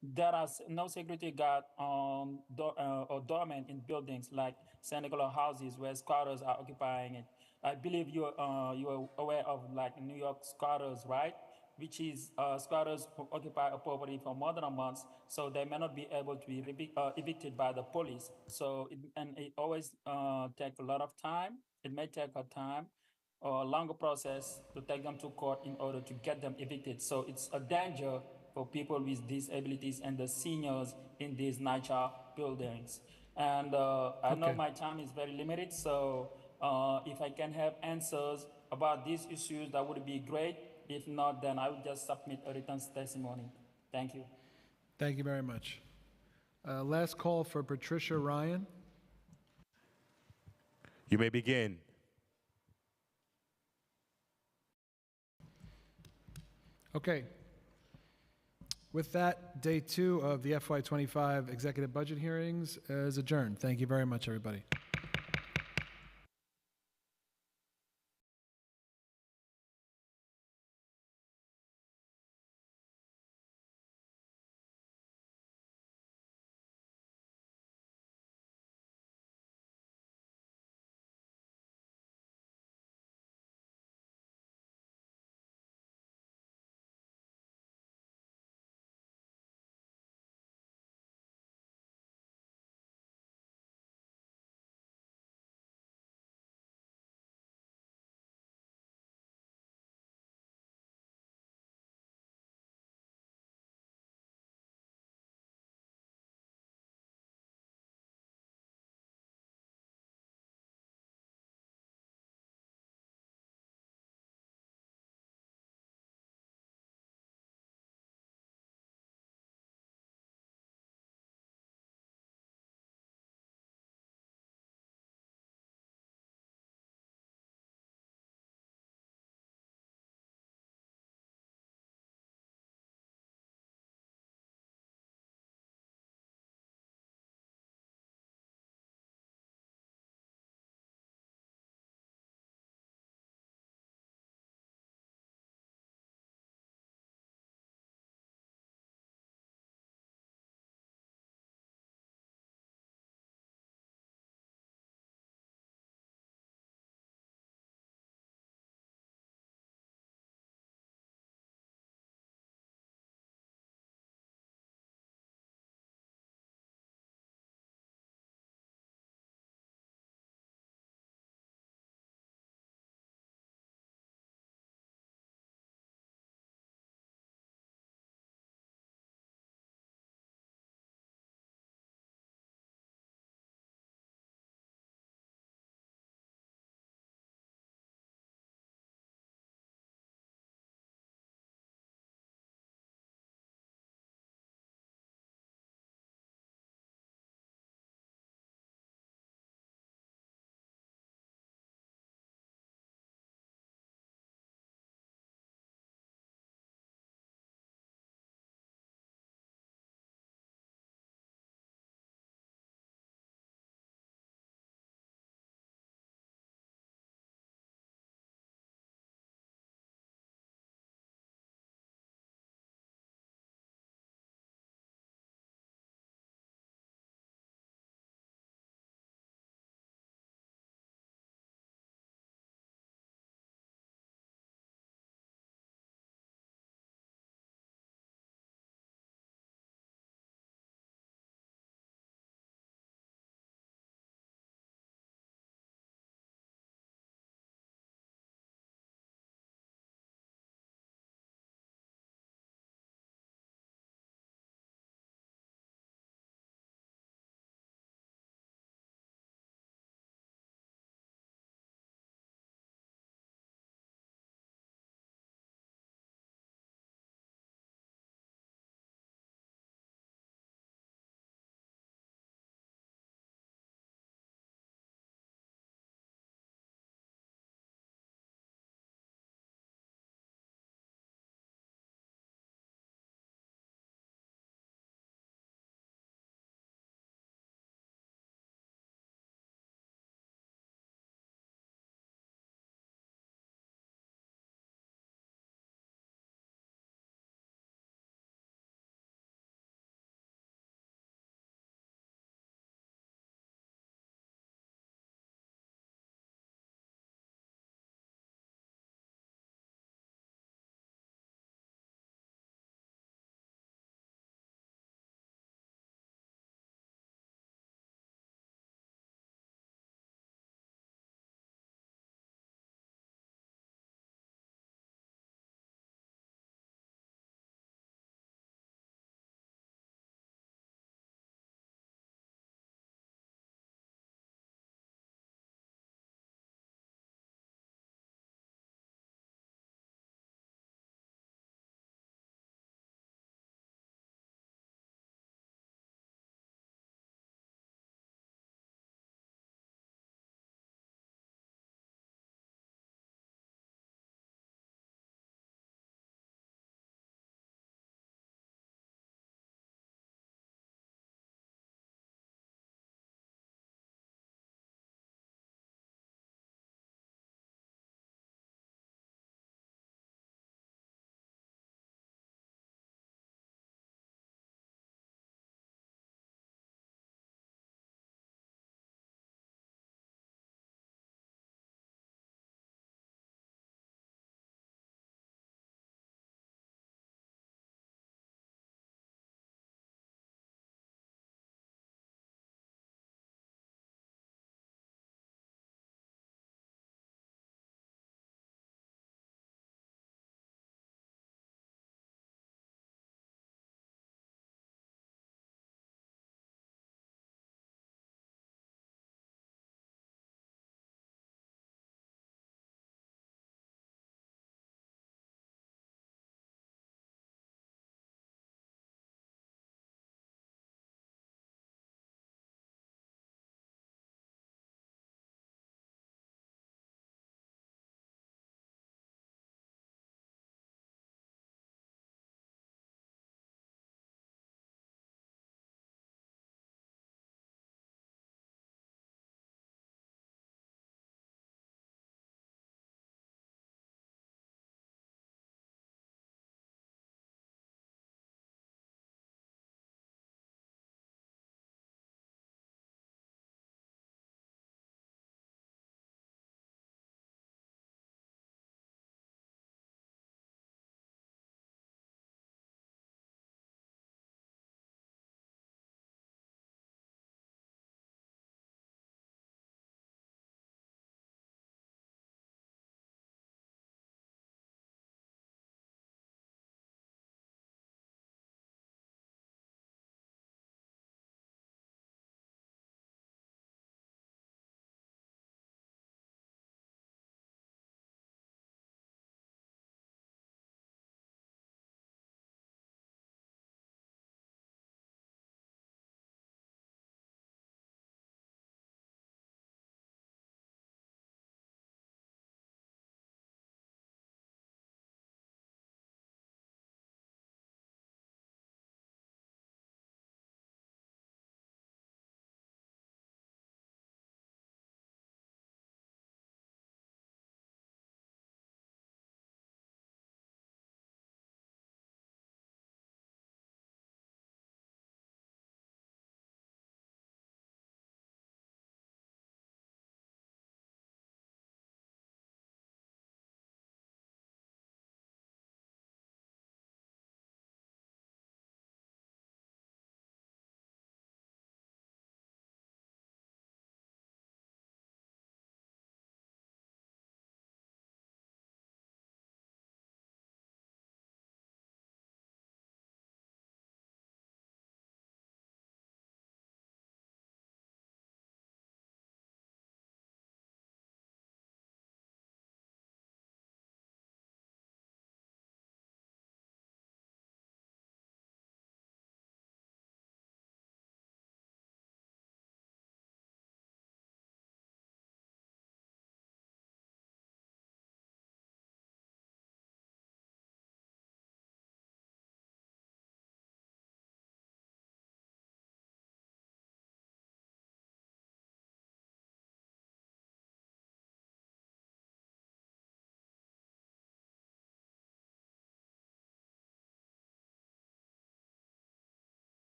There are no security guard on or doormen in buildings like Senegal houses where squatters are occupying it. I believe you are aware of like New York squatters, right? which is squatters who occupy a property for more than a month, so they may not be able to be evicted by the police. So it always takes a lot of time. It may take a time or a longer process to take them to court in order to get them evicted. So it's a danger for people with disabilities and the seniors in these NYCHA buildings. And I know Okay. my time is very limited, so if I can have answers about these issues, that would be great. If not, then I will just submit a written testimony. Thank you. Thank you very much. Last call for Patricia Ryan. You may begin. Okay. With that, day 2 of the FY25 executive budget hearings is adjourned. Thank you very much, everybody.